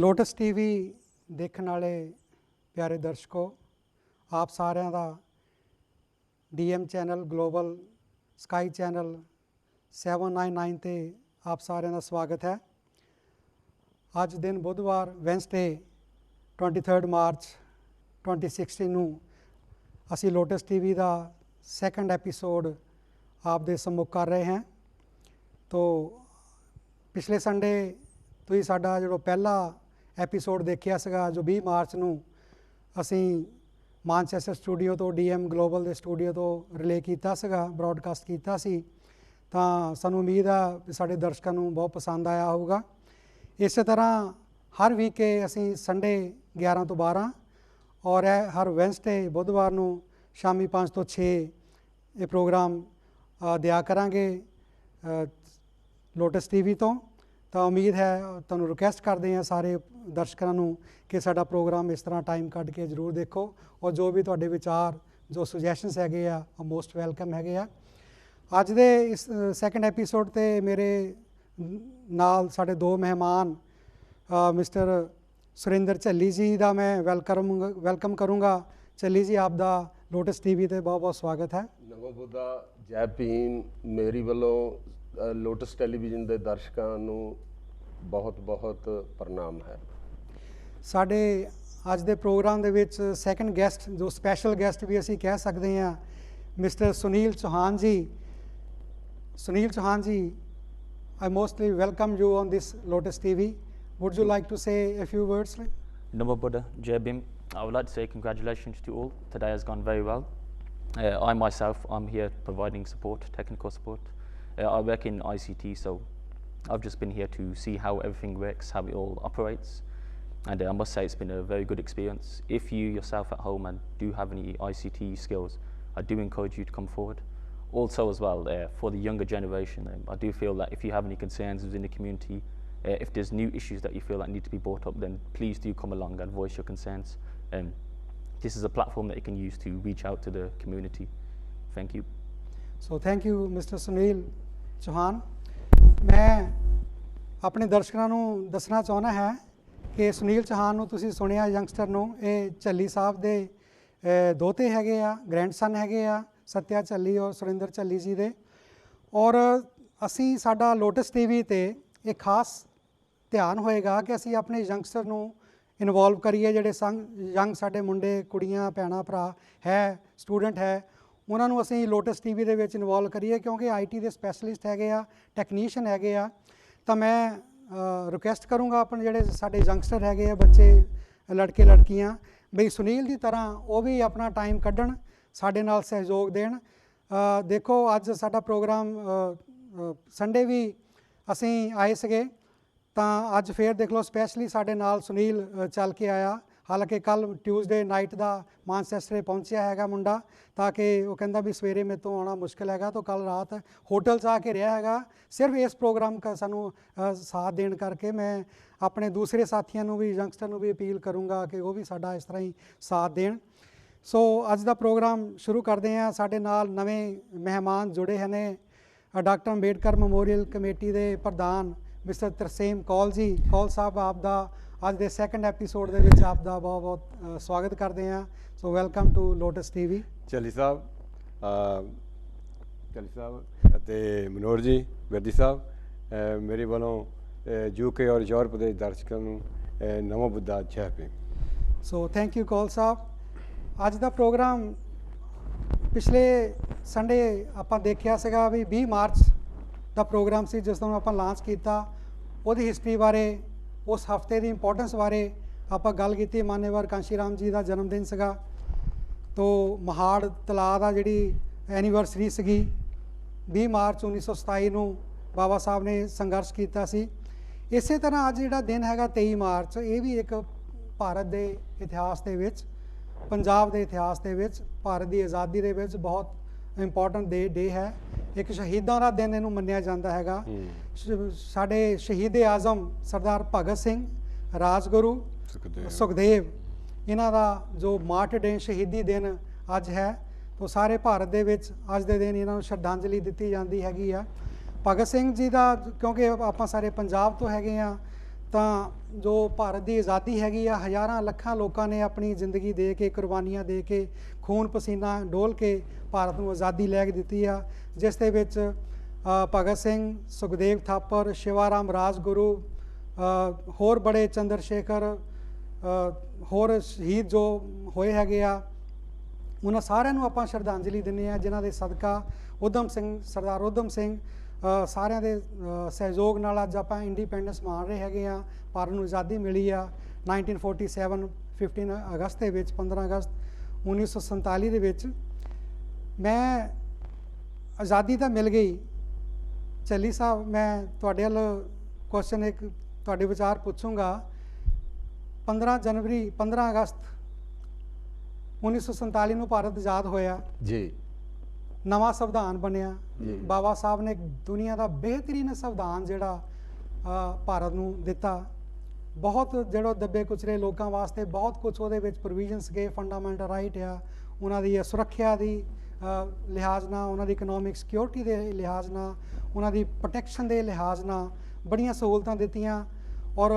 Lotus TV ਦੇਖਣ ਵਾਲੇ ਪਿਆਰੇ ਦਰਸ਼ਕੋ, ਆਪ ਸਾਰਿਆਂ ਦਾ DM channel global sky channel 799 ਤੇ ਆਪ ਸਾਰਿਆਂ ਦਾ ਸਵਾਗਤ ਹੈ। ਅੱਜ ਦਿਨ ਬੁੱਧਵਾਰ ਵੈਂਸਡੇ 23 ਮਾਰਚ 2016 ਨੂੰ ਅਸੀਂ ਲੋਟਸ ਟੀਵੀ ਦਾ ਸੈਕੰਡ ਐਪੀਸੋਡ ਆਪ ਦੇ सम्मुख कर रहे हैं। तो पिछले संडे ਤੁਸੀਂ ਸਾਡਾ ਜਿਹੜਾ ਪਹਿਲਾ ਐਪੀਸੋਡ ਦੇਖਿਆ ਸੀਗਾ ਜੋ 20 ਮਾਰਚ ਨੂੰ ਅਸੀਂ ਮਾਨਚੈਸਟਰ ਸਟੂਡੀਓ ਤੋਂ DM ਗਲੋਬਲ ਦੇ ਸਟੂਡੀਓ ਤੋਂ ਰਿਲੇ ਕੀਤਾ ਸੀਗਾ, ਬ੍ਰੌਡਕਾਸਟ ਕੀਤਾ ਸੀ, ਤਾਂ ਸਾਨੂੰ ਉਮੀਦ ਆ ਵੀ ਸਾਡੇ ਦਰਸ਼ਕਾਂ ਨੂੰ ਬਹੁਤ ਪਸੰਦ ਆਇਆ ਹੋਊਗਾ। ਇਸੇ ਤਰ੍ਹਾਂ ਹਰ ਵੀਕੇ ਅਸੀਂ ਸੰਡੇ 11 ਤੋਂ 12 ਔਰ ਹਰ ਵੈਂਸਡੇ ਬੁੱਧਵਾਰ ਨੂੰ ਸ਼ਾਮੀ 5 ਤੋਂ 6 ਇਹ ਪ੍ਰੋਗਰਾਮ ਦਿਆ ਕਰਾਂਗੇ ਲੋਟਸ ਟੀਵੀ ਤੋਂ। ਤਾਂ ਉਮੀਦ ਹੈ ਤੁਹਾਨੂੰ ਰਿਕੁਐਸਟ ਕਰਦੇ ਹਾਂ ਸਾਰੇ ਦਰਸ਼ਕਾਂ ਨੂੰ ਕਿ ਸਾਡਾ ਪ੍ਰੋਗਰਾਮ ਇਸ ਤਰ੍ਹਾਂ ਟਾਈਮ ਕੱਢ ਕੇ ਜ਼ਰੂਰ ਦੇਖੋ, ਔਰ ਜੋ ਵੀ ਤੁਹਾਡੇ ਵਿਚਾਰ ਜੋ ਸੁਜੈਸ਼ਨਸ ਹੈਗੇ ਆ ਉਹ ਮੋਸਟ ਵੈਲਕਮ ਹੈਗੇ ਆ। ਅੱਜ ਦੇ ਇਸ ਸੈਕੰਡ ਐਪੀਸੋਡ 'ਤੇ ਮੇਰੇ ਨਾਲ ਸਾਡੇ ਦੋ ਮਹਿਮਾਨ ਮਿਸਟਰ ਸੁਰਿੰਦਰ ਝੱਲੀ ਜੀ ਦਾ ਮੈਂ ਵੈਲਕਮ ਕਰੂੰਗਾ। ਝੱਲੀ ਜੀ, ਆਪ ਦਾ ਲੋਟਸ ਟੀਵੀ 'ਤੇ ਬਹੁਤ ਬਹੁਤ ਸਵਾਗਤ ਹੈ। ਨਮੋ ਬੁੱਧਾ, ਜੈ ਭੀਮ। ਮੇਰੀ ਵੱਲੋਂ ਲੋਟਸ ਟੈਲੀਵਿਜ਼ਨ ਦੇ ਦਰਸ਼ਕਾਂ ਨੂੰ ਬਹੁਤ ਬਹੁਤ ਪ੍ਰਣਾਮ ਹੈ। ਸਾਡੇ ਅੱਜ ਦੇ ਪ੍ਰੋਗਰਾਮ ਦੇ ਵਿੱਚ ਸੈਕੰਡ ਗੈਸਟ, ਜੋ ਸਪੈਸ਼ਲ ਗੈਸਟ ਵੀ ਅਸੀਂ ਕਹਿ ਸਕਦੇ ਹਾਂ, ਮਿਸਟਰ ਸੁਨੀਲ ਚੌਹਾਨ ਜੀ। ਸੁਨੀਲ ਚੌਹਾਨ ਜੀ, I mostly welcome you on this Lotus TV. Would you like to say a few words? Namo Buddha, Jai Bhim. I would like to say congratulations to all. Today has gone very well. I myself, I'm here providing support, technical support. I work in ICT, so I've just been here to see how everything works, how it all operates. And I must say it's been a very good experience. If you yourself at home and do have any ICT skills, I do encourage you to come forward. Also as well, for the younger generation, I do feel that if you have any concerns within the community, if there's new issues that you feel that need to be brought up, then please do come along and voice your concerns. This is a platform that you can use to reach out to the community. Thank you. So thank you, Mr. Sunil Chauhan. ਮੈਂ ਆਪਣੇ ਦਰਸ਼ਕਾਂ ਨੂੰ ਦੱਸਣਾ ਚਾਹੁੰਦਾ ਹੈ ਕਿ ਸੁਨੀਲ ਚੌਹਾਨ ਨੂੰ ਤੁਸੀਂ ਸੁਣਿਆ, ਯੰਗਸਟਰ ਨੂੰ। ਇਹ ਝੱਲੀ ਸਾਹਿਬ ਦੇ ਦੋਤੇ ਹੈਗੇ ਆ, ਗ੍ਰੈਂਡਸਨ ਹੈਗੇ ਆ, ਸਤਿਆ ਝੱਲੀ ਔਰ ਸੁਰਿੰਦਰ ਝੱਲੀ ਜੀ ਦੇ। ਔਰ ਅਸੀਂ ਸਾਡਾ ਲੋਟਸ ਟੀਵੀ 'ਤੇ ਇੱਕ ਖਾਸ ਧਿਆਨ ਹੋਏਗਾ ਕਿ ਅਸੀਂ ਆਪਣੇ ਯੰਗਸਟਰ ਨੂੰ ਇਨਵੋਲਵ ਕਰੀਏ। ਜਿਹੜੇ ਯੰਗ ਸਾਡੇ ਮੁੰਡੇ ਕੁੜੀਆਂ ਭੈਣਾਂ ਭਰਾ ਹੈ, ਸਟੂਡੈਂਟ ਹੈ, ਉਹਨਾਂ ਨੂੰ ਅਸੀਂ ਲੋਟਸ ਟੀਵੀ ਦੇ ਵਿੱਚ ਇਨਵੋਲਵ ਕਰੀਏ, ਕਿਉਂਕਿ IT ਦੇ ਸਪੈਸ਼ਲਿਸਟ ਹੈਗੇ ਆ, ਟੈਕਨੀਸ਼ੀਅਨ ਹੈਗੇ ਆ। ਤਾਂ ਮੈਂ ਰਿਕੁਐਸਟ ਕਰੂੰਗਾ ਆਪਣੇ ਜਿਹੜੇ ਸਾਡੇ ਯੰਗਸਟਰ ਹੈਗੇ ਆ, ਬੱਚੇ, ਲੜਕੇ ਲੜਕੀਆਂ, ਬਈ ਸੁਨੀਲ ਦੀ ਤਰ੍ਹਾਂ ਉਹ ਵੀ ਆਪਣਾ ਟਾਈਮ ਕੱਢਣ, ਸਾਡੇ ਨਾਲ ਸਹਿਯੋਗ ਦੇਣ। ਦੇਖੋ ਅੱਜ ਸਾਡਾ ਪ੍ਰੋਗਰਾਮ ਸੰਡੇ ਵੀ ਅਸੀਂ ਆਏ ਸੀਗੇ, ਤਾਂ ਅੱਜ ਫੇਰ ਦੇਖ ਲਓ ਸਪੈਸ਼ਲੀ ਸਾਡੇ ਨਾਲ ਸੁਨੀਲ ਚੱਲ ਕੇ ਆਇਆ। ਹਾਲਾਂਕਿ ਕੱਲ੍ਹ ਟਿਊਜ਼ਡੇ ਨਾਈਟ ਦਾ ਮਾਨਚੈਸਟਰ ਪਹੁੰਚਿਆ ਹੈਗਾ ਮੁੰਡਾ, ਤਾਂ ਕਿ ਉਹ ਕਹਿੰਦਾ ਵੀ ਸਵੇਰੇ ਮੇਰੇ ਤੋਂ ਆਉਣਾ ਮੁਸ਼ਕਿਲ ਹੈਗਾ, ਤਾਂ ਕੱਲ੍ਹ ਰਾਤ ਹੋਟਲ 'ਚ ਆ ਕੇ ਰਿਹਾ ਹੈਗਾ ਸਿਰਫ ਇਸ ਪ੍ਰੋਗਰਾਮ ਦਾ ਸਾਨੂੰ ਸਾਥ ਦੇਣ ਕਰਕੇ। ਮੈਂ ਆਪਣੇ ਦੂਸਰੇ ਸਾਥੀਆਂ ਨੂੰ ਵੀ, ਯੰਗਸਟਰ ਨੂੰ ਵੀ ਅਪੀਲ ਕਰੂੰਗਾ ਕਿ ਉਹ ਵੀ ਸਾਡਾ ਇਸ ਤਰ੍ਹਾਂ ਹੀ ਸਾਥ ਦੇਣ। ਸੋ ਅੱਜ ਦਾ ਪ੍ਰੋਗਰਾਮ ਸ਼ੁਰੂ ਕਰਦੇ ਹਾਂ। ਸਾਡੇ ਨਾਲ ਨਵੇਂ ਮਹਿਮਾਨ ਜੁੜੇ ਨੇ। ਡਾਕਟਰ ਅੰਬੇਡਕਰ ਮੈਮੋਰੀਅਲ ਕਮੇਟੀ ਦੇ ਪ੍ਰਧਾਨ ਮਿਸਟਰ ਤਰਸੇਮ ਕੌਲ ਜੀ। ਕੌਲ ਸਾਹਿਬ, ਆਪ ਦਾ ਅੱਜ ਦੇ ਸੈਕੰਡ ਐਪੀਸੋਡ ਦੇ ਵਿੱਚ ਆਪ ਦਾ ਬਹੁਤ ਬਹੁਤ ਸਵਾਗਤ ਕਰਦੇ ਹਾਂ। So welcome to Lotus TV. Jhalli Sahib ਅਤੇ ਮਨੋਹਰ ਜੀ, ਵਿਰਦੀ ਸਾਹਿਬ, ਮੇਰੇ ਵੱਲੋਂ UK ਔਰ ਯੂਰਪ ਦੇ ਦਰਸ਼ਕਾਂ ਨੂੰ ਨਮੋ Buddha, Jai Bhim. So thank you call ਸਾਹਿਬ। ਅੱਜ ਦਾ ਪ੍ਰੋਗਰਾਮ ਪਿਛਲੇ ਸੰਡੇ ਆਪਾਂ ਦੇਖਿਆ ਸੀਗਾ ਵੀ 20 ਮਾਰਚ ਦਾ ਪ੍ਰੋਗਰਾਮ ਸੀ, ਜਿਸ ਨੂੰ ਆਪਾਂ ਲਾਂਚ ਕੀਤਾ। ਉਹਦੀ ਹਿਸਟਰੀ ਬਾਰੇ, ਉਸ ਹਫਤੇ ਦੀ ਇੰਪੋਰਟੈਂਸ ਬਾਰੇ ਆਪਾਂ ਗੱਲ ਕੀਤੀ। ਮਾਨਯਵਰ ਕਾਂਸ਼ੀ ਰਾਮ ਜੀ ਦਾ ਜਨਮ ਦਿਨ ਸੀਗਾ, ਤੋ ਮਹਾੜ ਤਲਾਅ ਦਾ ਜਿਹੜੀ ਐਨੀਵਰਸਰੀ ਸੀਗੀ 20 ਮਾਰਚ 1927 ਨੂੰ ਬਾਬਾ ਸਾਹਿਬ ਨੇ ਸੰਘਰਸ਼ ਕੀਤਾ ਸੀ। ਇਸੇ ਤਰ੍ਹਾਂ ਅੱਜ ਜਿਹੜਾ ਦਿਨ ਹੈਗਾ 23 ਮਾਰਚ, ਇਹ ਵੀ ਇੱਕ ਭਾਰਤ ਦੇ ਇਤਿਹਾਸ ਦੇ ਵਿੱਚ, ਪੰਜਾਬ ਦੇ ਇਤਿਹਾਸ ਦੇ ਵਿੱਚ, ਭਾਰਤ ਦੀ ਆਜ਼ਾਦੀ ਦੇ ਵਿੱਚ ਬਹੁਤ ਇੰਪੋਰਟੈਂਟ ਡੇ ਹੈ। ਇੱਕ ਸ਼ਹੀਦਾਂ ਦਾ ਦਿਨ ਇਹਨੂੰ ਮੰਨਿਆ ਜਾਂਦਾ ਹੈਗਾ। ਸਾਡੇ ਸ਼ਹੀਦ ਆਜ਼ਮ ਸਰਦਾਰ ਭਗਤ ਸਿੰਘ, ਰਾਜਗੁਰੂ, ਸੁਖਦੇਵ, ਇਹਨਾਂ ਦਾ ਜੋ ਮਾਰਟਰਡੇਮ ਸ਼ਹੀਦੀ ਦਿਨ ਅੱਜ ਹੈ, ਤਾਂ ਸਾਰੇ ਭਾਰਤ ਦੇ ਵਿੱਚ ਅੱਜ ਦੇ ਦਿਨ ਇਹਨਾਂ ਨੂੰ ਸ਼ਰਧਾਂਜਲੀ ਦਿੱਤੀ ਜਾਂਦੀ ਹੈਗੀ ਆ। ਭਗਤ ਸਿੰਘ ਜੀ ਦਾ, ਕਿਉਂਕਿ ਆਪਾਂ ਸਾਰੇ ਪੰਜਾਬ ਤੋਂ ਹੈਗੇ ਆ, ਤਾਂ ਜੋ ਭਾਰਤ ਦੀ ਆਜ਼ਾਦੀ ਹੈਗੀ ਆ, ਹਜ਼ਾਰਾਂ ਲੱਖਾਂ ਲੋਕਾਂ ਨੇ ਆਪਣੀ ਜ਼ਿੰਦਗੀ ਦੇ ਕੇ, ਕੁਰਬਾਨੀਆਂ ਦੇ ਕੇ, ਖੂਨ ਪਸੀਨਾ ਡੋਲ ਕੇ ਭਾਰਤ ਨੂੰ ਆਜ਼ਾਦੀ ਲੈ ਕੇ ਦਿੱਤੀ ਆ, ਜਿਸ ਦੇ ਵਿੱਚ ਭਗਤ ਸਿੰਘ, ਸੁਖਦੇਵ ਥਾਪਰ, ਸ਼ਿਵਾਰਾਮ ਰਾਜਗੁਰੂ, ਹੋਰ ਬੜੇ ਚੰਦਰ ਸ਼ੇਖਰ, ਹੋਰ ਸ਼ਹੀਦ ਜੋ ਹੋਏ ਹੈਗੇ ਆ, ਉਹਨਾਂ ਸਾਰਿਆਂ ਨੂੰ ਆਪਾਂ ਸ਼ਰਧਾਂਜਲੀ ਦਿੰਦੇ ਆ, ਜਿਨ੍ਹਾਂ ਦੇ ਸਦਕਾ ਊਧਮ ਸਿੰਘ, ਸਰਦਾਰ ਊਧਮ ਸਿੰਘ ਸਾਰਿਆਂ ਦੇ ਸਹਿਯੋਗ ਨਾਲ ਅੱਜ ਆਪਾਂ ਇੰਡੀਪੈਂਡੈਂਸ ਮਾਣ ਰਹੇ ਹੈਗੇ ਆ। ਭਾਰਤ ਨੂੰ ਆਜ਼ਾਦੀ ਮਿਲੀ ਆ 1947 15 ਅਗਸਤ ਦੇ ਵਿੱਚ, 15 ਅਗਸਤ 1947 ਦੇ ਵਿੱਚ। ਮੈਂ ਆਜ਼ਾਦੀ ਤਾਂ ਮਿਲ ਗਈ। ਚੱਲੀ ਸਾਹਿਬ, ਮੈਂ ਤੁਹਾਡੇ ਵੱਲ ਕੁਐਸਚਨ ਇੱਕ ਤੁਹਾਡੇ ਵਿਚਾਰ ਪੁੱਛੂੰਗਾ। 15 ਅਗਸਤ 1947 ਨੂੰ ਭਾਰਤ ਆਜ਼ਾਦ ਹੋਇਆ ਜੀ, ਨਵਾਂ ਸੰਵਿਧਾਨ ਬਣਿਆ। ਜੀ। ਬਾਬਾ ਸਾਹਿਬ ਨੇ ਦੁਨੀਆ ਦਾ ਬਿਹਤਰੀਨ ਸੰਵਿਧਾਨ ਜਿਹੜਾ ਭਾਰਤ ਨੂੰ ਦਿੱਤਾ। ਬਹੁਤ ਜਿਹੜਾ ਦੱਬੇ ਕੁਚਲੇ ਲੋਕਾਂ ਵਾਸਤੇ ਬਹੁਤ ਕੁਝ ਉਹਦੇ ਵਿੱਚ ਪ੍ਰੋਵੀਜ਼ਨਸ ਗਏ, ਫੰਡਾਮੈਂਟਲ ਰਾਈਟ ਆ, ਉਹਨਾਂ ਦੀ ਸੁਰੱਖਿਆ ਦੀ ਲਿਹਾਜ਼ ਨਾਲ, ਉਹਨਾਂ ਦੀ ਇਕਨੋਮਿਕ ਸਿਕਿਉਰਿਟੀ ਦੇ ਲਿਹਾਜ਼ ਨਾਲ, ਉਹਨਾਂ ਦੀ ਪ੍ਰੋਟੈਕਸ਼ਨ ਦੇ ਲਿਹਾਜ਼ ਨਾਲ ਬੜੀਆਂ ਸਹੂਲਤਾਂ ਦਿੱਤੀਆਂ। ਔਰ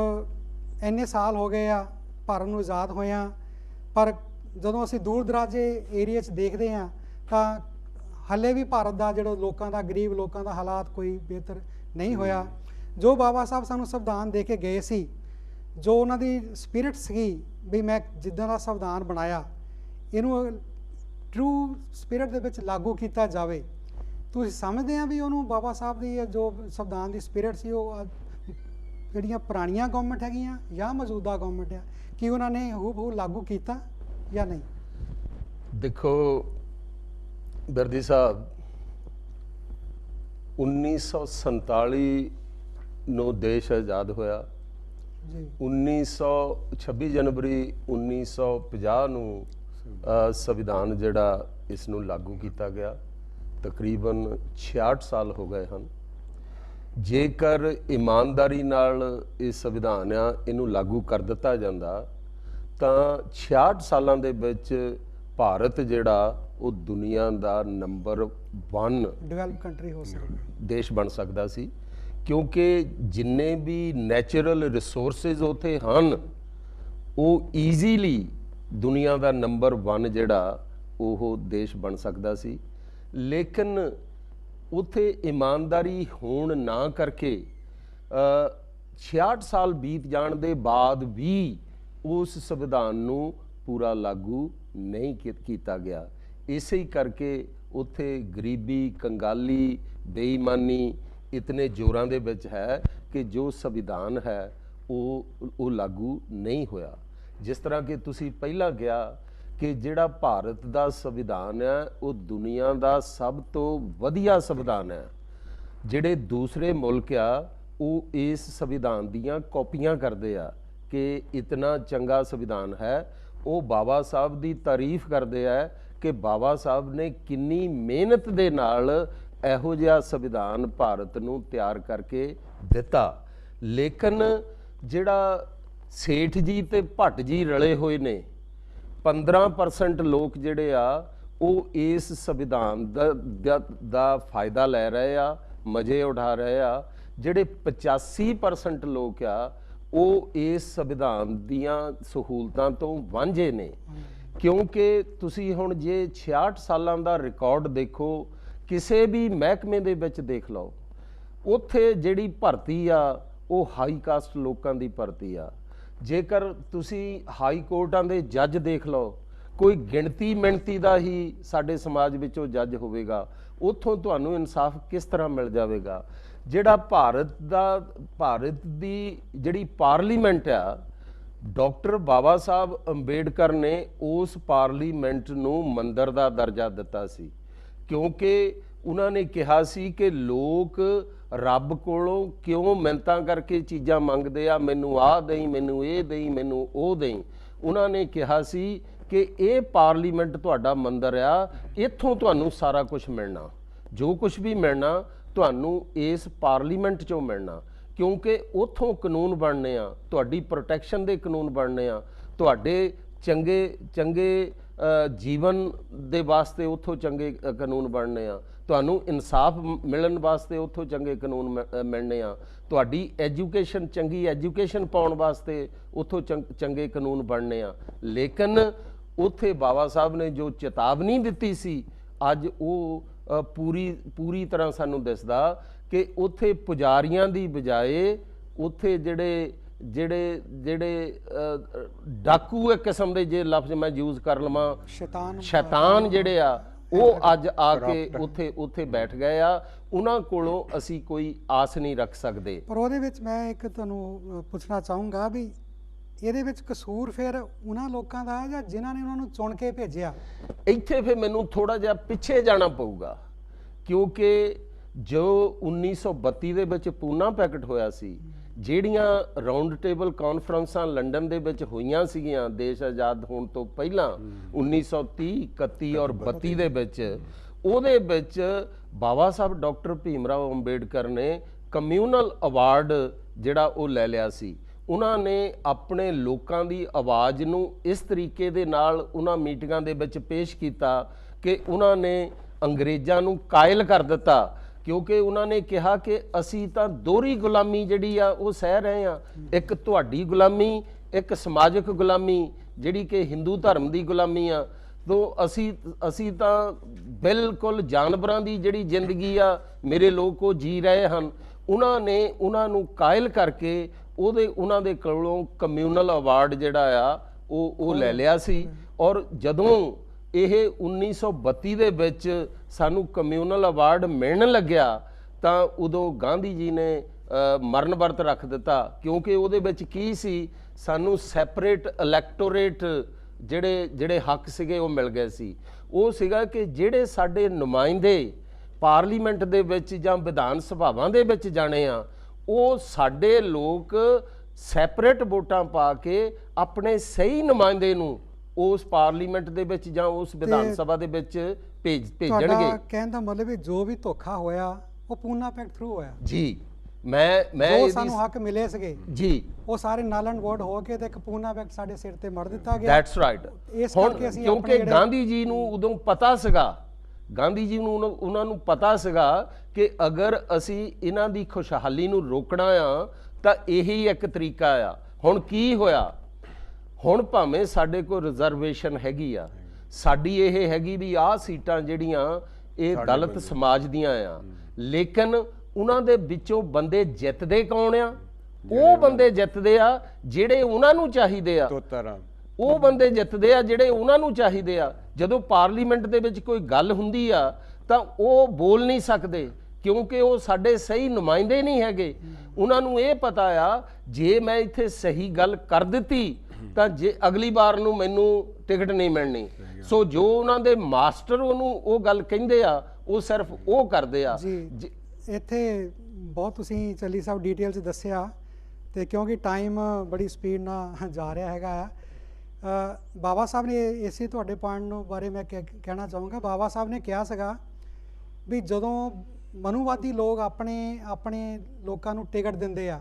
ਇੰਨੇ ਸਾਲ ਹੋ ਗਏ ਆ ਭਾਰਤ ਨੂੰ ਆਜ਼ਾਦ ਹੋਇਆਂ, ਪਰ ਜਦੋਂ ਅਸੀਂ ਦੂਰ ਦਰਾਜੇ ਏਰੀਏ 'ਚ ਦੇਖਦੇ ਹਾਂ ਤਾਂ ਹਾਲੇ ਵੀ ਭਾਰਤ ਦਾ ਜਿਹੜਾ ਲੋਕਾਂ ਦਾ, ਗਰੀਬ ਲੋਕਾਂ ਦਾ ਹਾਲਾਤ ਕੋਈ ਬਿਹਤਰ ਨਹੀਂ ਹੋਇਆ। ਜੋ ਬਾਬਾ ਸਾਹਿਬ ਸਾਨੂੰ ਸੰਵਿਧਾਨ ਦੇ ਕੇ ਗਏ ਸੀ, ਜੋ ਉਹਨਾਂ ਦੀ ਸਪਿਰਿਟ ਸੀਗੀ ਵੀ ਮੈਂ ਜਿੱਦਾਂ ਦਾ ਸੰਵਿਧਾਨ ਬਣਾਇਆ ਇਹਨੂੰ ਟਰੂ ਸਪਿਰਿਟ ਦੇ ਵਿੱਚ ਲਾਗੂ ਕੀਤਾ ਜਾਵੇ। ਤੁਸੀਂ ਸਮਝਦੇ ਆ ਵੀ ਉਹਨੂੰ ਬਾਬਾ ਸਾਹਿਬ ਦੀ ਜੋ ਸੰਵਿਧਾਨ ਦੀ ਸਪਿਰਿਟ ਸੀ, ਉਹ ਜਿਹੜੀਆਂ ਪੁਰਾਣੀਆਂ ਗਵਰਨਮੈਂਟ ਹੈਗੀਆਂ ਜਾਂ ਮੌਜੂਦਾ ਗਵਰਨਮੈਂਟ ਆ, ਕੀ ਉਹਨਾਂ ਨੇ ਹੂ ਲਾਗੂ ਕੀਤਾ ਜਾਂ ਨਹੀਂ? ਦੇਖੋ ਬਿਰਦੀ ਸਾਹਿਬ, 1947 ਨੂੰ ਦੇਸ਼ ਆਜ਼ਾਦ ਹੋਇਆ ਜੀ। 26 ਜਨਵਰੀ 1950 ਨੂੰ ਸੰਵਿਧਾਨ ਜਿਹੜਾ ਇਸ ਨੂੰ ਲਾਗੂ ਕੀਤਾ ਗਿਆ। ਤਕਰੀਬਨ 66 ਸਾਲ ਹੋ ਗਏ ਹਨ। ਜੇਕਰ ਇਮਾਨਦਾਰੀ ਨਾਲ ਇਹ ਸੰਵਿਧਾਨ ਆ ਇਹਨੂੰ ਲਾਗੂ ਕਰ ਦਿੱਤਾ ਜਾਂਦਾ ਤਾਂ 66 ਸਾਲਾਂ ਦੇ ਵਿੱਚ ਭਾਰਤ ਜਿਹੜਾ ਉਹ ਦੁਨੀਆ ਦਾ ਨੰਬਰ 1 ਡਿਵੈਲਪ ਕੰਟਰੀ ਹੋ ਸਕਦੀ, ਦੇਸ਼ ਬਣ ਸਕਦਾ ਸੀ, ਕਿਉਂਕਿ ਜਿੰਨੇ ਵੀ ਨੈਚੁਰਲ ਰਿਸੋਰਸਿਸ ਉੱਥੇ ਹਨ ਉਹ ਈਜ਼ੀਲੀ ਦੁਨੀਆ ਦਾ ਨੰਬਰ 1 ਜਿਹੜਾ ਉਹ ਦੇਸ਼ ਬਣ ਸਕਦਾ ਸੀ। ਲੇਕਿਨ ਉੱਥੇ ਇਮਾਨਦਾਰੀ ਹੋਣ ਨਾ ਕਰਕੇ 66 ਸਾਲ ਬੀਤ ਜਾਣ ਦੇ ਬਾਅਦ ਵੀ ਉਸ ਸੰਵਿਧਾਨ ਨੂੰ ਪੂਰਾ ਲਾਗੂ ਨਹੀਂ ਕੀਤਾ ਗਿਆ। ਇਸੇ ਹੀ ਕਰਕੇ ਉੱਥੇ ਗਰੀਬੀ, ਕੰਗਾਲੀ, ਬੇਈਮਾਨੀ ਇਤਨੇ ਜ਼ੋਰਾਂ ਦੇ ਵਿੱਚ ਹੈ ਕਿ ਜੋ ਸੰਵਿਧਾਨ ਹੈ ਉਹ ਲਾਗੂ ਨਹੀਂ ਹੋਇਆ। ਜਿਸ ਤਰ੍ਹਾਂ ਕਿ ਤੁਸੀਂ ਪਹਿਲਾਂ ਕਿਹਾ ਕਿ ਜਿਹੜਾ ਭਾਰਤ ਦਾ ਸੰਵਿਧਾਨ ਹੈ ਉਹ ਦੁਨੀਆ ਦਾ ਸਭ ਤੋਂ ਵਧੀਆ ਸੰਵਿਧਾਨ ਹੈ। ਜਿਹੜੇ ਦੂਸਰੇ ਮੁਲਕ ਆ ਉਹ ਇਸ ਸੰਵਿਧਾਨ ਦੀਆਂ ਕਾਪੀਆਂ ਕਰਦੇ ਆ ਕਿ ਇਤਨਾ ਚੰਗਾ ਸੰਵਿਧਾਨ ਹੈ। ਉਹ ਬਾਬਾ ਸਾਹਿਬ ਦੀ ਤਾਰੀਫ ਕਰਦੇ ਆ ਕਿ ਬਾਬਾ ਸਾਹਿਬ ਨੇ ਕਿੰਨੀ ਮਿਹਨਤ ਦੇ ਨਾਲ ਇਹੋ ਜਿਹਾ ਸੰਵਿਧਾਨ ਭਾਰਤ ਨੂੰ ਤਿਆਰ ਕਰਕੇ ਦਿੱਤਾ। ਲੇਕਿਨ ਜਿਹੜਾ ਸੇਠ ਜੀ ਤੇ ਭੱਟ ਜੀ ਰਲੇ ਹੋਏ ਨੇ, 15% ਲੋਕ ਜਿਹੜੇ ਆ ਉਹ ਇਸ ਸੰਵਿਧਾਨ ਦਾ ਫਾਇਦਾ ਲੈ ਰਹੇ ਆ, ਮਜ਼ੇ ਉਠਾ ਰਹੇ ਆ। ਜਿਹੜੇ 85% ਲੋਕ ਆ ਉਹ ਇਸ ਸੰਵਿਧਾਨ ਦੀਆਂ ਸਹੂਲਤਾਂ ਤੋਂ ਵਾਂਝੇ ਨੇ। ਕਿਉਂਕਿ ਤੁਸੀਂ ਹੁਣ ਜੇ 66 ਸਾਲਾਂ ਦਾ ਰਿਕਾਰਡ ਦੇਖੋ, ਕਿਸੇ ਵੀ ਮਹਿਕਮੇ ਦੇ ਵਿੱਚ ਦੇਖ ਲਓ, ਉੱਥੇ ਜਿਹੜੀ ਭਰਤੀ ਆ ਉਹ ਹਾਈ ਕਾਸਟ ਲੋਕਾਂ ਦੀ ਭਰਤੀ ਆ। ਜੇਕਰ ਤੁਸੀਂ ਹਾਈ ਕੋਰਟਾਂ ਦੇ ਜੱਜ ਦੇਖ ਲਓ, ਕੋਈ ਗਿਣਤੀ ਮਿਣਤੀ ਦਾ ਹੀ ਸਾਡੇ ਸਮਾਜ ਵਿੱਚ ਉਹ ਜੱਜ ਹੋਵੇਗਾ, ਉੱਥੋਂ ਤੁਹਾਨੂੰ ਇਨਸਾਫ ਕਿਸ ਤਰ੍ਹਾਂ ਮਿਲ ਜਾਵੇਗਾ? ਜਿਹੜਾ ਭਾਰਤ ਦੀ ਜਿਹੜੀ ਪਾਰਲੀਮੈਂਟ ਆ, ਡਾਕਟਰ ਬਾਬਾ ਸਾਹਿਬ ਅੰਬੇਡਕਰ ਨੇ ਉਸ ਪਾਰਲੀਮੈਂਟ ਨੂੰ ਮੰਦਰ ਦਾ ਦਰਜਾ ਦਿੱਤਾ ਸੀ, ਕਿਉਂਕਿ ਉਹਨਾਂ ਨੇ ਕਿਹਾ ਸੀ ਕਿ ਲੋਕ ਰੱਬ ਕੋਲੋਂ ਕਿਉਂ ਮਿੰਨਤਾਂ ਕਰਕੇ ਚੀਜ਼ਾਂ ਮੰਗਦੇ ਆ, ਮੈਨੂੰ ਆਹ ਦੇਈ, ਮੈਨੂੰ ਇਹ ਦੇਈ, ਮੈਨੂੰ ਉਹ ਦੇਈ। ਉਹਨਾਂ ਨੇ ਕਿਹਾ ਸੀ ਕਿ ਇਹ ਪਾਰਲੀਮੈਂਟ ਤੁਹਾਡਾ ਮੰਦਰ ਆ, ਇੱਥੋਂ ਤੁਹਾਨੂੰ ਸਾਰਾ ਕੁਝ ਮਿਲਣਾ, ਜੋ ਕੁਝ ਵੀ ਮਿਲਣਾ ਤੁਹਾਨੂੰ ਇਸ ਪਾਰਲੀਮੈਂਟ 'ਚੋਂ ਮਿਲਣਾ, ਕਿਉਂਕਿ ਉੱਥੋਂ ਕਾਨੂੰਨ ਬਣਨੇ ਆ, ਤੁਹਾਡੀ ਪ੍ਰੋਟੈਕਸ਼ਨ ਦੇ ਕਾਨੂੰਨ ਬਣਨੇ ਆ, ਤੁਹਾਡੇ ਚੰਗੇ ਜੀਵਨ ਦੇ ਵਾਸਤੇ ਉੱਥੋਂ ਚੰਗੇ ਕਾਨੂੰਨ ਬਣਨੇ ਆ, ਤੁਹਾਨੂੰ ਇਨਸਾਫ ਮਿਲਣ ਵਾਸਤੇ ਉੱਥੋਂ ਚੰਗੇ ਕਾਨੂੰਨ ਮਿਲਣੇ ਆ, ਤੁਹਾਡੀ ਐਜੂਕੇਸ਼ਨ ਚੰਗੀ ਐਜੂਕੇਸ਼ਨ ਪਾਉਣ ਵਾਸਤੇ ਉੱਥੋਂ ਚੰਗੇ ਕਾਨੂੰਨ ਬਣਨੇ ਆ। ਲੇਕਿਨ ਉੱਥੇ ਬਾਬਾ ਸਾਹਿਬ ਨੇ ਜੋ ਚੇਤਾਵਨੀ ਦਿੱਤੀ ਸੀ, ਅੱਜ ਉਹ ਪੂਰੀ ਤਰ੍ਹਾਂ ਸਾਨੂੰ ਦਿਸਦਾ ਕਿ ਉੱਥੇ ਪੁਜਾਰੀਆਂ ਦੀ ਬਜਾਏ ਉੱਥੇ ਜਿਹੜੇ ਡਾਕੂ ਇੱਕ ਕਿਸਮ ਦੇ, ਜੇ ਲਫ਼ਜ਼ ਮੈਂ ਯੂਜ਼ ਕਰ ਲਵਾਂ, ਸ਼ੈਤਾਨ ਜਿਹੜੇ ਆ, ਉਹ ਅੱਜ ਆ ਕੇ ਉੱਥੇ ਬੈਠ ਗਏ ਆ। ਉਹਨਾਂ ਕੋਲੋਂ ਅਸੀਂ ਕੋਈ ਆਸ ਨਹੀਂ ਰੱਖ ਸਕਦੇ। ਪਰ ਉਹਦੇ ਵਿੱਚ ਮੈਂ ਇੱਕ ਤੁਹਾਨੂੰ ਪੁੱਛਣਾ ਚਾਹੂੰਗਾ ਵੀ ਇਹਦੇ ਵਿੱਚ ਕਸੂਰ ਫਿਰ ਉਹਨਾਂ ਲੋਕਾਂ ਦਾ ਜਾਂ ਜਿਨ੍ਹਾਂ ਨੇ ਉਹਨਾਂ ਨੂੰ ਚੁਣ ਕੇ ਭੇਜਿਆ? ਇੱਥੇ ਫਿਰ ਮੈਨੂੰ ਥੋੜਾ ਜਿਹਾ ਪਿੱਛੇ ਜਾਣਾ ਪਊਗਾ, ਕਿਉਂਕਿ ਜੋ 1932 ਦੇ ਵਿੱਚ ਪੂਨਾ ਪੈਕਟ ਹੋਇਆ ਸੀ, ਜਿਹੜੀਆਂ ਰਾਉਂਡ ਟੇਬਲ ਕਾਨਫਰੰਸਾਂ ਲੰਡਨ ਦੇ ਵਿੱਚ ਹੋਈਆਂ ਸੀਗੀਆਂ ਦੇਸ਼ ਆਜ਼ਾਦ ਹੋਣ ਤੋਂ ਪਹਿਲਾਂ 1930, 31 ਔਰ 32 ਦੇ ਵਿੱਚ, ਉਹਦੇ ਵਿੱਚ ਬਾਬਾ ਸਾਹਿਬ ਡਾਕਟਰ ਭੀਮ ਰਾਓ ਅੰਬੇਡਕਰ ਨੇ ਕਮਿਊਨਲ ਅਵਾਰਡ ਜਿਹੜਾ ਉਹ ਲੈ ਲਿਆ ਸੀ। ਉਹਨਾਂ ਨੇ ਆਪਣੇ ਲੋਕਾਂ ਦੀ ਆਵਾਜ਼ ਨੂੰ ਇਸ ਤਰੀਕੇ ਦੇ ਨਾਲ ਉਹਨਾਂ ਮੀਟਿੰਗਾਂ ਦੇ ਵਿੱਚ ਪੇਸ਼ ਕੀਤਾ ਕਿ ਉਹਨਾਂ ਨੇ ਅੰਗਰੇਜ਼ਾਂ ਨੂੰ ਕਾਇਲ ਕਰ ਦਿੱਤਾ, ਕਿਉਂਕਿ ਉਹਨਾਂ ਨੇ ਕਿਹਾ ਕਿ ਅਸੀਂ ਤਾਂ ਦੋਹਰੀ ਗੁਲਾਮੀ ਜਿਹੜੀ ਆ ਉਹ ਸਹਿ ਰਹੇ ਆ, ਇੱਕ ਤੁਹਾਡੀ ਗੁਲਾਮੀ, ਇੱਕ ਸਮਾਜਿਕ ਗੁਲਾਮੀ ਜਿਹੜੀ ਕਿ ਹਿੰਦੂ ਧਰਮ ਦੀ ਗੁਲਾਮੀ ਆ। ਤੋਂ ਅਸੀਂ ਤਾਂ ਬਿਲਕੁਲ ਜਾਨਵਰਾਂ ਦੀ ਜਿਹੜੀ ਜ਼ਿੰਦਗੀ ਆ ਮੇਰੇ ਲੋਕ ਉਹ ਜੀ ਰਹੇ ਹਨ। ਉਹਨਾਂ ਨੇ ਉਹਨਾਂ ਨੂੰ ਕਾਇਲ ਕਰਕੇ ਉਹਨਾਂ ਦੇ ਕੋਲੋਂ ਕਮਿਊਨਲ ਅਵਾਰਡ ਜਿਹੜਾ ਆ ਉਹ ਲੈ ਲਿਆ ਸੀ। ਔਰ ਜਦੋਂ ਇਹ 1932 ਦੇ ਵਿੱਚ ਸਾਨੂੰ ਕਮਿਊਨਲ ਅਵਾਰਡ ਮਿਲਣ ਲੱਗਿਆ ਤਾਂ ਉਦੋਂ ਗਾਂਧੀ ਜੀ ਨੇ ਮਰਨ ਵਰਤ ਰੱਖ ਦਿੱਤਾ, ਕਿਉਂਕਿ ਉਹਦੇ ਵਿੱਚ ਕੀ ਸੀ, ਸਾਨੂੰ ਸੈਪਰੇਟ ਇਲੈਕਟੋਰੇਟ ਜਿਹੜੇ ਹੱਕ ਸੀਗੇ ਉਹ ਮਿਲ ਗਏ ਸੀ। ਉਹ ਸੀਗਾ ਕਿ ਜਿਹੜੇ ਸਾਡੇ ਨੁਮਾਇੰਦੇ ਪਾਰਲੀਮੈਂਟ ਦੇ ਵਿੱਚ ਜਾਂ ਵਿਧਾਨ ਸਭਾਵਾਂ ਦੇ ਵਿੱਚ ਜਾਣੇ ਆ, ਉਹ ਸਾਡੇ ਲੋਕ ਸੈਪਰੇਟ ਵੋਟਾਂ ਪਾ ਕੇ ਆਪਣੇ ਸਹੀ ਨੁਮਾਇੰਦੇ ਨੂੰ ਉਸ ਪਾਰਲੀਮੈਂਟ ਦੇ ਵਿੱਚ ਜਾਂ ਉਸ ਵਿਧਾਨ ਸਭਾ ਦੇ ਵਿੱਚ ਭੇਜਣਗੇ। ਤੁਹਾਡਾ ਕਹਿਣ ਦਾ ਮਤਲਬ ਹੈ ਜੋ ਵੀ ਧੋਖਾ ਹੋਇਆ ਉਹ ਪੂਨਾ ਪੈਕਟ ਥਰੂ ਹੋਇਆ ਜੀ। ਮੈਂ ਜੋ ਸਾਨੂੰ ਹੱਕ ਮਿਲੇ ਸੀਗੇ ਜੀ, ਉਹ ਸਾਰੇ ਨਲ ਐਂਡ ਵੋਇਡ ਹੋ ਕੇ ਤੇ ਇੱਕ ਪੂਨਾ ਪੈਕਟ ਸਾਡੇ ਸਿਰ ਤੇ ਮੜ ਦਿੱਤਾ ਗਿਆ। That's right. ਇਸ ਕਰਕੇ ਅਸੀਂ ਕਿਉਂਕਿ ਗਾਂਧੀ ਜੀ ਨੂੰ ਉਦੋਂ ਪਤਾ ਸੀਗਾ, ਗਾਂਧੀ ਜੀ ਨੂੰ ਉਹਨਾਂ ਨੂੰ ਪਤਾ ਸੀਗਾ ਕਿ ਅਗਰ ਅਸੀਂ ਇਹਨਾਂ ਦੀ ਖੁਸ਼ਹਾਲੀ ਨੂੰ ਰੋਕਣਾ ਆ ਤਾਂ ਇਹੀ ਇੱਕ ਤਰੀਕਾ ਆ। ਹੁਣ ਕੀ ਹੋਇਆ, ਹੁਣ ਭਾਵੇਂ ਸਾਡੇ ਕੋਲ ਰਿਜ਼ਰਵੇਸ਼ਨ ਹੈਗੀ ਆ, ਸਾਡੀ ਇਹ ਹੈਗੀ ਵੀ ਆਹ ਸੀਟਾਂ ਜਿਹੜੀਆਂ ਇਹ ਦਲਿਤ ਸਮਾਜ ਦੀਆਂ ਆ, ਲੇਕਿਨ ਉਹਨਾਂ ਦੇ ਵਿੱਚੋਂ ਬੰਦੇ ਜਿੱਤਦੇ ਕੌਣ ਆ? ਉਹ ਬੰਦੇ ਜਿੱਤਦੇ ਆ ਜਿਹੜੇ ਉਹਨਾਂ ਨੂੰ ਚਾਹੀਦੇ ਆ, ਉਹ ਬੰਦੇ ਜਿੱਤਦੇ ਆ ਜਿਹੜੇ ਉਹਨਾਂ ਨੂੰ ਚਾਹੀਦੇ ਆ। ਜਦੋਂ ਪਾਰਲੀਮੈਂਟ ਦੇ ਵਿੱਚ ਕੋਈ ਗੱਲ ਹੁੰਦੀ ਆ ਤਾਂ ਉਹ ਬੋਲ ਨਹੀਂ ਸਕਦੇ, ਕਿਉਂਕਿ ਉਹ ਸਾਡੇ ਸਹੀ ਨੁਮਾਇੰਦੇ ਨਹੀਂ ਹੈਗੇ। ਉਹਨਾਂ ਨੂੰ ਇਹ ਪਤਾ ਆ ਜੇ ਮੈਂ ਇੱਥੇ ਸਹੀ ਗੱਲ ਕਰ ਦਿੱਤੀ ਤਾਂ ਜੇ ਅਗਲੀ ਵਾਰ ਨੂੰ ਮੈਨੂੰ ਟਿਕਟ ਨਹੀਂ ਮਿਲਣੀ। ਸੋ ਜੋ ਉਹਨਾਂ ਦੇ ਮਾਸਟਰ ਉਹਨੂੰ ਉਹ ਗੱਲ ਕਹਿੰਦੇ ਆ, ਉਹ ਸਿਰਫ ਉਹ ਕਰਦੇ ਆ। ਜੀ ਇੱਥੇ ਬਹੁਤ ਤੁਸੀਂ ਚੱਲੀ ਸਾਹਿਬ ਡਿਟੇਲ 'ਚ ਦੱਸਿਆ, ਤੇ ਕਿਉਂਕਿ ਟਾਈਮ ਬੜੀ ਸਪੀਡ ਨਾਲ ਜਾ ਰਿਹਾ ਹੈਗਾ ਆ। ਬਾਬਾ ਸਾਹਿਬ ਨੇ ਇਸੇ ਤੁਹਾਡੇ ਪੁਆਇੰਟ ਨੂੰ ਬਾਰੇ ਮੈਂ ਕਹਿਣਾ ਚਾਹੂੰਗਾ। ਬਾਬਾ ਸਾਹਿਬ ਨੇ ਕਿਹਾ ਸੀਗਾ ਵੀ ਜਦੋਂ ਮਨੂਵਾਦੀ ਲੋਕ ਆਪਣੇ ਲੋਕਾਂ ਨੂੰ ਟਿਕਟ ਦਿੰਦੇ ਆ,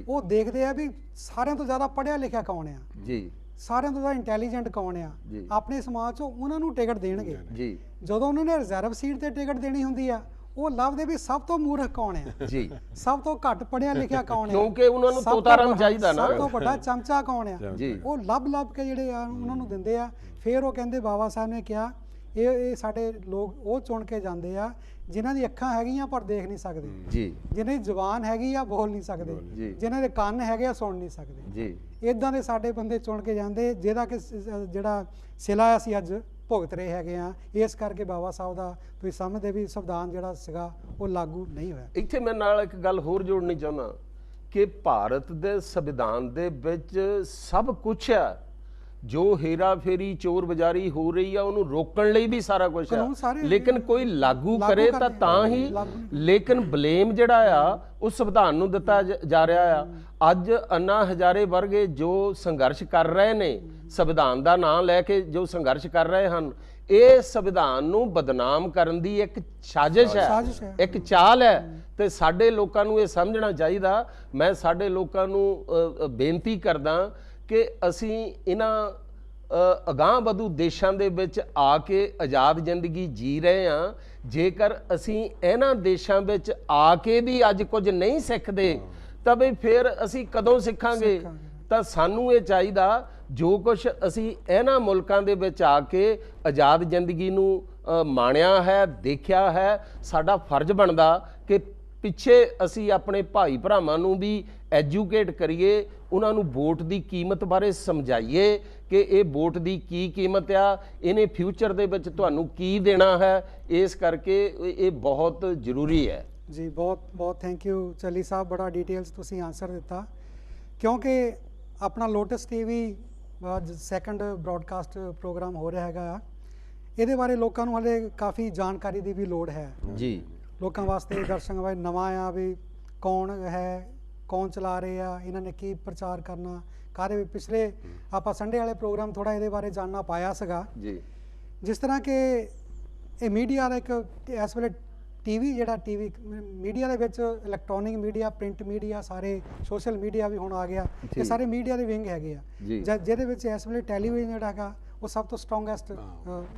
ਉਹ ਦੇਖਦੇ ਆ ਵੀ ਸਾਰਿਆਂ ਤੋਂ ਜ਼ਿਆਦਾ ਪੜ੍ਹਿਆ ਲਿਖਿਆ ਕੌਣ ਆ ਜੀ, ਸਾਰਿਆਂ ਤੋਂ ਜ਼ਿਆਦਾ ਇੰਟੈਲੀਜੈਂਟ ਕੌਣ ਆ, ਆਪਣੇ ਸਮਾਜ 'ਚੋਂ ਉਹਨਾਂ ਨੂੰ ਟਿਕਟ ਦੇਣਗੇ ਜੀ। ਜਦੋਂ ਉਹਨਾਂ ਨੇ ਰਿਜ਼ਰਵ ਸੀਟ ਤੇ ਟਿਕਟ ਦੇਣੀ ਹੁੰਦੀ ਆ, ਉਹ ਲੱਭਦੇ ਵੀ ਸਭ ਤੋਂ ਮੂਰਖ ਕੌਣ ਆ ਜੀ, ਸਭ ਤੋਂ ਘੱਟ ਪੜ੍ਹਿਆ ਲਿਖਿਆ ਕੌਣ ਆ, ਕਿਉਂਕਿ ਉਹਨਾਂ ਨੂੰ ਤੋਤਾਰਮ ਚਾਹੀਦਾ ਨਾ, ਸਭ ਤੋਂ ਵੱਡਾ ਚਮਚਾ ਕੌਣ ਆ, ਉਹ ਲੱਭ ਕੇ ਜਿਹੜੇ ਆ ਉਹਨਾਂ ਨੂੰ ਦਿੰਦੇ ਆ। ਫਿਰ ਉਹ ਕਹਿੰਦੇ ਬਾਬਾ ਸਾਹਿਬ ਨੇ ਕਿਹਾ ਇਹ ਸਾਡੇ ਲੋਕ ਉਹ ਚੁਣ ਕੇ ਜਾਂਦੇ ਆ ਜਿਨ੍ਹਾਂ ਦੀ ਅੱਖਾਂ ਹੈਗੀਆਂ ਪਰ ਦੇਖ ਨਹੀਂ ਸਕਦੇ ਜੀ, ਜਿਨ੍ਹਾਂ ਦੀ ਜ਼ੁਬਾਨ ਹੈਗੀ ਆ ਬੋਲ ਨਹੀਂ ਸਕਦੇ, ਜਿਨ੍ਹਾਂ ਦੇ ਕੰਨ ਹੈਗੇ ਆ ਸੁਣ ਨਹੀਂ ਸਕਦੇ ਜੀ। ਇਦਾਂ ਦੇ ਸਾਡੇ ਬੰਦੇ ਚੁਣ ਕੇ ਜਾਂਦੇ, ਜਿਹਦਾ ਕਿ ਜਿਹੜਾ ਸਿਲਾ ਅਸੀਂ ਅੱਜ ਭੁਗਤ ਰਹੇ ਹੈਗੇ ਆ। ਇਸ ਕਰਕੇ ਬਾਬਾ ਸਾਹਿਬ ਦਾ ਤੁਸੀਂ ਸਮਝਦੇ ਵੀ ਸੰਵਿਧਾਨ ਜਿਹੜਾ ਸੀਗਾ ਉਹ ਲਾਗੂ ਨਹੀਂ ਹੋਇਆ। ਇੱਥੇ ਮੈਂ ਨਾਲ ਇੱਕ ਗੱਲ ਹੋਰ ਜੋੜਨੀ ਚਾਹੁੰਦਾ ਕਿ ਭਾਰਤ ਦੇ ਸੰਵਿਧਾਨ ਦੇ ਵਿੱਚ ਸਭ ਕੁਝ ਆ। ਜੋ ਹੇਰਾ ਫੇਰੀ ਚੋਰ ਬਜ਼ਾਰੀ ਹੋ ਰਹੀ ਆ ਉਹਨੂੰ ਰੋਕਣ ਲਈ ਵੀ ਸਾਰਾ ਕੁਝ ਆ, ਲੇਕਿਨ ਕੋਈ ਲਾਗੂ ਕਰੇ ਤਾਂ ਹੀ। ਲੇਕਿਨ ਬਲੇਮ ਜਿਹੜਾ ਆ ਉਹ ਸੰਵਿਧਾਨ ਨੂੰ ਦਿੱਤਾ ਜਾ ਰਿਹਾ ਆ। ਅੱਜ ਅੰਨਾ ਹਜ਼ਾਰੇ ਵਰਗੇ ਜੋ ਸੰਘਰਸ਼ ਕਰ ਰਹੇ ਨੇ, ਸੰਵਿਧਾਨ ਦਾ ਨਾਮ ਲੈ ਕੇ ਜੋ ਸੰਘਰਸ਼ ਕਰ ਰਹੇ ਹਨ, ਇਹ ਸੰਵਿਧਾਨ ਨੂੰ ਬਦਨਾਮ ਕਰਨ ਦੀ ਇੱਕ ਸਾਜ਼ਿਸ਼ ਹੈ, ਇੱਕ ਚਾਲ ਹੈ। ਤੇ ਸਾਡੇ ਲੋਕਾਂ ਨੂੰ ਇਹ ਸਮਝਣਾ ਚਾਹੀਦਾ। ਮੈਂ ਸਾਡੇ ਲੋਕਾਂ ਨੂੰ ਬੇਨਤੀ ਕਰਦਾ ਕਿ ਅਸੀਂ ਇਹਨਾਂ ਅਗਾਂਹ ਵਧੂ ਦੇਸ਼ਾਂ ਦੇ ਵਿੱਚ ਆ ਕੇ ਆਜ਼ਾਦ ਜ਼ਿੰਦਗੀ ਜੀ ਰਹੇ ਹਾਂ, ਜੇਕਰ ਅਸੀਂ ਇਹਨਾਂ ਦੇਸ਼ਾਂ ਵਿੱਚ ਆ ਕੇ ਵੀ ਅੱਜ ਕੁਝ ਨਹੀਂ ਸਿੱਖਦੇ ਤਾਂ ਬਈ ਫਿਰ ਅਸੀਂ ਕਦੋਂ ਸਿੱਖਾਂਗੇ। ਤਾਂ ਸਾਨੂੰ ਇਹ ਚਾਹੀਦਾ ਜੋ ਕੁਝ ਅਸੀਂ ਇਹਨਾਂ ਮੁਲਕਾਂ ਦੇ ਵਿੱਚ ਆ ਕੇ ਆਜ਼ਾਦ ਜ਼ਿੰਦਗੀ ਨੂੰ ਮਾਣਿਆ ਹੈ, ਦੇਖਿਆ ਹੈ, ਸਾਡਾ ਫਰਜ਼ ਬਣਦਾ ਕਿ ਪਿੱਛੇ ਅਸੀਂ ਆਪਣੇ ਭਾਈ ਭਰਾਵਾਂ ਨੂੰ ਵੀ ਐਜੂਕੇਟ ਕਰੀਏ, ਉਹਨਾਂ ਨੂੰ ਵੋਟ ਦੀ ਕੀਮਤ ਬਾਰੇ ਸਮਝਾਈਏ ਕਿ ਇਹ ਵੋਟ ਦੀ ਕੀ ਕੀਮਤ ਆ, ਇਹਨੇ ਫਿਊਚਰ ਦੇ ਵਿੱਚ ਤੁਹਾਨੂੰ ਕੀ ਦੇਣਾ ਹੈ। ਇਸ ਕਰਕੇ ਇਹ ਬਹੁਤ ਜ਼ਰੂਰੀ ਹੈ ਜੀ। ਬਹੁਤ ਬਹੁਤ ਥੈਂਕ ਯੂ ਚੱਲੀ ਸਾਹਿਬ, ਬੜਾ ਡਿਟੇਲਸ ਤੁਸੀਂ ਆਨਸਰ ਦਿੱਤਾ। ਕਿਉਂਕਿ ਆਪਣਾ ਲੋਟਸ ਟੀਵੀ ਅੱਜ ਸੈਕੰਡ ਬ੍ਰੌਡਕਾਸਟ ਪ੍ਰੋਗਰਾਮ ਹੋ ਰਿਹਾ ਹੈਗਾ, ਇਹਦੇ ਬਾਰੇ ਲੋਕਾਂ ਨੂੰ ਹਲੇ ਕਾਫੀ ਜਾਣਕਾਰੀ ਦੀ ਵੀ ਲੋੜ ਹੈ ਜੀ। ਲੋਕਾਂ ਵਾਸਤੇ, ਦਰਸ਼ਕਾਂ ਵਾਸਤੇ ਨਵਾਂ ਆ ਵੀ ਕੌਣ ਹੈ, ਕੌਣ ਚਲਾ ਰਹੇ ਆ, ਇਹਨਾਂ ਨੇ ਕੀ ਪ੍ਰਚਾਰ ਕਰਨਾ, ਕਾਹਦੇ ਵੀ ਪਿਛਲੇ ਆਪਾਂ ਸੰਡੇ ਵਾਲੇ ਪ੍ਰੋਗਰਾਮ ਥੋੜਾ ਇਹਦੇ ਬਾਰੇ ਜਾਣਨਾ ਪਾਇਆ ਸੀਗਾ ਜੀ। ਜਿਸ ਤਰ੍ਹਾਂ ਕਿ ਇਹ ਮੀਡੀਆ ਦਾ ਇੱਕ ਇਸ ਵੇਲੇ ਟੀਵੀ ਜਿਹੜਾ ਟੀਵੀ ਮੀਡੀਆ ਦੇ ਵਿੱਚ ਇਲੈਕਟ੍ਰੋਨਿਕ ਮੀਡੀਆ, ਪ੍ਰਿੰਟ ਮੀਡੀਆ, ਸਾਰੇ ਸੋਸ਼ਲ ਮੀਡੀਆ ਵੀ ਹੁਣ ਆ ਗਿਆ, ਇਹ ਸਾਰੇ ਮੀਡੀਆ ਦੇ ਵਿੰਗ ਹੈਗੇ ਆ, ਜਿਹਦੇ ਵਿੱਚ ਇਸ ਵੇਲੇ ਟੈਲੀਵਿਜ਼ਨ ਜਿਹੜਾ ਹੈਗਾ ਉਹ ਸਭ ਤੋਂ ਸਟਰੋਂਗੈਸਟ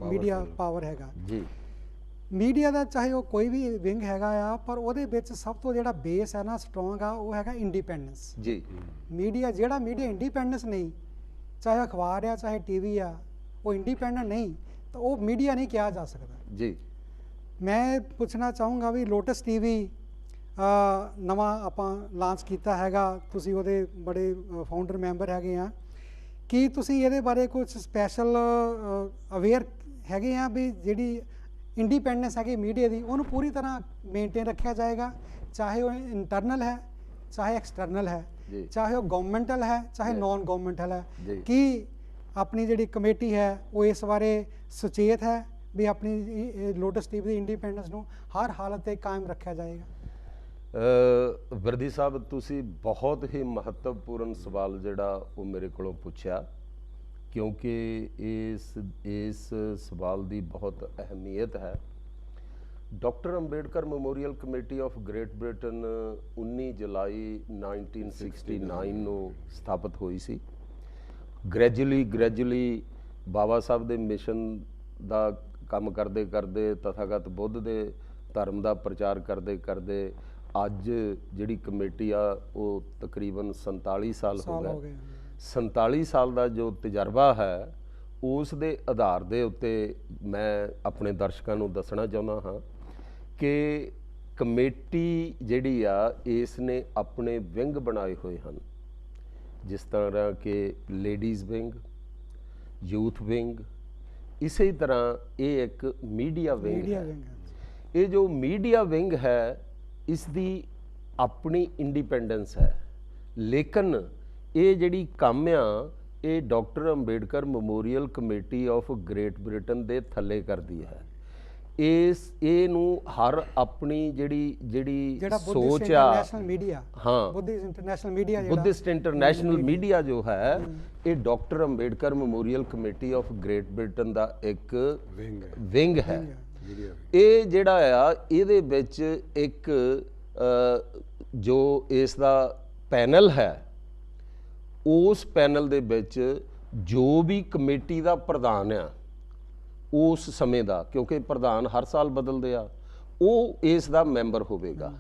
ਮੀਡੀਆ ਪਾਵਰ ਹੈਗਾ ਜੀ। ਮੀਡੀਆ ਦਾ ਚਾਹੇ ਉਹ ਕੋਈ ਵੀ ਵਿੰਗ ਹੈਗਾ ਆ, ਪਰ ਉਹਦੇ ਵਿੱਚ ਸਭ ਤੋਂ ਜਿਹੜਾ ਬੇਸ ਹੈ ਨਾ ਸਟਰੋਂਗ ਆ, ਉਹ ਹੈਗਾ ਇੰਡੀਪੈਂਡੈਂਸ ਜੀ। ਮੀਡੀਆ ਜਿਹੜਾ ਮੀਡੀਆ ਇੰਡੀਪੈਂਡੈਂਸ ਨਹੀਂ, ਚਾਹੇ ਅਖਬਾਰ ਆ ਚਾਹੇ ਟੀਵੀ ਆ, ਉਹ ਇੰਡੀਪੈਂਡੈਂਟ ਨਹੀਂ ਤਾਂ ਉਹ ਮੀਡੀਆ ਨਹੀਂ ਕਿਹਾ ਜਾ ਸਕਦਾ ਜੀ। ਮੈਂ ਪੁੱਛਣਾ ਚਾਹੂੰਗਾ ਵੀ ਲੋਟਸ ਟੀਵੀ ਨਵਾਂ ਆਪਾਂ ਲਾਂਚ ਕੀਤਾ ਹੈਗਾ, ਤੁਸੀਂ ਉਹਦੇ ਬੜੇ ਫਾਊਂਡਰ ਮੈਂਬਰ ਹੈਗੇ ਆ, ਕੀ ਤੁਸੀਂ ਇਹਦੇ ਬਾਰੇ ਕੁਝ ਸਪੈਸ਼ਲ ਅਵੇਅਰ ਹੈਗੇ ਆ ਵੀ ਜਿਹੜੀ ਇੰਡੀਪੈਂਡੈਂਸ ਹੈਗੀ ਮੀਡੀਆ ਦੀ ਉਹਨੂੰ ਪੂਰੀ ਤਰ੍ਹਾਂ ਮੇਨਟੇਨ ਰੱਖਿਆ ਜਾਏਗਾ, ਚਾਹੇ ਉਹ ਇੰਟਰਨਲ ਹੈ ਚਾਹੇ ਐਕਸਟਰਨਲ ਹੈ, ਚਾਹੇ ਉਹ ਗਵਰਨਮੈਂਟਲ ਹੈ ਚਾਹੇ ਨਾਨ ਗਵਰਨਮੈਂਟਲ ਹੈ, ਕੀ ਆਪਣੀ ਜਿਹੜੀ ਕਮੇਟੀ ਹੈ ਉਹ ਇਸ ਬਾਰੇ ਸੁਚੇਤ ਹੈ ਵੀ ਆਪਣੀ ਲੋਟਸ ਟੀਵੀ ਦੀ ਇੰਡੀਪੈਂਡੈਂਸ ਨੂੰ ਹਰ ਹਾਲਤ ਤੇ ਕਾਇਮ ਰੱਖਿਆ ਜਾਏਗਾ? ਵਰਦੀ ਸਾਹਿਬ, ਤੁਸੀਂ ਬਹੁਤ ਹੀ ਮਹੱਤਵਪੂਰਨ ਸਵਾਲ ਜਿਹੜਾ ਉਹ ਮੇਰੇ ਕੋਲੋਂ ਪੁੱਛਿਆ, ਕਿਉਂਕਿ ਇਸ ਸਵਾਲ ਦੀ ਬਹੁਤ ਅਹਿਮੀਅਤ ਹੈ। Doctor Ambedkar memorial committee of Great Britain 19 ਜੁਲਾਈ 1969 ਨੂੰ ਸਥਾਪਿਤ ਹੋਈ ਸੀ। ਗ੍ਰੈਜੂਅਲੀ ਬਾਬਾ ਸਾਹਿਬ ਦੇ ਮਿਸ਼ਨ ਦਾ ਕੰਮ ਕਰਦੇ ਕਰਦੇ, ਤਥਾਗਤ ਬੁੱਧ ਦੇ ਧਰਮ ਦਾ ਪ੍ਰਚਾਰ ਕਰਦੇ ਕਰਦੇ ਅੱਜ ਜਿਹੜੀ ਕਮੇਟੀ ਆ ਉਹ ਤਕਰੀਬਨ 47 ਸਾਲ ਹੋ ਗਏ। 47 ਸਾਲ ਦਾ ਜੋ ਤਜਰਬਾ ਹੈ ਉਸ ਦੇ ਆਧਾਰ ਦੇ ਉੱਤੇ ਮੈਂ ਆਪਣੇ ਦਰਸ਼ਕਾਂ ਨੂੰ ਦੱਸਣਾ ਚਾਹੁੰਦਾ ਹਾਂ ਕਿ ਕਮੇਟੀ ਜਿਹੜੀ ਆ ਇਸ ਨੇ ਆਪਣੇ ਵਿੰਗ ਬਣਾਏ ਹੋਏ ਹਨ, ਜਿਸ ਤਰ੍ਹਾਂ ਕਿ ਲੇਡੀਜ਼ ਵਿੰਗ, ਯੂਥ ਵਿੰਗ, ਇਸੇ ਤਰ੍ਹਾਂ ਇਹ ਇੱਕ ਮੀਡੀਆ ਵਿੰਗ ਹੈ। ਇਹ ਜੋ ਮੀਡੀਆ ਵਿੰਗ ਹੈ ਇਸ ਦੀ ਆਪਣੀ ਇੰਡੀਪੈਂਡੈਂਸ ਹੈ, ਲੇਕਿਨ ਇਹ ਜਿਹੜੀ ਕੰਮ ਆ ਇਹ doctor Ambedkar memorial committee of Great Britain ਦੇ ਥੱਲੇ ਕਰਦੀ ਹੈ। ਇਹਨੂੰ ਹਰ ਆਪਣੀ ਜਿਹੜੀ ਸੋਚ ਆ, ਹਾਂ, ਬੁੱਧਿਸਟ ਇੰਟਰਨੈਸ਼ਨਲ ਮੀਡੀਆ ਜੋ ਹੈ ਇਹ doctor Ambedkar memorial committee of Great Britain ਦਾ ਇੱਕ ਵਿੰਗ ਹੈ। ਇਹ ਜਿਹੜਾ ਆ ਇਹਦੇ ਵਿੱਚ ਇੱਕ ਜੋ ਇਸ ਦਾ ਪੈਨਲ ਹੈ, ਉਸ ਪੈਨਲ ਦੇ ਵਿੱਚ ਜੋ ਵੀ ਕਮੇਟੀ ਦਾ ਪ੍ਰਧਾਨ ਆ ਉਸ ਸਮੇਂ ਦਾ, ਕਿਉਂਕਿ ਪ੍ਰਧਾਨ ਹਰ ਸਾਲ ਬਦਲਦੇ ਆ, ਉਹ ਇਸ ਦਾ ਮੈਂਬਰ ਹੋਵੇਗਾ।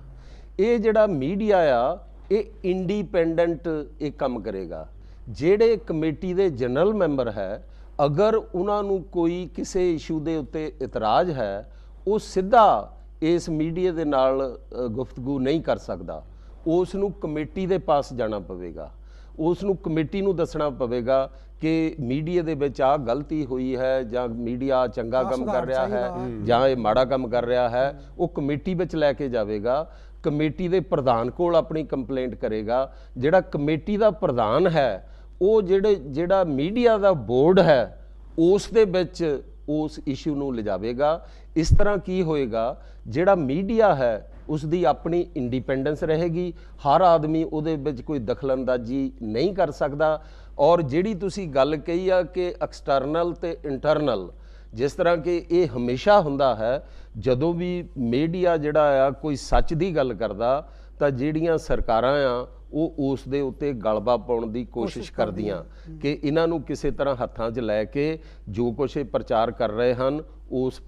ਇਹ ਜਿਹੜਾ ਮੀਡੀਆ ਆ ਇਹ ਇੰਡੀਪੈਂਡੈਂਟ ਇਹ ਕੰਮ ਕਰੇਗਾ। ਜਿਹੜੇ ਕਮੇਟੀ ਦੇ ਜਨਰਲ ਮੈਂਬਰ ਹੈ, ਅਗਰ ਉਹਨਾਂ ਨੂੰ ਕੋਈ ਕਿਸੇ ਇਸ਼ੂ ਦੇ ਉੱਤੇ ਇਤਰਾਜ਼ ਹੈ, ਉਹ ਸਿੱਧਾ ਇਸ ਮੀਡੀਆ ਦੇ ਨਾਲ ਗੁਫ਼ਤਗੂ ਨਹੀਂ ਕਰ ਸਕਦਾ, ਉਸ ਨੂੰ ਕਮੇਟੀ ਦੇ ਪਾਸ ਜਾਣਾ ਪਵੇਗਾ, ਉਸ ਨੂੰ ਕਮੇਟੀ ਨੂੰ ਦੱਸਣਾ ਪਵੇਗਾ ਕਿ ਮੀਡੀਆ ਦੇ ਵਿੱਚ ਆਹ ਗਲਤੀ ਹੋਈ ਹੈ ਜਾਂ ਮੀਡੀਆ ਚੰਗਾ ਕੰਮ ਕਰ ਰਿਹਾ ਹੈ ਜਾਂ ਇਹ ਮਾੜਾ ਕੰਮ ਕਰ ਰਿਹਾ ਹੈ। ਉਹ ਕਮੇਟੀ ਵਿੱਚ ਲੈ ਕੇ ਜਾਵੇਗਾ, ਕਮੇਟੀ ਦੇ ਪ੍ਰਧਾਨ ਕੋਲ ਆਪਣੀ ਕੰਪਲੇਂਟ ਕਰੇਗਾ। ਜਿਹੜਾ ਕਮੇਟੀ ਦਾ ਪ੍ਰਧਾਨ ਹੈ ਉਹ ਜਿਹੜਾ ਮੀਡੀਆ ਦਾ ਬੋਰਡ ਹੈ ਉਸ ਦੇ ਵਿੱਚ ਉਸ ਇਸ਼ੂ ਨੂੰ ਲਿਜਾਵੇਗਾ। ਇਸ ਤਰ੍ਹਾਂ ਕੀ ਹੋਏਗਾ, ਜਿਹੜਾ ਮੀਡੀਆ ਹੈ ਉਸ ਦੀ ਆਪਣੀ ਇੰਡੀਪੈਂਡੈਂਸ ਰਹੇਗੀ, ਹਰ ਆਦਮੀ ਉਹਦੇ ਵਿੱਚ ਕੋਈ ਦਖਲਅੰਦਾਜ਼ੀ ਨਹੀਂ ਕਰ ਸਕਦਾ। ਔਰ ਜਿਹੜੀ ਤੁਸੀਂ ਗੱਲ ਕਹੀ ਆ ਕਿ ਐਕਸਟਰਨਲ ਤੇ ਇੰਟਰਨਲ, ਜਿਸ ਤਰ੍ਹਾਂ ਕਿ ਇਹ ਹਮੇਸ਼ਾ ਹੁੰਦਾ ਹੈ ਜਦੋਂ ਵੀ ਮੀਡੀਆ ਜਿਹੜਾ ਆ ਕੋਈ ਸੱਚ ਦੀ ਗੱਲ ਕਰਦਾ ਤਾਂ ਜਿਹੜੀਆਂ ਸਰਕਾਰਾਂ ਆ ਉਹ ਉਸ ਦੇ ਉੱਤੇ ਗਲਬਾ ਪਾਉਣ ਦੀ ਕੋਸ਼ਿਸ਼ ਕਰਦੀਆਂ ਕਿ ਇਹਨਾਂ ਨੂੰ ਕਿਸੇ ਤਰ੍ਹਾਂ ਹੱਥਾਂ 'ਚ ਲੈ ਕੇ ਜੋ ਕੁਛ ਇਹ ਪ੍ਰਚਾਰ ਕਰ ਰਹੇ ਹਨ ਉਸ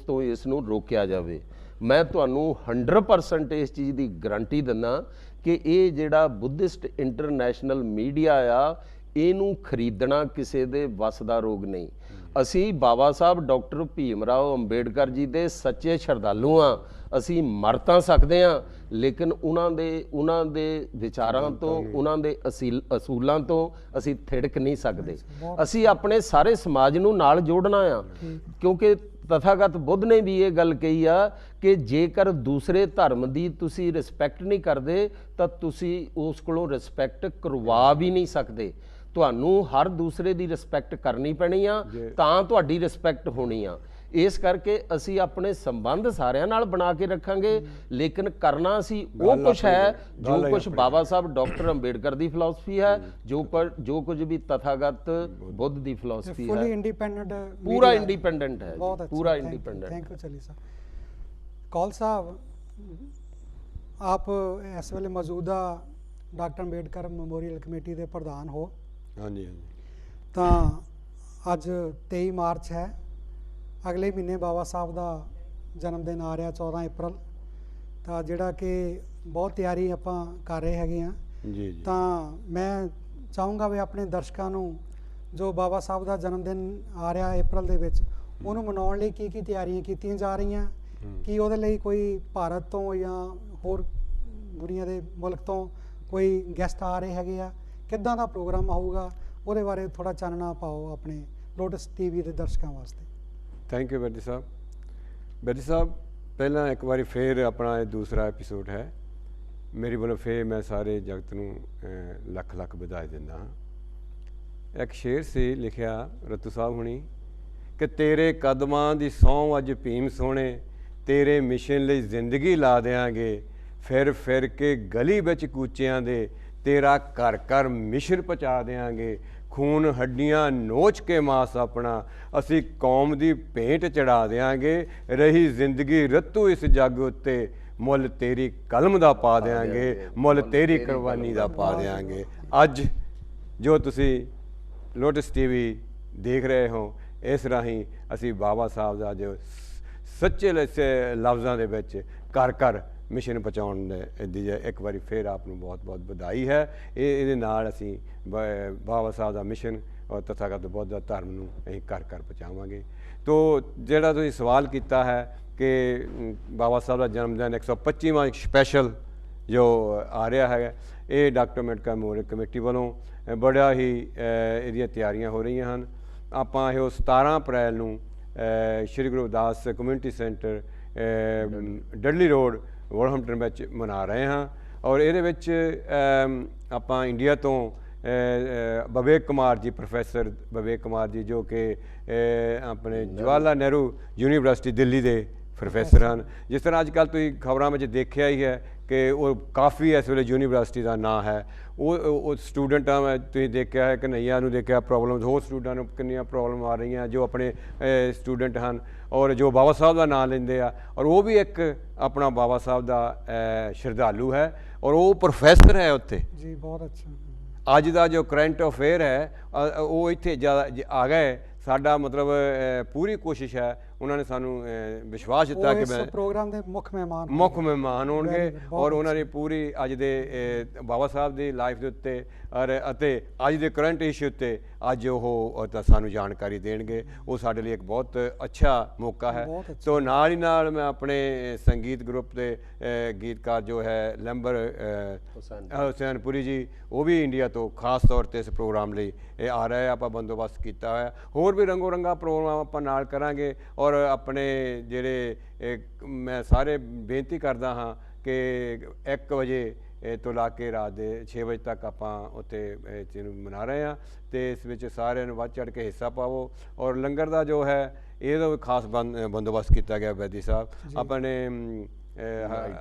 ਤੋਂ ਇਸ ਨੂੰ ਰੋਕਿਆ ਜਾਵੇ। ਮੈਂ ਤੁਹਾਨੂੰ 100% ਇਸ ਚੀਜ਼ ਦੀ ਗਰੰਟੀ ਦਿੰਦਾ ਕਿ ਇਹ ਜਿਹੜਾ ਬੁੱਧਿਸਟ ਇੰਟਰਨੈਸ਼ਨਲ ਮੀਡੀਆ ਆ, ਇਹਨੂੰ ਖਰੀਦਣਾ ਕਿਸੇ ਦੇ ਵੱਸ ਦਾ ਰੋਗ ਨਹੀਂ। ਅਸੀਂ ਬਾਬਾ ਸਾਹਿਬ ਡਾਕਟਰ ਭੀਮ ਰਾਓ ਅੰਬੇਡਕਰ ਜੀ ਦੇ ਸੱਚੇ ਸ਼ਰਧਾਲੂ ਹਾਂ। ਅਸੀਂ ਮਰ ਤਾਂ ਸਕਦੇ ਹਾਂ, ਲੇਕਿਨ ਉਹਨਾਂ ਦੇ ਵਿਚਾਰਾਂ ਤੋਂ, ਉਹਨਾਂ ਦੇ ਅਸੂਲਾਂ ਤੋਂ ਅਸੀਂ ਥਿੜਕ ਨਹੀਂ ਸਕਦੇ। ਅਸੀਂ ਆਪਣੇ ਸਾਰੇ ਸਮਾਜ ਨੂੰ ਨਾਲ ਜੋੜਨਾ ਆ, ਕਿਉਂਕਿ ਤਥਾਗਤ ਬੁੱਧ ਨੇ ਵੀ ਇਹ ਗੱਲ ਕਹੀ ਆ ਕਿ ਜੇਕਰ ਦੂਸਰੇ ਧਰਮ ਦੀ ਤੁਸੀਂ ਰਿਸਪੈਕਟ ਨਹੀਂ ਕਰਦੇ ਤਾਂ ਤੁਸੀਂ ਉਸ ਕੋਲੋਂ ਰਿਸਪੈਕਟ ਕਰਵਾ ਵੀ ਨਹੀਂ ਸਕਦੇ। ਤੁਹਾਨੂੰ ਹਰ ਦੂਸਰੇ ਦੀ ਰਿਸਪੈਕਟ ਕਰਨੀ ਪੈਣੀ ਆ, ਤਾਂ ਤੁਹਾਡੀ ਰਿਸਪੈਕਟ ਹੋਣੀ ਆ। ਇਸ ਕਰਕੇ ਅਸੀਂ ਆਪਣੇ ਸੰਬੰਧ ਸਾਰਿਆਂ ਨਾਲ ਬਣਾ ਕੇ ਰੱਖਾਂਗੇ, ਲੇਕਿਨ ਕਰਨਾ ਅਸੀਂ ਉਹ ਕੁਛ ਹੈ ਜੋ ਕੁਛ ਬਾਬਾ ਸਾਹਿਬ ਡਾਕਟਰ ਅੰਬੇਡਕਰ ਦੀ ਫਿਲਾਸਫੀ ਹੈ, ਜੋ ਕੁਝ ਵੀ ਤਥਾਗਤ ਬੁੱਧ ਦੀ ਫਿਲਾਸਫੀ ਹੈ। ਫੁੱਲੀ ਇੰਡੀਪੈਂਡੈਂਟ, ਪੂਰਾ ਇੰਡੀਪੈਂਡੈਂਟ ਹੈ, पूरा इंडिपेंडेंट। थैंक यू चली साहब। कौल साहब, आप इस वेले मौजूदा डॉक्टर अंबेडकर मैमोरीअल कमेटी के प्रधान हो। हाँ जी। तो अज 23 मार्च है, अगले महीने बाबा साहब का जन्मदिन आ रहा 14 अप्रैल। तो जिहड़ा कि बहुत तैयारी आपां कर रहे हैगे हाँ जी। तो मैं चाहूँगा भी अपने दर्शकों को जो बाबा साहब का जन्मदिन आ रहा अप्रैल के विच ਉਹਨੂੰ ਮਨਾਉਣ ਲਈ ਕੀ ਤਿਆਰੀਆਂ ਕੀਤੀਆਂ ਜਾ ਰਹੀਆਂ, ਕੀ ਉਹਦੇ ਲਈ ਕੋਈ ਭਾਰਤ ਤੋਂ ਜਾਂ ਹੋਰ ਦੁਨੀਆ ਦੇ ਮੁਲਕ ਤੋਂ ਕੋਈ ਗੈਸਟ ਆ ਰਹੇ ਹੈਗੇ ਆ, ਕਿੱਦਾਂ ਦਾ ਪ੍ਰੋਗਰਾਮ ਹੋਊਗਾ, ਉਹਦੇ ਬਾਰੇ ਥੋੜਾ ਚਾਨਣਾ ਪਾਓ ਆਪਣੇ ਲੋਟਸ ਟੀਵੀ ਦੇ ਦਰਸ਼ਕਾਂ ਵਾਸਤੇ। ਥੈਂਕ ਯੂ ਬੈਦੀ ਸਾਹਿਬ। ਬੈਦੀ ਸਾਹਿਬ, ਪਹਿਲਾਂ ਇੱਕ ਵਾਰੀ ਫੇਰ ਆਪਣਾ ਇਹ ਦੂਸਰਾ ਐਪੀਸੋਡ ਹੈ। ਮੇਰੀ ਵੱਲੋਂ ਫੇਰ ਮੈਂ ਸਾਰੇ ਜਗਤ ਨੂੰ ਲੱਖ ਲੱਖ ਵਧਾਈ ਦਿੰਦਾ ਹਾਂ। ਇੱਕ ਸ਼ੇਰ ਸੀ ਲਿਖਿਆ ਰਤੂ ਸਾਹਿਬ ਹੁਣੀ ਕਿ ਤੇਰੇ ਕਦਮਾਂ ਦੀ ਸਹੁੰ ਅੱਜ ਭੀਮ ਸੋਹਣੇ, ਤੇਰੇ ਮਿਸ਼ਨ ਲਈ ਜ਼ਿੰਦਗੀ ਲਾ ਦਿਆਂਗੇ, ਫਿਰ ਫਿਰ ਕੇ ਗਲੀ ਵਿੱਚ ਕੂਚਿਆਂ ਦੇ ਤੇਰਾ ਘਰ ਘਰ ਮਿਸ਼ਨ ਪਹੁੰਚਾ ਦਿਆਂਗੇ, ਖੂਨ ਹੱਡੀਆਂ ਨੋਚ ਕੇ ਮਾਸ ਆਪਣਾ ਅਸੀਂ ਕੌਮ ਦੀ ਭੇਂਟ ਚੜਾ ਦਿਆਂਗੇ, ਰਹੀ ਜ਼ਿੰਦਗੀ ਰੱਤੂ ਇਸ ਜੱਗ ਉੱਤੇ ਮੁੱਲ ਤੇਰੀ ਕਲਮ ਦਾ ਪਾ ਦਿਆਂਗੇ, ਮੁੱਲ ਤੇਰੀ ਕੁਰਬਾਨੀ ਦਾ ਪਾ ਦਿਆਂਗੇ। ਅੱਜ ਜੋ ਤੁਸੀਂ ਲੋਟਸ ਟੀਵੀ ਦੇਖ ਰਹੇ ਹੋ, ਇਸ ਰਾਹੀਂ ਅਸੀਂ ਬਾਬਾ ਸਾਹਿਬ ਦਾ ਜੋ ਸੱਚੇ ਲਫ਼ਜ਼ਾਂ ਦੇ ਵਿੱਚ ਘਰ ਘਰ ਮਿਸ਼ਨ ਪਹੁੰਚਾਉਣ ਦੀ ਇੱਕ ਵਾਰੀ ਫਿਰ ਆਪ ਨੂੰ ਬਹੁਤ ਬਹੁਤ ਵਧਾਈ ਹੈ। ਇਹਦੇ ਨਾਲ ਅਸੀਂ ਬਾਬਾ ਸਾਹਿਬ ਦਾ ਮਿਸ਼ਨ ਔਰ ਤਥਾਗਤ ਬੁੱਧ ਦਾ ਧਰਮ ਨੂੰ ਅਸੀਂ ਘਰ ਘਰ ਪਹੁੰਚਾਵਾਂਗੇ। ਤੋ ਜਿਹੜਾ ਤੁਸੀਂ ਸਵਾਲ ਕੀਤਾ ਹੈ ਕਿ ਬਾਬਾ ਸਾਹਿਬ ਦਾ ਜਨਮ ਦਿਨ 125ਵਾਂ ਸਪੈਸ਼ਲ ਜੋ ਆ ਰਿਹਾ ਹੈਗਾ, ਇਹ ਡਾਕਟਰ ਅੰਬੇਡਕਰ ਮੈਮੋਰੀਅਲ ਕਮੇਟੀ ਵੱਲੋਂ ਬੜਾ ਹੀ ਇਹਦੀਆਂ ਤਿਆਰੀਆਂ ਹੋ ਰਹੀਆਂ ਹਨ। ਆਪਾਂ ਇਹ 17 ਅਪ੍ਰੈਲ ਨੂੰ Shri Guru Ravidas community centre Dudley road ਵੋਲਹੈਂਪਟਨ ਵਿੱਚ ਮਨਾ ਰਹੇ ਹਾਂ। ਔਰ ਇਹਦੇ ਵਿੱਚ ਆਪਾਂ ਇੰਡੀਆ ਤੋਂ ਵਿਵੇਕ ਕੁਮਾਰ ਜੀ, ਪ੍ਰੋਫੈਸਰ ਵਿਵੇਕ ਕੁਮਾਰ ਜੀ, ਜੋ ਕਿ ਆਪਣੇ ਜਵਾਹਰ ਨਹਿਰੂ ਯੂਨੀਵਰਸਿਟੀ ਦਿੱਲੀ ਦੇ ਪ੍ਰੋਫੈਸਰ ਹਨ। ਜਿਸ ਤਰ੍ਹਾਂ ਅੱਜ ਕੱਲ੍ਹ ਤੁਸੀਂ ਖਬਰਾਂ ਵਿੱਚ ਦੇਖਿਆ ਹੀ ਹੈ ਕਿ ਉਹ ਕਾਫੀ ਇਸ ਵੇਲੇ ਯੂਨੀਵਰਸਿਟੀ ਦਾ ਨਾਂ ਹੈ। ਉਹ ਸਟੂਡੈਂਟਾਂ ਮੈਂ ਤੁਸੀਂ ਦੇਖਿਆ ਹੈ, ਕਨਈਆ ਨੂੰ ਦੇਖਿਆ ਪ੍ਰੋਬਲਮਸ, ਹੋਰ ਸਟੂਡੈਂਟਾਂ ਨੂੰ ਕਿੰਨੀਆਂ ਪ੍ਰੋਬਲਮ ਆ ਰਹੀਆਂ ਜੋ ਆਪਣੇ ਸਟੂਡੈਂਟ ਹਨ ਔਰ ਜੋ ਬਾਬਾ ਸਾਹਿਬ ਦਾ ਨਾਂ ਲੈਂਦੇ ਆ, ਔਰ ਉਹ ਵੀ ਇੱਕ ਆਪਣਾ ਬਾਬਾ ਸਾਹਿਬ ਦਾ ਸ਼ਰਧਾਲੂ ਹੈ ਔਰ ਉਹ ਪ੍ਰੋਫੈਸਰ ਹੈ ਉੱਥੇ ਜੀ। ਬਹੁਤ ਅੱਛਾ। ਅੱਜ ਦਾ ਜੋ ਕਰੰਟ ਅਫੇਅਰ ਹੈ ਉਹ ਇੱਥੇ ਜ਼ਿਆਦਾ ਆ ਗਏ। ਸਾਡਾ ਮਤਲਬ ਪੂਰੀ ਕੋਸ਼ਿਸ਼ ਹੈ, ਉਹਨਾਂ ਨੇ ਸਾਨੂੰ ਵਿਸ਼ਵਾਸ ਦਿੱਤਾ ਕਿ ਮੈਂ ਪ੍ਰੋਗਰਾਮ ਦੇ ਮੁੱਖ ਮਹਿਮਾਨ ਹੋਣਗੇ ਔਰ ਉਹਨਾਂ ਨੇ ਪੂਰੀ ਅੱਜ ਦੇ ਬਾਬਾ ਸਾਹਿਬ ਦੀ ਲਾਈਫ ਦੇ ਉੱਤੇ ਅਤੇ ਅੱਜ ਦੇ ਕਰੰਟ ਇਸ਼ੂ ਉੱਤੇ ਅੱਜ ਉਹ ਸਾਨੂੰ ਜਾਣਕਾਰੀ ਦੇਣਗੇ। ਉਹ ਸਾਡੇ ਲਈ ਇੱਕ ਬਹੁਤ ਅੱਛਾ ਮੌਕਾ ਹੈ। ਤੋ ਨਾਲ ਹੀ ਨਾਲ ਮੈਂ ਆਪਣੇ ਸੰਗੀਤ ਗਰੁੱਪ ਦੇ ਗੀਤਕਾਰ ਜੋ ਹੈ ਲੰਬਰ ਹੁਸੈਨਪੁਰੀ ਜੀ, ਉਹ ਵੀ ਇੰਡੀਆ ਤੋਂ ਖਾਸ ਤੌਰ 'ਤੇ ਇਸ ਪ੍ਰੋਗਰਾਮ ਲਈ ਇਹ ਆ ਰਹੇ। ਆਪਾਂ ਬੰਦੋਬਸਤ ਕੀਤਾ ਹੋਇਆ। ਹੋਰ ਵੀ ਰੰਗੋ ਰੰਗਾ ਪ੍ਰੋਗਰਾਮ ਆਪਾਂ ਨਾਲ ਕਰਾਂਗੇ ਔਰ ਆਪਣੇ ਜਿਹੜੇ ਮੈਂ ਸਾਰੇ ਬੇਨਤੀ ਕਰਦਾ ਹਾਂ ਕਿ 1 ਵਜੇ ਤੋਂ ਲਾ ਕੇ ਰਾਤ ਦੇ 6 ਵਜੇ ਤੱਕ ਆਪਾਂ ਉੱਥੇ ਚੀਜ਼ ਨੂੰ ਮਨਾ ਰਹੇ ਹਾਂ ਅਤੇ ਇਸ ਵਿੱਚ ਸਾਰਿਆਂ ਨੂੰ ਵੱਧ ਚੜ੍ਹ ਕੇ ਹਿੱਸਾ ਪਾਵੋ। ਔਰ ਲੰਗਰ ਦਾ ਜੋ ਹੈ ਇਹਦਾ ਵੀ ਖਾਸ ਬੰਦੋਬਸਤ ਕੀਤਾ ਗਿਆ ਬੈਦੀ ਸਾਹਿਬ ਆਪਣੇ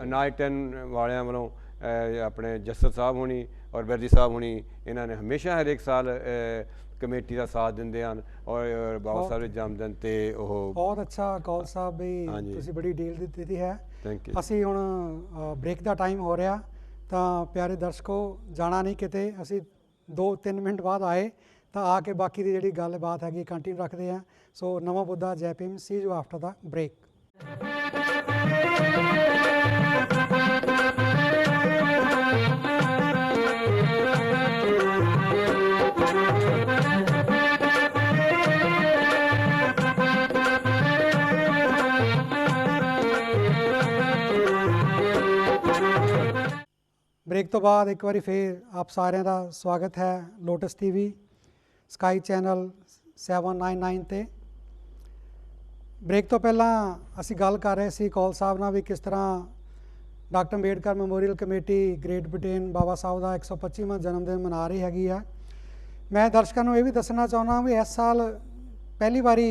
ਨਾਈਟ 10 ਵਾਲਿਆਂ ਵੱਲੋਂ, ਆਪਣੇ ਜੱਸਰ ਸਾਹਿਬ ਹੋਣੀ ਔਰ ਬੈਦੀ ਸਾਹਿਬ ਹੋਣੀ, ਇਹਨਾਂ ਨੇ ਹਮੇਸ਼ਾ ਹਰੇਕ ਸਾਲ ਕਮੇਟੀ ਦਾ ਸਾਥ ਦਿੰਦੇ ਹਨ ਔਰ ਬਾਬਾ ਸਾਹਿਬ ਦੇ ਜਨਮਦਿਨ 'ਤੇ ਉਹ ਬਹੁਤ ਅੱਛਾ। ਕੌਲ ਸਾਹਿਬ ਵੀ ਤੁਸੀਂ ਬੜੀ ਡੀਲ ਦਿੱਤੀ ਹੈ। Thank you. ਅਸੀਂ ਹੁਣ ਬ੍ਰੇਕ ਦਾ ਟਾਈਮ ਹੋ ਰਿਹਾ ਤਾਂ ਪਿਆਰੇ ਦਰਸ਼ਕੋ ਜਾਣਾ ਨਹੀਂ ਕਿਤੇ, ਅਸੀਂ 2-3 ਮਿੰਟ ਬਾਅਦ ਆਏ ਤਾਂ ਆ ਕੇ ਬਾਕੀ ਦੀ ਜਿਹੜੀ ਗੱਲਬਾਤ ਹੈਗੀ ਕੰਟੀਨਿਊ ਰੱਖਦੇ ਹਾਂ। ਸੋ ਨਵਾਂ Buddha Jai Bhim, see you after the break. Break ਤੋਂ ਬਾਅਦ ਇੱਕ ਵਾਰੀ ਫੇਰ ਆਪ ਸਾਰਿਆਂ ਦਾ ਸਵਾਗਤ ਹੈ ਲੋਟਸ ਟੀਵੀ ਸਕਾਈ ਚੈਨਲ 799 ਤੇ। ਬ੍ਰੇਕ ਤੋਂ ਪਹਿਲਾਂ ਅਸੀਂ ਗੱਲ ਕਰ ਰਹੇ ਸੀ ਕੌਲ ਸਾਹਿਬ ਨਾਲ ਵੀ ਕਿਸ ਤਰ੍ਹਾਂ doctor Ambedkar memorial committee Great Britain Baba Sahib ਦਾ 125ਵਾਂ ਜਨਮ ਦਿਨ ਮਨਾ ਰਹੀ ਹੈਗੀ ਆ। ਮੈਂ ਦਰਸ਼ਕਾਂ ਨੂੰ ਇਹ ਵੀ ਦੱਸਣਾ ਚਾਹੁੰਦਾ ਵੀ ਇਸ ਸਾਲ ਪਹਿਲੀ ਵਾਰੀ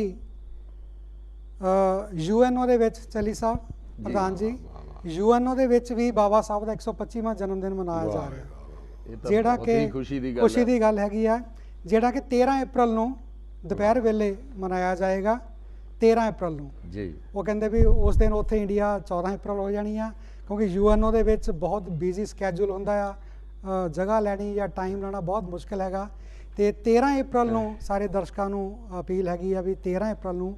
UNO ਦੇ ਵਿੱਚ ਚੱਲੀ ਸਾਹਿਬ ਪ੍ਰਧਾਨ ਜੀ UNO ਦੇ ਵਿੱਚ ਵੀ ਬਾਬਾ ਸਾਹਿਬ ਦਾ 125ਵਾਂ ਜਨਮ ਦਿਨ ਮਨਾਇਆ ਜਾ ਰਿਹਾ, ਜਿਹੜਾ ਕਿ ਖੁਸ਼ੀ ਦੀ ਗੱਲ ਹੈਗੀ ਆ, ਜਿਹੜਾ ਕਿ 13 ਅਪ੍ਰੈਲ ਨੂੰ ਦੁਪਹਿਰ ਵੇਲੇ ਮਨਾਇਆ ਜਾਏਗਾ। 13 ਅਪ੍ਰੈਲ ਨੂੰ ਜੀ ਉਹ ਕਹਿੰਦੇ ਵੀ ਉਸ ਦਿਨ ਉੱਥੇ ਇੰਡੀਆ 14 ਅਪ੍ਰੈਲ ਹੋ ਜਾਣੀ ਆ, ਕਿਉਂਕਿ UNO ਦੇ ਵਿੱਚ ਬਹੁਤ ਬਿਜ਼ੀ ਸਕੈਜੂਲ ਹੁੰਦਾ ਆ, ਜਗ੍ਹਾ ਲੈਣੀ ਜਾਂ ਟਾਈਮ ਲੈਣਾ ਬਹੁਤ ਮੁਸ਼ਕਿਲ ਹੈਗਾ। ਤੇ 13 ਅਪ੍ਰੈਲ ਨੂੰ ਸਾਰੇ ਦਰਸ਼ਕਾਂ ਨੂੰ ਅਪੀਲ ਹੈਗੀ ਆ ਵੀ 13 ਅਪ੍ਰੈਲ ਨੂੰ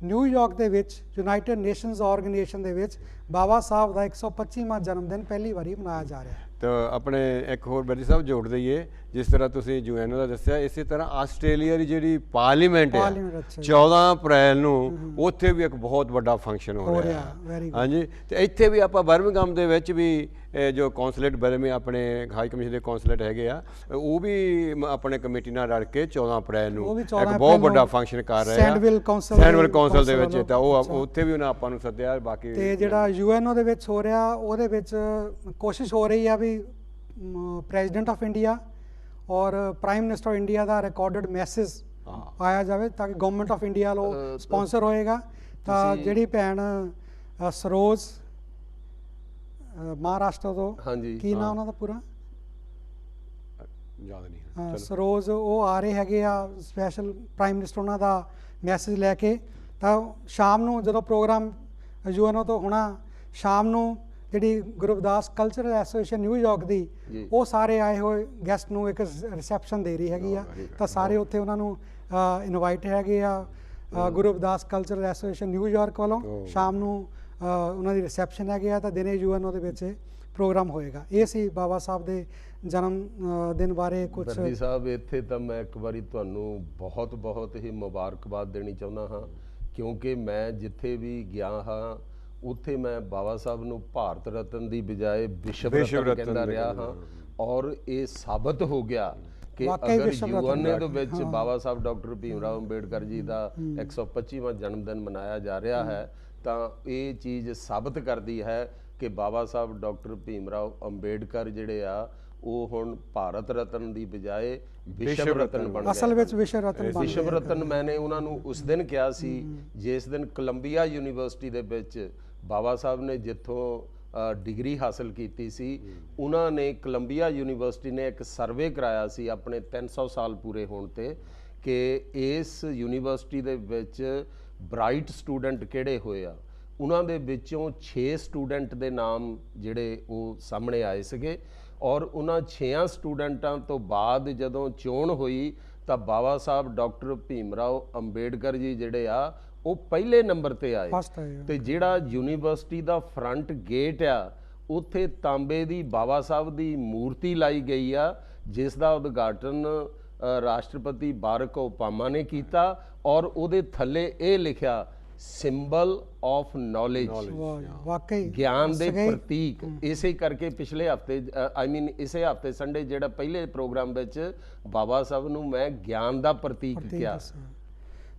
ਨਿਊਯਾਰਕ ਦੇ ਵਿੱਚ ਯੂਨਾਈਟਿਡ ਨੇਸ਼ਨਸ ਆਰਗੇਨਾਈਜੇਸ਼ਨ ਦੇ ਵਿੱਚ ਬਾਬਾ ਸਾਹਿਬ ਦਾ 125ਵਾਂ ਜਨਮ ਦਿਨ ਪਹਿਲੀ ਵਾਰੀ ਮਨਾਇਆ ਜਾ ਰਿਹਾ ਹੈ। ਤਾਂ ਆਪਣੇ ਇੱਕ ਹੋਰ ਬੈਰੀ ਸਾਹਿਬ ਜੋੜ ਦਈਏ, ਜਿਸ ਤਰ੍ਹਾਂ ਤੁਸੀਂ UNO ਦਾ ਦੱਸਿਆ, ਇਸੇ ਤਰ੍ਹਾਂ ਆਸਟ੍ਰੇਲੀਆ ਦੀ ਜਿਹੜੀ ਪਾਰਲੀਮੈਂਟ ਹੈ 14 ਅਪ੍ਰੈਲ ਨੂੰ ਉੱਥੇ ਵੀ ਇੱਕ ਬਹੁਤ ਵੱਡਾ ਫੰਕਸ਼ਨ ਹੋ ਰਿਹਾ ਹੈ। ਹਾਂਜੀ, ਤੇ ਇੱਥੇ ਵੀ ਆਪਾਂ ਬਰਮਿੰਘਮ ਦੇ ਵਿੱਚ ਵੀ ਜੋ ਕੌਂਸਲੇਟ ਬਰਮਿੰਘਮ ਆਪਣੇ ਹਾਈ ਕਮਿਸ਼ਨ ਦੇ ਕੌਂਸਲੇਟ ਹੈਗੇ ਆ, ਉਹ ਵੀ ਆਪਣੇ ਕਮੇਟੀ ਨਾਲ ਰਲ ਕੇ 14 ਅਪ੍ਰੈਲ ਨੂੰ ਇੱਕ ਬਹੁਤ ਵੱਡਾ ਫੰਕਸ਼ਨ ਕਰ ਰਹੇ ਆ ਸੈਂਡਵਿਲ ਕੌਂਸਲ ਦੇ ਵਿੱਚ। ਤਾਂ ਉਹ ਉੱਥੇ ਵੀ ਉਹਨਾਂ ਆਪਾਂ ਨੂੰ ਸੱਦਿਆ। ਬਾਕੀ ਤੇ ਜਿਹੜਾ UNO ਦੇ ਵਿੱਚ ਹੋ ਰਿਹਾ ਉਹਦੇ ਵਿੱਚ ਕੋਸ਼ਿਸ਼ ਹੋ ਰਹੀ ਆ ਵੀ ਪ੍ਰੈਜ਼ੀਡੈਂਟ ਆਫ ਇੰਡੀਆ ਔਰ ਪ੍ਰਾਈਮ ਮਿਨਿਸਟਰ ਇੰਡੀਆ ਦਾ ਰਿਕਾਰਡਡ ਮੈਸੇਜ ਆਇਆ ਜਾਵੇ ਤਾਂ ਕਿ ਗਵਰਨਮੈਂਟ ਆਫ ਇੰਡੀਆ ਵੱਲੋਂ ਸਪਾਂਸਰ ਹੋਏਗਾ। ਤਾਂ ਜਿਹੜੀ ਭੈਣ ਸਰੋਜ ਮਹਾਰਾਸ਼ਟਰ ਤੋਂ, ਕੀ ਨਾਮ ਉਹਨਾਂ ਦਾ ਪੂਰਾ ਯਾਦ ਨਹੀਂ, ਸਰੋਜ, ਉਹ ਆ ਰਹੇ ਹੈਗੇ ਆ ਸਪੈਸ਼ਲ ਪ੍ਰਾਈਮ ਮਿਨਿਸਟਰ ਉਹਨਾਂ ਦਾ ਮੈਸੇਜ ਲੈ ਕੇ। ਤਾਂ ਸ਼ਾਮ ਨੂੰ ਜਦੋਂ ਪ੍ਰੋਗਰਾਮ UNO ਤੋਂ ਹੋਣਾ, ਸ਼ਾਮ ਨੂੰ ਜਿਹੜੀ Guru Ravidas cultural association New York ਦੀ ਉਹ ਸਾਰੇ ਆਏ ਹੋਏ ਗੈਸਟ ਨੂੰ ਇੱਕ ਰਿਸੈਪਸ਼ਨ ਦੇ ਰਹੀ ਹੈਗੀ ਆ। ਤਾਂ ਸਾਰੇ ਉੱਥੇ ਉਹਨਾਂ ਨੂੰ ਇਨਵਾਈਟ ਹੈਗੇ ਆ Guru Ravidas cultural association New York ਵੱਲੋਂ। ਸ਼ਾਮ ਨੂੰ ਉਹਨਾਂ ਦੀ ਰਿਸੈਪਸ਼ਨ ਹੈਗੇ ਆ ਤਾਂ ਦਿਨੇ UNO ਦੇ ਵਿੱਚ ਪ੍ਰੋਗਰਾਮ ਹੋਏਗਾ। ਇਹ ਸੀ ਬਾਬਾ ਸਾਹਿਬ ਦੇ ਜਨਮ ਦਿਨ ਬਾਰੇ ਕੁਝ। ਬਰਦੀ ਸਾਹਿਬ, ਇੱਥੇ ਤਾਂ ਮੈਂ ਇੱਕ ਵਾਰੀ ਤੁਹਾਨੂੰ ਬਹੁਤ ਬਹੁਤ ਹੀ ਮੁਬਾਰਕਬਾਦ ਦੇਣੀ ਚਾਹੁੰਦਾ ਹਾਂ, ਕਿਉਂਕਿ ਮੈਂ ਜਿੱਥੇ ਵੀ ਗਿਆ ਹਾਂ ਉੱਥੇ ਮੈਂ ਬਾਬਾ ਸਾਹਿਬ ਨੂੰ ਭਾਰਤ ਰਤਨ ਦੀ ਬਜਾਏ ਵਿਸ਼ਵ ਰਤਨ ਕਹਿੰਦਾ ਰਿਹਾ ਹਾਂ। ਔਰ ਇਹ ਸਾਬਤ ਹੋ ਗਿਆ ਕਿ ਅਗਰ UNO ਦੇ ਵਿੱਚ ਬਾਬਾ ਸਾਹਿਬ ਡਾਕਟਰ ਭੀਮ ਰਾਓ ਅੰਬੇਡਕਰ ਜੀ ਦਾ 125ਵਾਂ ਜਨਮ ਦਿਨ ਮਨਾਇਆ ਜਾ ਰਿਹਾ ਹੈ ਤਾਂ ਇਹ ਚੀਜ਼ ਸਾਬਤ ਕਰਦੀ ਹੈ ਕਿ ਬਾਬਾ ਸਾਹਿਬ ਡਾਕਟਰ ਭੀਮ ਰਾਓ ਅੰਬੇਡਕਰ ਜਿਹੜੇ ਆ ਉਹ ਹੁਣ ਭਾਰਤ ਰਤਨ ਦੀ ਬਜਾਏ ਵਿਸ਼ਵ ਰਤਨ ਬਣ ਗਏ। ਅਸਲ ਵਿੱਚ ਵਿਸ਼ਵ ਰਤਨ ਬਣ ਗਏ। ਵਿਸ਼ਵ ਰਤਨ ਮੈਨੇ ਉਹਨਾਂ ਨੂੰ ਉਸ ਦਿਨ ਕਿਹਾ ਸੀ ਜਿਸ ਦਿਨ ਕੋਲੰਬੀਆ ਯੂਨੀਵਰਸਿਟੀ ਦੇ ਵਿੱਚ ਬਾਬਾ ਸਾਹਿਬ ਨੇ ਜਿੱਥੋਂ ਡਿਗਰੀ ਹਾਸਲ ਕੀਤੀ ਸੀ, ਉਹਨਾਂ ਨੇ ਕੋਲੰਬੀਆ ਯੂਨੀਵਰਸਿਟੀ ਨੇ ਇੱਕ ਸਰਵੇ ਕਰਾਇਆ ਸੀ ਆਪਣੇ 300 ਸਾਲ ਪੂਰੇ ਹੋਣ ਤੇ ਕਿ ਇਸ ਯੂਨੀਵਰਸਿਟੀ ਦੇ ਵਿੱਚ ਬ੍ਰਾਈਟ ਸਟੂਡੈਂਟ ਕਿਹੜੇ ਹੋਏ ਆ। ਉਹਨਾਂ ਦੇ ਵਿੱਚੋਂ 6 ਸਟੂਡੈਂਟ ਦੇ ਨਾਮ ਜਿਹੜੇ ਉਹ ਸਾਹਮਣੇ ਆਏ ਸੀਗੇ ਔਰ ਉਹਨਾਂ 6 ਸਟੂਡੈਂਟਾਂ ਤੋਂ ਬਾਅਦ ਜਦੋਂ ਚੋਣ ਹੋਈ ਤਾਂ ਬਾਬਾ ਸਾਹਿਬ ਡਾਕਟਰ ਭੀਮ ਰਾਓ ਅੰਬੇਡਕਰ ਜੀ ਜਿਹੜੇ ਆ ਉਹ ਪਹਿਲੇ ਨੰਬਰ ਤੇ ਆਏ। ਤੇ ਜਿਹੜਾ ਯੂਨੀਵਰਸਿਟੀ ਦਾ ਫਰੰਟ ਗੇਟ ਆ ਉੱਥੇ ਤਾਂਬੇ ਦੀ ਬਾਬਾ ਸਾਹਿਬ ਦੀ ਮੂਰਤੀ ਲਾਈ ਗਈ ਆ, ਜਿਸ ਦਾ ਉਦਘਾਟਨ ਰਾਸ਼ਟਰਪਤੀ ਬਾਰਕ ਓਬਾਮਾ ਨੇ ਕੀਤਾ ਔਰ ਉਹਦੇ ਥੱਲੇ ਇਹ ਲਿਖਿਆ ਸਿੰਬਲ ਆਫ ਨੌਲੇਜ, ਵਾਕਈ ਗਿਆਨ ਦੇ ਪ੍ਰਤੀਕ। ਇਸੇ ਕਰਕੇ ਪਿਛਲੇ ਹਫਤੇ ਇਸੇ ਹਫਤੇ ਸੰਡੇ ਜਿਹੜਾ ਪਹਿਲੇ ਪ੍ਰੋਗਰਾਮ ਵਿੱਚ ਬਾਬਾ ਸਾਹਿਬ ਨੂੰ ਮੈਂ ਗਿਆਨ ਦਾ ਪ੍ਰਤੀਕ ਕਿਹਾ।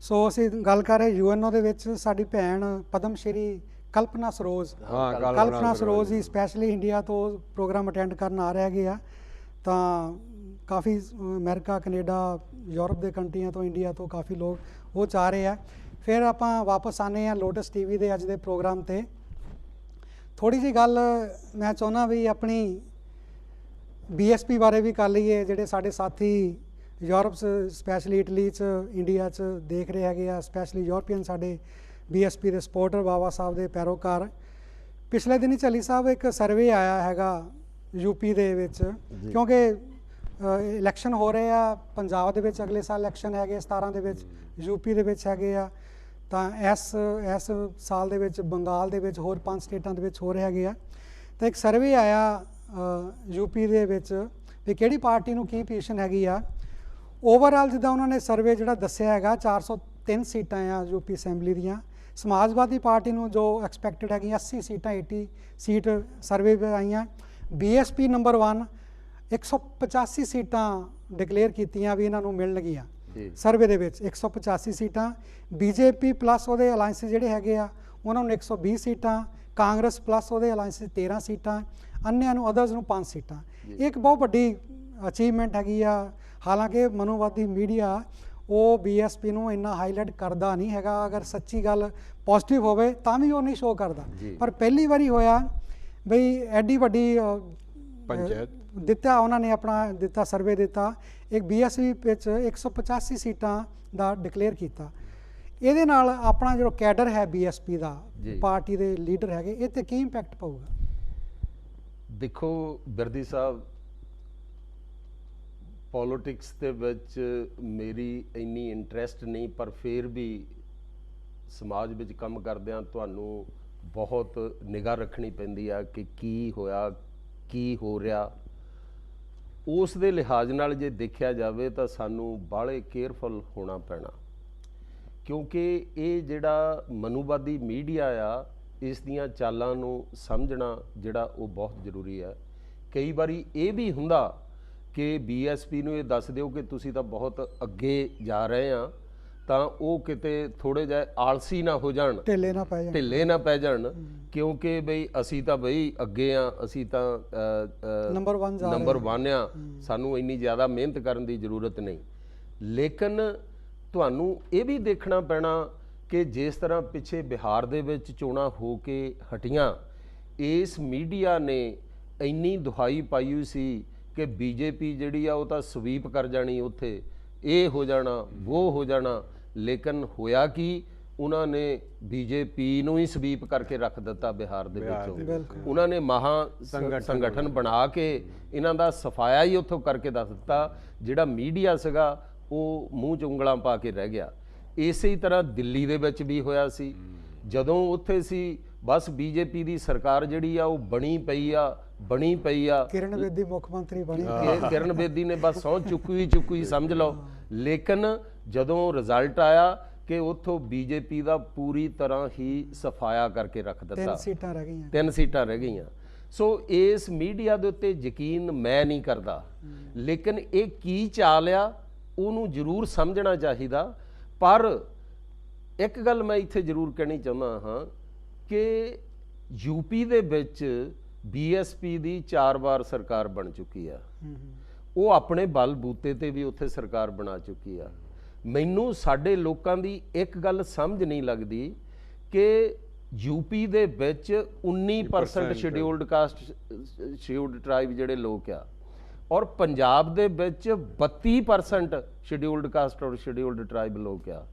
ਸੋ ਅਸੀਂ ਗੱਲ ਕਰ ਰਹੇ UNO ਦੇ ਵਿੱਚ ਸਾਡੀ ਭੈਣ ਪਦਮ ਸ਼੍ਰੀ ਕਲਪਨਾ ਸਰੋਜ, ਕਲਪਨਾ ਸਰੋਜ ਜੀ ਸਪੈਸ਼ਲੀ ਇੰਡੀਆ ਤੋਂ ਪ੍ਰੋਗਰਾਮ ਅਟੈਂਡ ਕਰਨ ਆ ਰਹੇ ਹੈਗੇ ਆ। ਤਾਂ ਕਾਫੀ ਅਮਰੀਕਾ, ਕੈਨੇਡਾ, ਯੂਰਪ ਦੇ ਕੰਟਰੀਆਂ ਤੋਂ, ਇੰਡੀਆ ਤੋਂ ਕਾਫੀ ਲੋਕ ਉਹ ਚਾਹ ਰਹੇ ਆ। ਫਿਰ ਆਪਾਂ ਵਾਪਸ ਆਨੇ ਆ ਲੋਟਸ ਟੀਵੀ ਦੇ ਅੱਜ ਦੇ ਪ੍ਰੋਗਰਾਮ ਤੇ। ਥੋੜੀ ਜਿਹੀ ਗੱਲ ਮੈਂ ਚਾਹੁੰਦਾ ਵੀ ਆਪਣੀ BSP ਬਾਰੇ ਵੀ ਕਰ ਲਈਏ। ਜਿਹੜੇ ਸਾਡੇ ਸਾਥੀ ਯੂਰਪ 'ਚ, ਸਪੈਸ਼ਲੀ ਇਟਲੀ 'ਚ, ਇੰਡੀਆ 'ਚ ਦੇਖ ਰਹੇ ਹੈਗੇ ਆ, ਸਪੈਸ਼ਲੀ ਯੂਰਪੀਅਨ ਸਾਡੇ BSP ਦੇ ਸਪੋਰਟਰ, ਬਾਬਾ ਸਾਹਿਬ ਦੇ ਪੈਰੋਕਾਰ। ਪਿਛਲੇ ਦਿਨੀ ਝੱਲੀ ਸਾਹਿਬ ਇੱਕ ਸਰਵੇ ਆਇਆ ਹੈਗਾ ਯੂਪੀ ਦੇ ਵਿੱਚ, ਕਿਉਂਕਿ ਇਲੈਕਸ਼ਨ ਹੋ ਰਹੇ ਆ ਪੰਜਾਬ ਦੇ ਵਿੱਚ, ਅਗਲੇ ਸਾਲ ਇਲੈਕਸ਼ਨ ਹੈਗੇ 17 ਦੇ ਵਿੱਚ, ਯੂਪੀ ਦੇ ਵਿੱਚ ਹੈਗੇ ਆ, ਤਾਂ ਇਸ ਸਾਲ ਦੇ ਵਿੱਚ ਬੰਗਾਲ ਦੇ ਵਿੱਚ, ਹੋਰ 5 ਸਟੇਟਾਂ ਦੇ ਵਿੱਚ ਹੋ ਰਹੇ ਹੈਗੇ ਆ। ਤਾਂ ਇੱਕ ਸਰਵੇ ਆਇਆ ਯੂਪੀ ਦੇ ਵਿੱਚ ਵੀ ਕਿਹੜੀ ਪਾਰਟੀ ਨੂੰ ਕੀ ਪੋਜੀਸ਼ਨ ਹੈਗੀ ਆ। ਓਵਰਆਲ ਜਿੱਦਾਂ ਉਹਨਾਂ ਨੇ ਸਰਵੇ ਜਿਹੜਾ ਦੱਸਿਆ ਹੈਗਾ 403 ਸੀਟਾਂ ਆ ਯੂਪੀ ਅਸੈਂਬਲੀ ਦੀਆਂ। ਸਮਾਜਵਾਦੀ ਪਾਰਟੀ ਨੂੰ ਜੋ ਐਕਸਪੈਕਟਡ ਹੈਗੀਆਂ 80 ਸੀਟਾਂ 80 ਸੀਟ ਸਰਵੇ ਵਿੱਚ ਆਈਆਂ। BSP ਨੰਬਰ 1 185 ਸੀਟਾਂ ਡਿਕਲੇਅਰ ਕੀਤੀਆਂ ਵੀ ਇਹਨਾਂ ਨੂੰ ਮਿਲਣਗੀਆਂ ਸਰਵੇ ਦੇ ਵਿੱਚ 185 ਸੀਟਾਂ। BJP ਪਲੱਸ ਉਹਦੇ ਅਲਾਇੰਸ ਜਿਹੜੇ ਹੈਗੇ ਆ ਉਹਨਾਂ ਨੂੰ 120 ਸੀਟਾਂ, ਕਾਂਗਰਸ ਪਲੱਸ ਉਹਦੇ ਅਲਾਇੰਸ 13 ਸੀਟਾਂ, ਅੰਨਿਆਂ ਨੂੰ ਅਦਰਸ ਨੂੰ 5 ਸੀਟਾਂ। ਇਹ ਇੱਕ ਬਹੁਤ ਵੱਡੀ ਅਚੀਵਮੈਂਟ ਹੈਗੀ ਆ। ਹਾਲਾਂਕਿ ਮਨੋਵਾਦੀ ਮੀਡੀਆ ਉਹ BSP ਨੂੰ ਇੰਨਾ ਹਾਈਲਾਈਟ ਕਰਦਾ ਨਹੀਂ ਹੈਗਾ, ਅਗਰ ਸੱਚੀ ਗੱਲ ਪੋਜ਼ਿਟਿਵ ਹੋਵੇ ਤਾਂ ਵੀ ਉਹ ਨਹੀਂ ਸ਼ੋਅ ਕਰਦਾ। ਪਰ ਪਹਿਲੀ ਵਾਰੀ ਹੋਇਆ ਬਈ ਐਡੀ ਵੱਡੀ ਪੰਚਾਇਤ ਦਿੱਤਾ ਉਹਨਾਂ ਨੇ, ਆਪਣਾ ਦਿੱਤਾ ਸਰਵੇ ਦਿੱਤਾ, ਇੱਕ BSP ਵਿੱਚ 185 ਸੀਟਾਂ ਦਾ ਡਿਕਲੇਅਰ ਕੀਤਾ। ਇਹਦੇ ਨਾਲ ਆਪਣਾ ਜਿਹੜਾ ਕੈਡਰ ਹੈ BSP ਦਾ, ਪਾਰਟੀ ਦੇ ਲੀਡਰ ਹੈਗੇ, ਇਹ ਤੇ ਕੀ ਇੰਪੈਕਟ ਪਊਗਾ? ਦੇਖੋ ਬਿਰਦੀ ਸਾਹਿਬ, ਪੋਲਿਟਿਕਸ ਦੇ ਵਿੱਚ ਮੇਰੀ ਇੰਨੀ ਇੰਟਰਸਟ ਨਹੀਂ, ਪਰ ਫਿਰ ਵੀ ਸਮਾਜ ਵਿੱਚ ਕੰਮ ਕਰਦਿਆਂ ਤੁਹਾਨੂੰ ਬਹੁਤ ਨਿਗਾਹ ਰੱਖਣੀ ਪੈਂਦੀ ਆ ਕਿ ਕੀ ਹੋਇਆ, ਕੀ ਹੋ ਰਿਹਾ। ਉਸ ਦੇ ਲਿਹਾਜ਼ ਨਾਲ ਜੇ ਦੇਖਿਆ ਜਾਵੇ ਤਾਂ ਸਾਨੂੰ ਬਾਹਲੇ ਕੇਅਰਫੁਲ ਹੋਣਾ ਪੈਣਾ, ਕਿਉਂਕਿ ਇਹ ਜਿਹੜਾ ਮਨੂਵਾਦੀ ਮੀਡੀਆ ਆ, ਇਸ ਦੀਆਂ ਚਾਲਾਂ ਨੂੰ ਸਮਝਣਾ ਜਿਹੜਾ ਉਹ ਬਹੁਤ ਜ਼ਰੂਰੀ ਹੈ। ਕਈ ਵਾਰੀ ਇਹ ਵੀ ਹੁੰਦਾ ਕਿ BSP ਨੂੰ ਇਹ ਦੱਸ ਦਿਓ ਕਿ ਤੁਸੀਂ ਤਾਂ ਬਹੁਤ ਅੱਗੇ ਜਾ ਰਹੇ ਆ, ਤਾਂ ਉਹ ਕਿਤੇ ਥੋੜ੍ਹੇ ਜਿਹੇ ਆਲਸੀ ਨਾ ਹੋ ਜਾਣ, ਢਿੱਲੇ ਨਾ ਪੈ ਜਾਣ, ਕਿਉਂਕਿ ਬਈ ਅਸੀਂ ਤਾਂ ਬਈ ਅੱਗੇ ਆ, ਅਸੀਂ ਤਾਂ ਨੰਬਰ 1 ਆ, ਸਾਨੂੰ ਇੰਨੀ ਜ਼ਿਆਦਾ ਮਿਹਨਤ ਕਰਨ ਦੀ ਜ਼ਰੂਰਤ ਨਹੀਂ। ਲੇਕਿਨ ਤੁਹਾਨੂੰ ਇਹ ਵੀ ਦੇਖਣਾ ਪੈਣਾ ਕਿ ਜਿਸ ਤਰ੍ਹਾਂ ਪਿੱਛੇ ਬਿਹਾਰ ਦੇ ਵਿੱਚ ਚੋਣਾਂ ਹੋ ਕੇ ਹਟੀਆਂ, ਇਸ ਮੀਡੀਆ ਨੇ ਇੰਨੀ ਦੁਹਾਈ ਪਾਈ ਹੋਈ ਸੀ ਕਿ BJP ਜਿਹੜੀ ਆ ਉਹ ਤਾਂ ਸਵੀਪ ਕਰ ਜਾਣੀ, ਉੱਥੇ ਇਹ ਹੋ ਜਾਣਾ, ਉਹ ਹੋ ਜਾਣਾ। ਲੇਕਿਨ ਹੋਇਆ ਕਿ ਉਹਨਾਂ ਨੇ BJP ਨੂੰ ਹੀ ਸਵੀਪ ਕਰਕੇ ਰੱਖ ਦਿੱਤਾ ਬਿਹਾਰ ਦੇ ਵਿੱਚ। ਉਹਨਾਂ ਨੇ ਮਹਾ ਸੰਗਠਨ ਬਣਾ ਕੇ ਇਹਨਾਂ ਦਾ ਸਫਾਇਆ ਹੀ ਉੱਥੋਂ ਕਰਕੇ ਦੱਸ ਦਿੱਤਾ। ਜਿਹੜਾ ਮੀਡੀਆ ਸੀਗਾ ਉਹ ਮੂੰਹ 'ਚ ਉਂਗਲਾਂ ਪਾ ਕੇ ਰਹਿ ਗਿਆ। ਇਸੇ ਤਰ੍ਹਾਂ ਦਿੱਲੀ ਦੇ ਵਿੱਚ ਵੀ ਹੋਇਆ ਸੀ, ਜਦੋਂ ਉੱਥੇ ਸੀ ਬਸ BJP ਦੀ ਸਰਕਾਰ ਜਿਹੜੀ ਆ ਉਹ ਬਣੀ ਪਈ ਆ। ਕਿਰਨ ਬੇਦੀ ਮੁੱਖ ਮੰਤਰੀ ਬਣੀ, ਕਿਰਨ ਬੇਦੀ ਨੇ ਬਸ ਸਹੁੰ ਚੁੱਕੀ ਸਮਝ ਲਓ। ਲੇਕਿਨ ਜਦੋਂ ਰਿਜ਼ਲਟ ਆਇਆ ਕਿ ਉੱਥੋਂ BJP ਦਾ ਪੂਰੀ ਤਰ੍ਹਾਂ ਹੀ ਸਫਾਇਆ ਕਰਕੇ ਰੱਖ ਦਿੱਤਾ, 3 ਸੀਟਾਂ ਰਹਿ ਗਈਆਂ। ਸੋ ਇਸ ਮੀਡੀਆ ਦੇ ਉੱਤੇ ਯਕੀਨ ਮੈਂ ਨਹੀਂ ਕਰਦਾ, ਲੇਕਿਨ ਇਹ ਕੀ ਚਾਲ ਆ ਉਹਨੂੰ ਜ਼ਰੂਰ ਸਮਝਣਾ ਚਾਹੀਦਾ। ਪਰ ਇੱਕ ਗੱਲ ਮੈਂ ਇੱਥੇ ਜ਼ਰੂਰ ਕਹਿਣੀ ਚਾਹੁੰਦਾ ਹਾਂ ਕਿ ਯੂਪੀ ਦੇ ਵਿੱਚ BSP ਦੀ 4 ਵਾਰ ਸਰਕਾਰ ਬਣ ਚੁੱਕੀ ਆ, ਉਹ ਆਪਣੇ ਬਲ ਬੂਤੇ ਤੇ ਵੀ ਉੱਥੇ ਸਰਕਾਰ ਬਣਾ ਚੁੱਕੀ ਆ। ਮੈਨੂੰ ਸਾਡੇ ਲੋਕਾਂ ਦੀ ਇੱਕ ਗੱਲ ਸਮਝ ਨਹੀਂ ਲੱਗਦੀ ਕਿ ਯੂਪੀ ਦੇ ਵਿੱਚ 19% ਸ਼ਡਿਊਲਡ ਕਾਸਟ ਸ਼ਡਿਊਲਡ ਟਰਾਈਬ ਜਿਹੜੇ ਲੋਕ ਆ, ਔਰ ਪੰਜਾਬ ਦੇ ਵਿੱਚ 32% ਸ਼ਡਿਊਲਡ ਕਾਸਟ ਔਰ ਸ਼ਡਿਊਲਡ ਟਰਾਈਬ ਲੋਕ ਆ।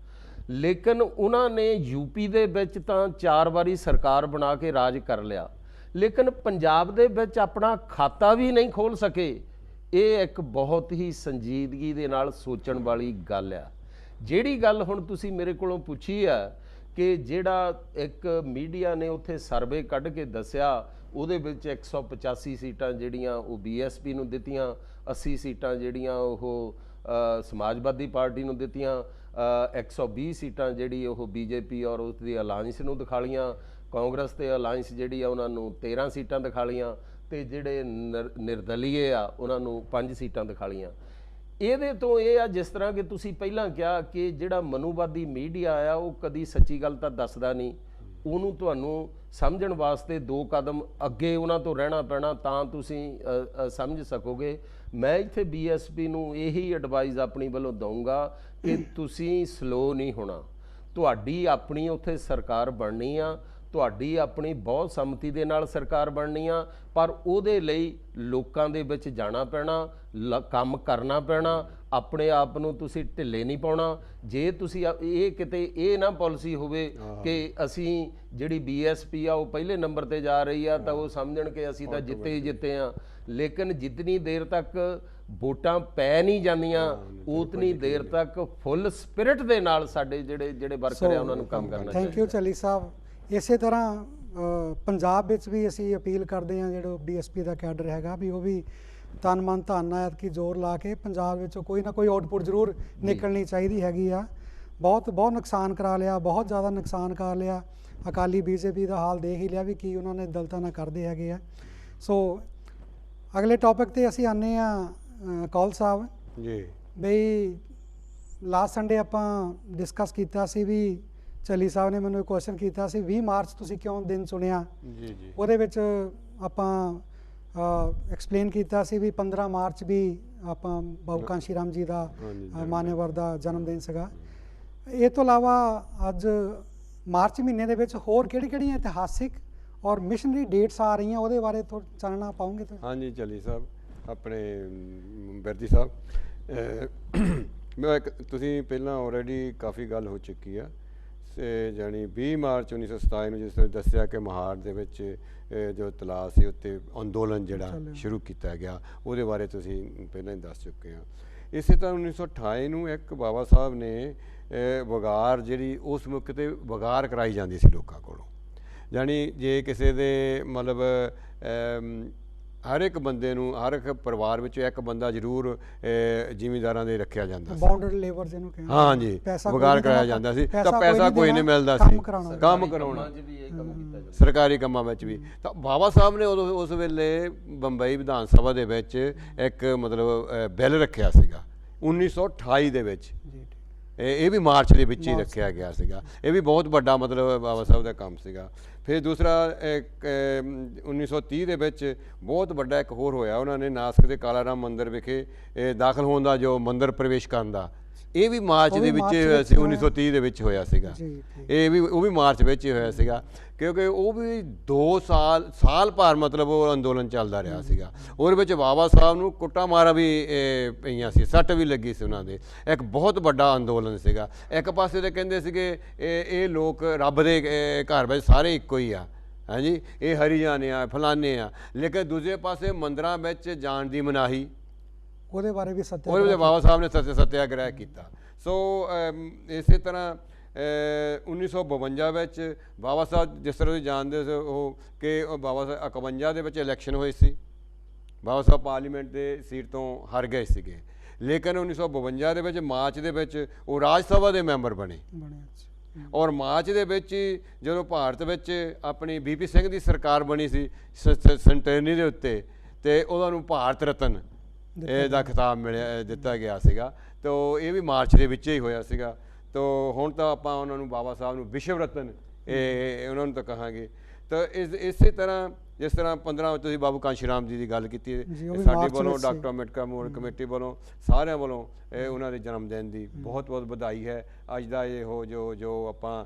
ਲੇਕਿਨ ਉਹਨਾਂ ਨੇ ਯੂਪੀ ਦੇ ਵਿੱਚ ਤਾਂ 4 ਵਾਰੀ ਸਰਕਾਰ ਬਣਾ ਕੇ ਰਾਜ ਕਰ ਲਿਆ, ਲੇਕਿਨ ਪੰਜਾਬ ਦੇ ਵਿੱਚ ਆਪਣਾ ਖਾਤਾ ਵੀ ਨਹੀਂ ਖੋਲ੍ਹ ਸਕੇ। ਇਹ ਇੱਕ ਬਹੁਤ ਹੀ ਸੰਜੀਦਗੀ ਦੇ ਨਾਲ ਸੋਚਣ ਵਾਲੀ ਗੱਲ ਆ। ਜਿਹੜੀ ਗੱਲ ਹੁਣ ਤੁਸੀਂ ਮੇਰੇ ਕੋਲੋਂ ਪੁੱਛੀ ਆ ਕਿ ਜਿਹੜਾ ਇੱਕ ਮੀਡੀਆ ਨੇ ਉੱਥੇ ਸਰਵੇ ਕੱਢ ਕੇ ਦੱਸਿਆ, ਉਹਦੇ ਵਿੱਚ 185 ਸੀਟਾਂ ਜਿਹੜੀਆਂ ਉਹ BSP ਨੂੰ ਦਿੱਤੀਆਂ, 80 ਸੀਟਾਂ ਜਿਹੜੀਆਂ ਉਹ ਸਮਾਜਵਾਦੀ ਪਾਰਟੀ ਨੂੰ ਦਿੱਤੀਆਂ, 120 ਸੀਟਾਂ ਜਿਹੜੀ ਉਹ BJP ਔਰ ਉਸ ਦੀ ਅਲਾਇੰਸ ਨੂੰ ਦਿਖਾ ਲਈਆਂ, ਕਾਂਗਰਸ ਤੇ ਅਲਾਇੰਸ ਜਿਹੜੀ ਆ ਉਹਨਾਂ ਨੂੰ 13 ਸੀਟਾਂ ਦਿਖਾ ਲਈਆਂ, ਤੇ ਜਿਹੜੇ ਨਿਰਦਲੀਏ ਆ ਉਹਨਾਂ ਨੂੰ 5 ਸੀਟਾਂ ਦਿਖਾ ਲਈਆਂ। ਇਹਦੇ ਤੋਂ ਇਹ ਆ, ਜਿਸ ਤਰ੍ਹਾਂ ਕਿ ਤੁਸੀਂ ਪਹਿਲਾਂ ਕਿਹਾ ਕਿ ਜਿਹੜਾ ਮਨੂਵਾਦੀ ਮੀਡੀਆ ਆ ਉਹ ਕਦੀ ਸੱਚੀ ਗੱਲ ਤਾਂ ਦੱਸਦਾ ਨਹੀਂ, ਉਹਨੂੰ ਤੁਹਾਨੂੰ ਸਮਝਣ ਵਾਸਤੇ 2 ਕਦਮ ਅੱਗੇ ਉਹਨਾਂ ਤੋਂ ਰਹਿਣਾ ਪੈਣਾ, ਤਾਂ ਤੁਸੀਂ ਸਮਝ ਸਕੋਗੇ। ਮੈਂ ਇੱਥੇ BSP ਨੂੰ ਇਹੀ ਐਡਵਾਈਸ ਆਪਣੀ ਵੱਲੋਂ ਦਊਂਗਾ ਕਿ ਤੁਸੀਂ ਸਲੋ ਨਹੀਂ ਹੋਣਾ। ਤੁਹਾਡੀ ਆਪਣੀ ਉੱਥੇ ਸਰਕਾਰ ਬਣਨੀ ਆ, ਤੁਹਾਡੀ ਆਪਣੀ ਬਹੁਤ ਸੰਮਤੀ ਦੇ ਨਾਲ ਸਰਕਾਰ ਬਣਨੀ ਆ, ਪਰ ਉਹਦੇ ਲਈ ਲੋਕਾਂ ਦੇ ਵਿੱਚ ਜਾਣਾ ਪੈਣਾ, ਕੰਮ ਕਰਨਾ ਪੈਣਾ, ਆਪਣੇ ਆਪ ਨੂੰ ਤੁਸੀਂ ਢਿੱਲੇ ਨਹੀਂ ਪਾਉਣਾ। ਜੇ ਤੁਸੀਂ ਇਹ ਕਿਤੇ ਇਹ ਨਾ ਪਾਲਿਸੀ ਹੋਵੇ ਕਿ ਅਸੀਂ ਜਿਹੜੀ BSP ਆ ਉਹ ਪਹਿਲੇ ਨੰਬਰ ਤੇ ਜਾ ਰਹੀ ਆ ਤਾਂ ਉਹ ਸਮਝਣ ਕਿ ਅਸੀਂ ਤਾਂ ਜਿੱਤੇ ਆ, ਲੇਕਿਨ ਜਿੰਨੀ ਦੇਰ ਤੱਕ ਵੋਟਾਂ ਪੈ ਨਹੀਂ ਜਾਂਦੀਆਂ ਉਤਨੀ ਦੇਰ ਤੱਕ ਫੁੱਲ ਸਪਿਰਿਟ ਦੇ ਨਾਲ ਸਾਡੇ ਜਿਹੜੇ ਵਰਕਰ ਆ ਉਹਨਾਂ ਨੂੰ ਕੰਮ ਕਰਨਾ ਥੈਂਕ ਯੂ ਚੱਲੀ ਸਾਹਿਬ। ਇਸੇ ਤਰ੍ਹਾਂ ਪੰਜਾਬ ਵਿੱਚ ਵੀ ਅਸੀਂ ਅਪੀਲ ਕਰਦੇ ਹਾਂ ਜਿਹੜਾ ਡੀਐਸਪੀ ਦਾ ਕੈਡਰ ਹੈਗਾ ਵੀ ਉਹ ਵੀ ਤਨ ਮਨ ਧਨ ਐਤਕੀ ਜ਼ੋਰ ਲਾ ਕੇ ਪੰਜਾਬ ਵਿੱਚੋਂ ਕੋਈ ਨਾ ਕੋਈ ਆਊਟਪੁੱਟ ਜ਼ਰੂਰ ਨਿਕਲਣੀ ਚਾਹੀਦੀ ਹੈਗੀ ਆ। ਬਹੁਤ ਨੁਕਸਾਨ ਕਰਾ ਲਿਆ, ਬਹੁਤ ਜ਼ਿਆਦਾ ਨੁਕਸਾਨ ਕਰ ਲਿਆ। ਅਕਾਲੀ ਬੀਜੇਪੀ ਦਾ ਹਾਲ ਦੇਖ ਹੀ ਲਿਆ ਵੀ ਕੀ ਉਹਨਾਂ ਨੇ ਦਲਤਾਂ ਨਾਲ ਕਰਦੇ ਹੈਗੇ ਆ। ਸੋ ਅਗਲੇ ਟੌਪਿਕ ਤੇ ਅਸੀਂ ਆਨੇ ਆ ਕੌਲ ਸਾਹਿਬ ਜੀ। ਬਈ ਲਾਸਟ ਸੰਡੇ ਆਪਾਂ ਡਿਸਕਸ ਕੀਤਾ ਸੀ ਵੀ ਚੱਲੀ ਸਾਹਿਬ ਨੇ ਮੈਨੂੰ ਕੁਐਸਚਨ ਕੀਤਾ ਸੀ 20 ਮਾਰਚ ਤੁਸੀਂ ਕਿਉਂ ਦਿਨ ਚੁਣਿਆ। ਜੀ ਜੀ। ਉਹਦੇ ਵਿੱਚ ਆਪਾਂ ਐਕਸਪਲੇਨ ਕੀਤਾ ਸੀ ਵੀ 15 ਮਾਰਚ ਵੀ ਆਪਾਂ ਬਾਬੂ ਕਾਂਸ਼ੀ ਰਾਮ ਜੀ ਦਾ ਮਾਨਵਰ ਦਾ ਜਨਮ ਦਿਨ ਸੀਗਾ। ਇਹ ਤੋਂ ਇਲਾਵਾ ਅੱਜ ਮਾਰਚ ਮਹੀਨੇ ਦੇ ਵਿੱਚ ਹੋਰ ਕਿਹੜੀਆਂ ਇਤਿਹਾਸਿਕ ਔਰ ਮਿਸ਼ਨਰੀ ਡੇਟਸ ਆ ਰਹੀਆਂ ਉਹਦੇ ਬਾਰੇ ਜਾਣਨਾ ਪਾਉਂਗੇ ਤੁਸੀਂ? ਹਾਂਜੀ ਚੱਲੀ ਸਾਹਿਬ, ਆਪਣੇ ਬਿਰਦੀ ਸਾਹਿਬ, ਮੈਂ ਤੁਸੀਂ ਪਹਿਲਾਂ ਆਲਰੇਡੀ ਕਾਫੀ ਗੱਲ ਹੋ ਚੁੱਕੀ ਆ। ਜਾਣੀ 20 ਮਾਰਚ 1927 ਨੂੰ ਜਿਸ ਤਰ੍ਹਾਂ ਦੱਸਿਆ ਕਿ ਮਹਾੜ ਦੇ ਵਿੱਚ ਜੋ ਤਲਾਅ ਸੀ ਉੱਤੇ ਅੰਦੋਲਨ ਜਿਹੜਾ ਸ਼ੁਰੂ ਕੀਤਾ ਗਿਆ, ਉਹਦੇ ਬਾਰੇ ਤੁਸੀਂ ਪਹਿਲਾਂ ਹੀ ਦੱਸ ਚੁੱਕੇ ਆ। ਇਸੇ ਤਰ੍ਹਾਂ 1928 ਨੂੰ ਇੱਕ ਬਾਬਾ ਸਾਹਿਬ ਨੇ ਵਗਾਰ ਜਿਹੜੀ ਉਸ ਮੌਕੇ 'ਤੇ ਵਗਾਰ ਕਰਾਈ ਜਾਂਦੀ ਸੀ ਲੋਕਾਂ ਕੋਲੋਂ। ਜਾਣੀ ਜੇ ਕਿਸੇ ਦੇ ਮਤਲਬ ਹਰ ਇੱਕ ਬੰਦੇ ਨੂੰ, ਹਰ ਇੱਕ ਪਰਿਵਾਰ ਵਿੱਚ ਇੱਕ ਬੰਦਾ ਜ਼ਰੂਰ ਜ਼ਿਮੀਂਦਾਰਾਂ ਦੇ ਰੱਖਿਆ ਜਾਂਦਾ ਸੀ। ਬਾਉਂਡਡ ਲੇਬਰ ਜਿਹਨੂੰ ਕਹਿੰਦੇ ਹਾਂ ਜੀ, ਵਗਾਰ ਕਰਾਇਆ ਜਾਂਦਾ ਸੀ ਤਾਂ ਪੈਸਾ ਕੋਈ ਨਹੀਂ ਮਿਲਦਾ ਸੀ, ਕੰਮ ਕਰਾਉਣਾ ਸਰਕਾਰੀ ਕੰਮਾਂ ਵਿੱਚ ਵੀ। ਤਾਂ ਬਾਬਾ ਸਾਹਿਬ ਨੇ ਉਦੋਂ ਉਸ ਵੇਲੇ ਬੰਬਈ ਵਿਧਾਨ ਸਭਾ ਦੇ ਵਿੱਚ ਇੱਕ ਮਤਲਬ ਬਿੱਲ ਰੱਖਿਆ ਸੀਗਾ 1928 ਦੇ ਵਿੱਚ। ਇਹ ਵੀ ਮਾਰਚ ਦੇ ਵਿੱਚ ਹੀ ਰੱਖਿਆ ਗਿਆ ਸੀਗਾ। ਇਹ ਵੀ ਬਹੁਤ ਵੱਡਾ ਮਤਲਬ ਬਾਬਾ ਸਾਹਿਬ ਦਾ ਕੰਮ ਸੀਗਾ। ਫਿਰ ਦੂਸਰਾ 1930 ਦੇ ਵਿੱਚ ਬਹੁਤ ਵੱਡਾ ਇੱਕ ਹੋਰ ਹੋਇਆ, ਉਹਨਾਂ ਨੇ ਨਾਸਿਕ ਦੇ ਕਾਲਾ ਰਾਮ ਮੰਦਿਰ ਵਿਖੇ ਦਾਖਲ ਹੋਣ ਦਾ ਜੋ ਮੰਦਿਰ ਪ੍ਰਵੇਸ਼ ਕਰਨ ਦਾ, ਇਹ ਵੀ ਮਾਰਚ ਦੇ ਵਿੱਚ ਹੋਇਆ ਸੀ, 1930 ਦੇ ਵਿੱਚ ਹੋਇਆ ਸੀਗਾ। ਉਹ ਵੀ ਮਾਰਚ ਵਿੱਚ ਹੀ ਹੋਇਆ ਸੀਗਾ, ਕਿਉਂਕਿ ਉਹ ਵੀ 2 ਸਾਲ ਭਰ ਮਤਲਬ ਉਹ ਅੰਦੋਲਨ ਚੱਲਦਾ ਰਿਹਾ ਸੀਗਾ। ਉਹਦੇ ਵਿੱਚ ਬਾਬਾ ਸਾਹਿਬ ਨੂੰ ਕੁੱਟਾਂ ਮਾਰਾਂ ਵੀ ਪਈਆਂ ਸੀ, ਸੱਟ ਵੀ ਲੱਗੀ ਸੀ ਉਹਨਾਂ ਦੇ। ਇੱਕ ਬਹੁਤ ਵੱਡਾ ਅੰਦੋਲਨ ਸੀਗਾ। ਇੱਕ ਪਾਸੇ ਤੇ ਕਹਿੰਦੇ ਸੀਗੇ ਇਹ ਲੋਕ ਰੱਬ ਦੇ ਘਰ ਵਿੱਚ ਸਾਰੇ ਇੱਕੋ ਹੀ ਆ, ਹਾਂਜੀ, ਇਹ ਹਰੀਜਨ ਆ, ਫਲਾਨੇ ਆ। ਲੇਕਿਨ ਦੂਜੇ ਪਾਸੇ ਮੰਦਰਾਂ ਵਿੱਚ ਜਾਣ ਦੀ ਮਨਾਹੀ, ਉਹਦੇ ਬਾਰੇ ਵੀ ਬਾਬਾ ਸਾਹਿਬ ਨੇ ਸੱਤਿਆਗ੍ਰਹਿ ਕੀਤਾ। ਸੋ ਇਸੇ ਤਰ੍ਹਾਂ 1952 ਵਿੱਚ ਬਾਬਾ ਸਾਹਿਬ, ਜਿਸ ਤਰ੍ਹਾਂ ਤੁਸੀਂ ਜਾਣਦੇ ਹੋ ਉਹ ਕਿ ਬਾਬਾ ਸਾਹਿਬ 51 ਦੇ ਵਿੱਚ ਇਲੈਕਸ਼ਨ ਹੋਈ ਸੀ, ਬਾਬਾ ਸਾਹਿਬ ਪਾਰਲੀਮੈਂਟ ਦੇ ਸੀਟ ਤੋਂ ਹਾਰ ਗਏ ਸੀਗੇ। ਲੇਕਿਨ 1952 ਦੇ ਵਿੱਚ ਮਾਰਚ ਦੇ ਵਿੱਚ ਉਹ ਰਾਜ ਸਭਾ ਦੇ ਮੈਂਬਰ ਬਣੇ। ਔਰ ਮਾਰਚ ਦੇ ਵਿੱਚ ਜਦੋਂ ਭਾਰਤ ਵਿੱਚ ਆਪਣੀ ਬੀਪੀ ਸਿੰਘ ਦੀ ਸਰਕਾਰ ਬਣੀ ਸੀ ਸੈਂਟੈਨਰੀ ਦੇ ਉੱਤੇ, ਤੇ ਉਹਨਾਂ ਨੂੰ ਭਾਰਤ ਰਤਨ ਦਾ ਖਿਤਾਬ ਦਿੱਤਾ ਗਿਆ ਸੀਗਾ। ਤੋ ਇਹ ਵੀ ਮਾਰਚ ਦੇ ਵਿੱਚ ਹੀ ਹੋਇਆ ਸੀਗਾ। ਤੋ ਹੁਣ ਤਾਂ ਆਪਾਂ ਉਹਨਾਂ ਨੂੰ ਬਾਬਾ ਸਾਹਿਬ ਨੂੰ ਵਿਸ਼ਵ ਰਤਨ ਉਹਨਾਂ ਨੂੰ ਤਾਂ ਕਹਾਂਗੇ। ਤਾਂ ਇਸੇ ਤਰ੍ਹਾਂ ਜਿਸ ਤਰ੍ਹਾਂ 15 ਤੁਸੀਂ ਬਾਬੂ ਕਾਂਸ਼ੀ ਰਾਮ ਜੀ ਦੀ ਗੱਲ ਕੀਤੀ, ਸਾਡੇ ਵੱਲੋਂ ਡਾਕਟਰ ਅੰਬੇਡਕਰ ਮੋੜ ਕਮੇਟੀ ਵੱਲੋਂ ਸਾਰਿਆਂ ਵੱਲੋਂ ਉਹਨਾਂ ਦੇ ਜਨਮ ਦਿਨ ਦੀ ਬਹੁਤ ਬਹੁਤ ਵਧਾਈ ਹੈ। ਅੱਜ ਦਾ ਇਹ ਜੋ ਆਪਾਂ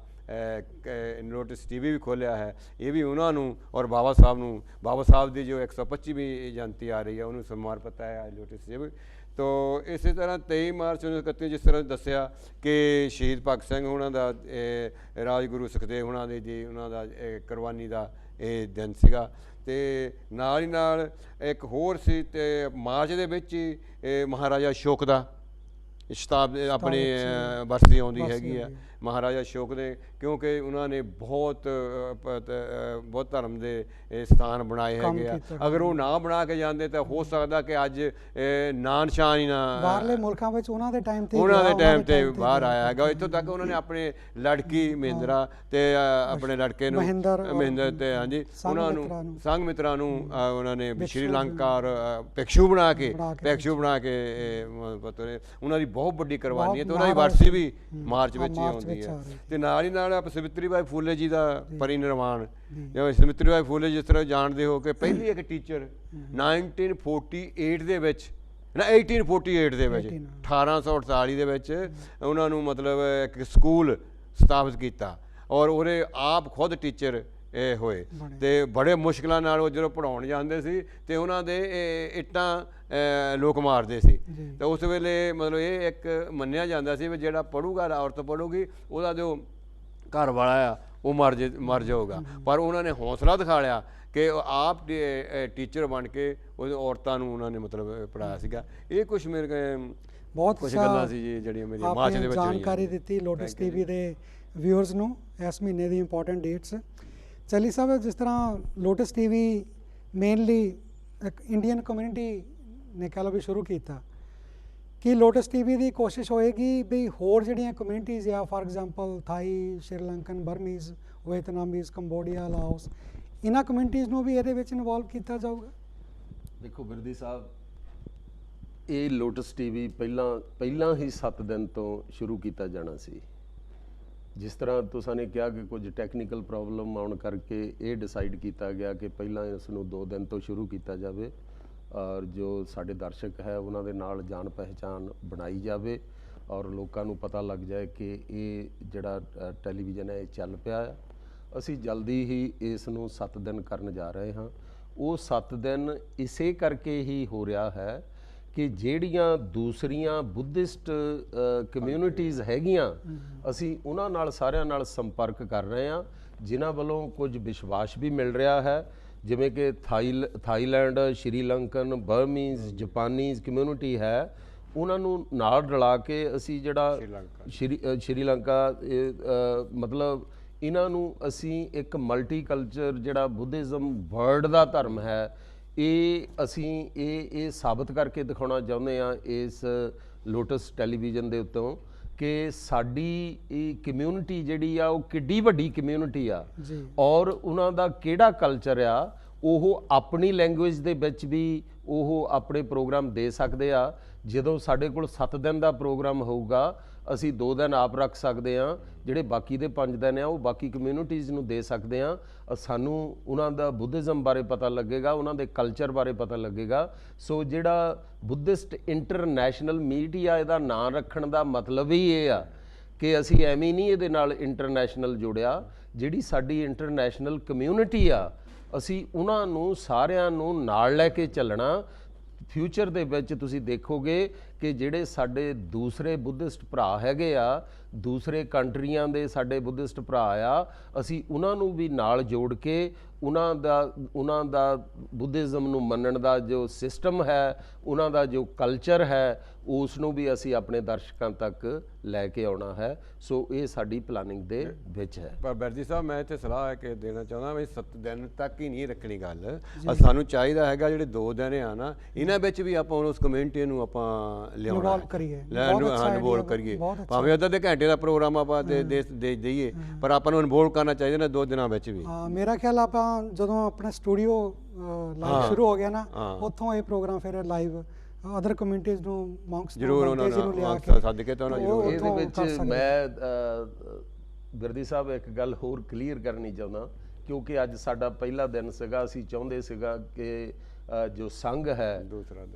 ਨੋਟਿਸ TV ਵੀ ਖੋਲ੍ਹਿਆ ਹੈ, ਇਹ ਵੀ ਉਹਨਾਂ ਨੂੰ ਔਰ ਬਾਬਾ ਸਾਹਿਬ ਨੂੰ, ਬਾਬਾ ਸਾਹਿਬ ਦੀ ਜੋ 125ਵੀਂ ਜਯੰਤੀ ਆ ਰਹੀ ਹੈ ਉਹਨੂੰ ਸਮਰਪਿਤ ਹੈ ਨੋਟਿਸ ਇਹ ਵੀ। ਤੋ ਇਸੇ ਤਰ੍ਹਾਂ 23 ਮਾਰਚ 1931 ਜਿਸ ਤਰ੍ਹਾਂ ਦੱਸਿਆ ਕਿ ਸ਼ਹੀਦ ਭਗਤ ਸਿੰਘ ਉਹਨਾਂ ਦਾ, ਰਾਜਗੁਰੂ ਸੁਖਦੇਵ ਉਹਨਾਂ ਦੇ ਜੀ ਉਹਨਾਂ ਦਾ ਕੁਰਬਾਨੀ ਦਾ ਇਹ ਦਿਨ ਸੀਗਾ। ਅਤੇ ਨਾਲ ਹੀ ਨਾਲ ਇੱਕ ਹੋਰ ਸੀ, ਅਤੇ ਮਾਰਚ ਦੇ ਵਿੱਚ ਹੀ ਮਹਾਰਾਜਾ ਅਸ਼ੋਕ ਦਾ ਸ਼ਤਾਬਦੀ ਆਪਣੀ ਬਰਸੀ ਆਉਂਦੀ ਹੈਗੀ ਆ। ਮਹਾਰਾਜਾ ਅਸ਼ੋਕ ਨੇ, ਕਿਉਂਕਿ ਉਹਨਾਂ ਨੇ ਬਹੁਤ ਧਰਮ ਦੇ ਸਥਾਨ ਬਣਾਏ ਹੈਗੇ ਆ। ਅਗਰ ਉਹ ਨਾ ਬਣਾ ਕੇ ਜਾਂਦੇ ਤਾਂ ਹੋ ਸਕਦਾ ਕਿ ਅੱਜ ਨਾਂ ਨਿਸ਼ਾਨ ਹੀ ਨਾ ਬਾਹਰਲੇ ਮੁਲਕਾਂ ਵਿੱਚ ਉਹਨਾਂ ਦੇ ਟਾਈਮ ਤੇ ਬਾਹਰ ਆਇਆ ਹੈਗਾ। ਇੱਥੋਂ ਤੱਕ ਉਹਨਾਂ ਨੇ ਆਪਣੇ ਲੜਕੀ ਮਹਿੰਦਰਾ ਤੇ ਆਪਣੇ ਲੜਕੇ ਨੂੰ ਮਹਿੰਦਰ ਤੇ ਹਾਂਜੀ ਉਹਨਾਂ ਨੂੰ ਸੰਘ ਮਿੱਤਰਾਂ ਨੂੰ ਉਹਨਾਂ ਨੇ ਸ਼੍ਰੀਲੰਕਾ ਔਰ ਭਿਕਸ਼ੂ ਬਣਾ ਕੇ ਉਹਨਾਂ ਦੀ ਬਹੁਤ ਵੱਡੀ ਕੁਰਬਾਨੀ ਹੈ। ਤੇ ਉਹਨਾਂ ਦੀ ਵਾਰਸੀ ਵੀ ਮਾਰਚ ਵਿੱਚ ਹੀ ਆਉਂਦੀ ਹੈ। ਤੇ ਨਾਲ ਹੀ ਨਾਲ ਆਪ ਸਾਵਿਤਰੀ ਬਾਈ ਫੂਲੇ ਜੀ ਦਾ ਪਰਿਨਿਰਵਾਣ, ਜਿਵੇਂ ਸਾਵਿਤਰੀ ਬਾਈ ਫੂਲੇ ਜਿਸ ਤਰ੍ਹਾਂ ਜਾਣਦੇ ਹੋ ਕਿ ਪਹਿਲੀ ਇੱਕ ਟੀਚਰ 1948 ਦੇ ਵਿੱਚ 1848 ਦੇ ਵਿੱਚ 1848 ਦੇ ਵਿੱਚ ਉਹਨਾਂ ਨੂੰ ਮਤਲਬ ਇੱਕ ਸਕੂਲ ਸਥਾਪਿਤ ਕੀਤਾ ਔਰ ਉਹਦੇ ਆਪ ਖੁਦ ਟੀਚਰ ਇਹ ਹੋਏ। ਤੇ ਬੜੇ ਮੁਸ਼ਕਿਲਾਂ ਨਾਲ ਉਹ ਜਦੋਂ ਪੜ੍ਹਾਉਣ ਜਾਂਦੇ ਸੀ ਤੇ ਉਹਨਾਂ ਦੇ ਇੱਟਾਂ ਲੋਕ ਮਾਰਦੇ ਸੀ। ਤੇ ਉਸ ਵੇਲੇ ਮਤਲਬ ਇਹ ਇੱਕ ਮੰਨਿਆ ਜਾਂਦਾ ਸੀ ਵੀ ਜਿਹੜਾ ਪੜ੍ਹੂਗਾ, ਔਰਤ ਪੜ੍ਹੂਗੀ, ਉਹਦਾ ਜੋ ਘਰ ਵਾਲਾ ਆ ਉਹ ਮਰ ਜਾਊਗਾ। ਪਰ ਉਹਨਾਂ ਨੇ ਹੌਸਲਾ ਦਿਖਾ ਲਿਆ ਕਿ ਉਹ ਆਪ ਟੀਚਰ ਬਣ ਕੇ ਉਹ ਔਰਤਾਂ ਨੂੰ ਉਹਨਾਂ ਨੇ ਮਤਲਬ ਪੜ੍ਹਾਇਆ ਸੀਗਾ। ਇਹ ਕੁਝ ਮੇਰੇ ਬਹੁਤ ਕੁਝ ਗੱਲਾਂ ਸੀ ਜੀ ਜਿਹੜੀਆਂ ਮੇਰੀ ਮਾਰਚ ਦੇ ਵਿੱਚ ਹੋਈਆਂ। ਜਾਣਕਾਰੀ ਦਿੱਤੀ ਲੋਟਸ ਟੀਵੀ ਦੇ ਵਿਊਅਰਸ ਨੂੰ ਇਸ ਮਹੀਨੇ ਦੀ ਇੰਪੋਰਟੈਂਟ ਡੇਟਸ। ਚੱਲੀ ਸਾਹਿਬ, ਜਿਸ ਤਰ੍ਹਾਂ ਲੋਟਸ ਟੀਵੀ ਮੇਨਲੀ ਇੱਕ ਇੰਡੀਅਨ ਕਮਿਊਨਿਟੀ ਨੇ ਕਹਿ ਲਓ ਵੀ ਸ਼ੁਰੂ ਕੀਤਾ, ਕਿ ਲੋਟਸ ਟੀਵੀ ਦੀ ਕੋਸ਼ਿਸ਼ ਹੋਏਗੀ ਵੀ ਹੋਰ ਜਿਹੜੀਆਂ ਕਮਿਊਨਿਟੀਜ਼ ਆ, for example Thai, Sri Lankan, Burmese, Vietnamese, Cambodia, Laos, ਇਹਨਾਂ ਕਮਿਊਨਿਟੀਜ਼ ਨੂੰ ਵੀ ਇਹਦੇ ਵਿੱਚ ਇਨਵੋਲਵ ਕੀਤਾ ਜਾਊਗਾ? ਦੇਖੋ ਬਿਰਦੀ ਸਾਹਿਬ, ਇਹ ਲੋਟਸ ਟੀਵੀ ਪਹਿਲਾਂ ਹੀ 7 ਦਿਨ ਤੋਂ ਸ਼ੁਰੂ ਕੀਤਾ ਜਾਣਾ ਸੀ। ਜਿਸ ਤਰ੍ਹਾਂ ਤੁਸਾਂ ਨੇ ਕਿਹਾ ਕਿ ਕੁਝ ਟੈਕਨੀਕਲ ਪ੍ਰੋਬਲਮ ਆਉਣ ਕਰਕੇ ਇਹ ਡਿਸਾਈਡ ਕੀਤਾ ਗਿਆ ਕਿ ਪਹਿਲਾਂ ਇਸ ਨੂੰ 2 ਦਿਨ ਤੋਂ ਸ਼ੁਰੂ ਕੀਤਾ ਜਾਵੇ, ਔਰ ਜੋ ਸਾਡੇ ਦਰਸ਼ਕ ਹੈ ਉਹਨਾਂ ਦੇ ਨਾਲ ਜਾਣ ਪਹਿਚਾਣ ਬਣਾਈ ਜਾਵੇ, ਔਰ ਲੋਕਾਂ ਨੂੰ ਪਤਾ ਲੱਗ ਜਾਏ ਕਿ ਇਹ ਜਿਹੜਾ ਟੈਲੀਵਿਜ਼ਨ ਹੈ ਇਹ ਚੱਲ ਪਿਆ ਆ। ਅਸੀਂ ਜਲਦੀ ਹੀ ਇਸ ਨੂੰ 7 ਦਿਨ ਕਰਨ ਜਾ ਰਹੇ ਹਾਂ। ਉਹ 7 ਦਿਨ ਇਸੇ ਕਰਕੇ ਹੀ ਹੋ ਰਿਹਾ ਹੈ ਕਿ ਜਿਹੜੀਆਂ ਦੂਸਰੀਆਂ ਬੁੱਧਿਸਟ ਕਮਿਊਨਿਟੀਜ਼ ਹੈਗੀਆਂ, ਅਸੀਂ ਉਹਨਾਂ ਨਾਲ ਸਾਰਿਆਂ ਨਾਲ ਸੰਪਰਕ ਕਰ ਰਹੇ ਹਾਂ, ਜਿਨ੍ਹਾਂ ਵੱਲੋਂ ਕੁਝ ਵਿਸ਼ਵਾਸ ਵੀ ਮਿਲ ਰਿਹਾ ਹੈ, ਜਿਵੇਂ ਕਿ ਥਾਈਲੈਂਡ, ਸ਼੍ਰੀਲੰਕਨ, ਬਰਮੀਜ਼, ਜਾਪਾਨੀਜ਼ ਕਮਿਊਨਿਟੀ ਹੈ, ਉਹਨਾਂ ਨੂੰ ਨਾਲ ਰਲਾ ਕੇ ਅਸੀਂ ਜਿਹੜਾ ਸ਼੍ਰੀਲੰਕਾ ਮਤਲਬ ਇਹਨਾਂ ਨੂੰ ਅਸੀਂ ਇੱਕ ਮਲਟੀ ਕਲਚਰ ਜਿਹੜਾ ਬੁੱਧਿਜ਼ਮ ਵਰਲਡ ਦਾ ਧਰਮ ਹੈ, ਇਹ ਅਸੀਂ ਇਹ ਸਾਬਤ ਕਰਕੇ ਦਿਖਾਉਣਾ ਚਾਹੁੰਦੇ ਹਾਂ ਇਸ ਲੋਟਸ ਟੈਲੀਵਿਜ਼ਨ ਦੇ ਉੱਤੋਂ ਕਿ ਸਾਡੀ ਇਹ ਕਮਿਊਨਿਟੀ ਜਿਹੜੀ ਆ ਉਹ ਕਿੱਡੀ ਵੱਡੀ ਕਮਿਊਨਿਟੀ ਆ, ਔਰ ਉਹਨਾਂ ਦਾ ਕਿਹੜਾ ਕਲਚਰ ਆ। ਉਹ ਆਪਣੀ ਲੈਂਗੁਏਜ ਦੇ ਵਿੱਚ ਵੀ ਉਹ ਆਪਣੇ ਪ੍ਰੋਗਰਾਮ ਦੇ ਸਕਦੇ ਆ। ਜਦੋਂ ਸਾਡੇ ਕੋਲ 7 ਦਿਨ ਦਾ ਪ੍ਰੋਗਰਾਮ ਹੋਊਗਾ, ਅਸੀਂ 2 ਦਿਨ ਆਪ ਰੱਖ ਸਕਦੇ ਹਾਂ, ਜਿਹੜੇ ਬਾਕੀ ਦੇ 5 ਦਿਨ ਆ ਉਹ ਬਾਕੀ ਕਮਿਊਨਿਟੀਜ਼ ਨੂੰ ਦੇ ਸਕਦੇ ਹਾਂ। ਸਾਨੂੰ ਉਹਨਾਂ ਦਾ ਬੁੱਧਿਜ਼ਮ ਬਾਰੇ ਪਤਾ ਲੱਗੇਗਾ, ਉਹਨਾਂ ਦੇ ਕਲਚਰ ਬਾਰੇ ਪਤਾ ਲੱਗੇਗਾ। ਸੋ ਜਿਹੜਾ ਬੁੱਧਿਸਟ ਇੰਟਰਨੈਸ਼ਨਲ ਮੀਡੀਆ, ਇਹਦਾ ਨਾਂ ਰੱਖਣ ਦਾ ਮਤਲਬ ਹੀ ਇਹ ਆ ਕਿ ਅਸੀਂ ਐਵੇਂ ਨਹੀਂ ਇਹਦੇ ਨਾਲ ਇੰਟਰਨੈਸ਼ਨਲ ਜੋੜਿਆ। ਜਿਹੜੀ ਸਾਡੀ ਇੰਟਰਨੈਸ਼ਨਲ ਕਮਿਊਨਿਟੀ ਆ, ਅਸੀਂ ਉਹਨਾਂ ਨੂੰ ਸਾਰਿਆਂ ਨੂੰ ਨਾਲ ਲੈ ਕੇ ਚੱਲਣਾ। ਫਿਊਚਰ ਦੇ ਵਿੱਚ ਤੁਸੀਂ ਦੇਖੋਗੇ ਕਿ ਜਿਹੜੇ ਸਾਡੇ ਦੂਸਰੇ ਬੁੱਧਿਸਟ ਭਰਾ ਹੈਗੇ ਆ, ਦੂਸਰੇ ਕੰਟਰੀਆਂ ਦੇ ਸਾਡੇ ਬੁੱਧਿਸਟ ਭਰਾ ਆ, ਅਸੀਂ ਉਹਨਾਂ ਨੂੰ ਵੀ ਨਾਲ ਜੋੜ ਕੇ ਉਹਨਾਂ ਦਾ ਬੁੱਧਿਜ਼ਮ ਨੂੰ ਮੰਨਣ ਦਾ ਜੋ ਸਿਸਟਮ ਹੈ, ਉਹਨਾਂ ਦਾ ਜੋ ਕਲਚਰ ਹੈ, ਉਸ ਨੂੰ ਵੀ ਅਸੀਂ ਆਪਣੇ ਦਰਸ਼ਕਾਂ ਤੱਕ ਲੈ ਕੇ ਆਉਣਾ ਹੈ। ਸੋ ਇਹ ਸਾਡੀ ਪਲਾਨਿੰਗ ਦੇ ਵਿੱਚ ਹੈ। ਪਰ ਬੈਰਜੀ ਸਾਹਿਬ, ਮੈਂ ਇੱਥੇ ਸਲਾਹ ਹੈ ਕਿ ਦੇਣਾ ਚਾਹੁੰਦਾ ਵੀ 7 ਦਿਨ ਤੱਕ ਹੀ ਨਹੀਂ ਰੱਖਣੀ ਗੱਲ। ਸਾਨੂੰ ਚਾਹੀਦਾ ਹੈਗਾ ਜਿਹੜੇ 2 ਦਿਨ ਆ ਨਾ, ਇਹਨਾਂ ਵਿੱਚ ਵੀ ਆਪਾਂ ਉਸ ਕਮਿਊਨਿਟੀ ਨੂੰ ਆਪਾਂ ਲਿਆਉਣਾ ਕਰੀਏ, ਇਨਵੋਲਵ ਕਰੀਏ। ਭਾਵੇਂ ਅੱਧੇ ਘੰਟੇ ਦਾ ਪ੍ਰੋਗਰਾਮ ਆਪਾਂ ਦੇ ਦਈਏ, ਪਰ ਆਪਾਂ ਨੂੰ ਇਨਵੋਲਵ ਕਰਨਾ ਚਾਹੀਦਾ ਨਾ 2 ਦਿਨਾਂ ਵਿੱਚ ਵੀ। ਮੇਰਾ ਖਿਆਲ ਆਪਾਂ ਜਦੋਂ ਆਪਣਾ ਸਟੂਡੀਓ ਲਾਈਵ ਸ਼ੁਰੂ ਹੋ ਗਿਆ ਨਾ, ਉੱਥੋਂ ਇਹ ਪ੍ਰੋਗਰਾਮ ਫਿਰ ਲਾਈਵ ਅਦਰ ਕਮਿਊਨਿਟੀਜ਼ ਨੂੰ ਮੌਂਕਸ ਜ਼ਰੂਰ ਉਹਨਾਂ ਨੂੰ ਸੱਦ ਕੇ ਤਾਂ ਇਹਦੇ ਵਿੱਚ ਮੈਂ ਬਿਰਦੀ ਸਾਹਿਬ ਇੱਕ ਗੱਲ ਹੋਰ ਕਲੀਅਰ ਕਰਨੀ ਚਾਹੁੰਦਾ, ਕਿਉਂਕਿ ਅੱਜ ਸਾਡਾ ਪਹਿਲਾ ਦਿਨ ਸੀਗਾ। ਅਸੀਂ ਚਾਹੁੰਦੇ ਸੀਗਾ ਕਿ ਜੋ ਸੰਘ ਹੈ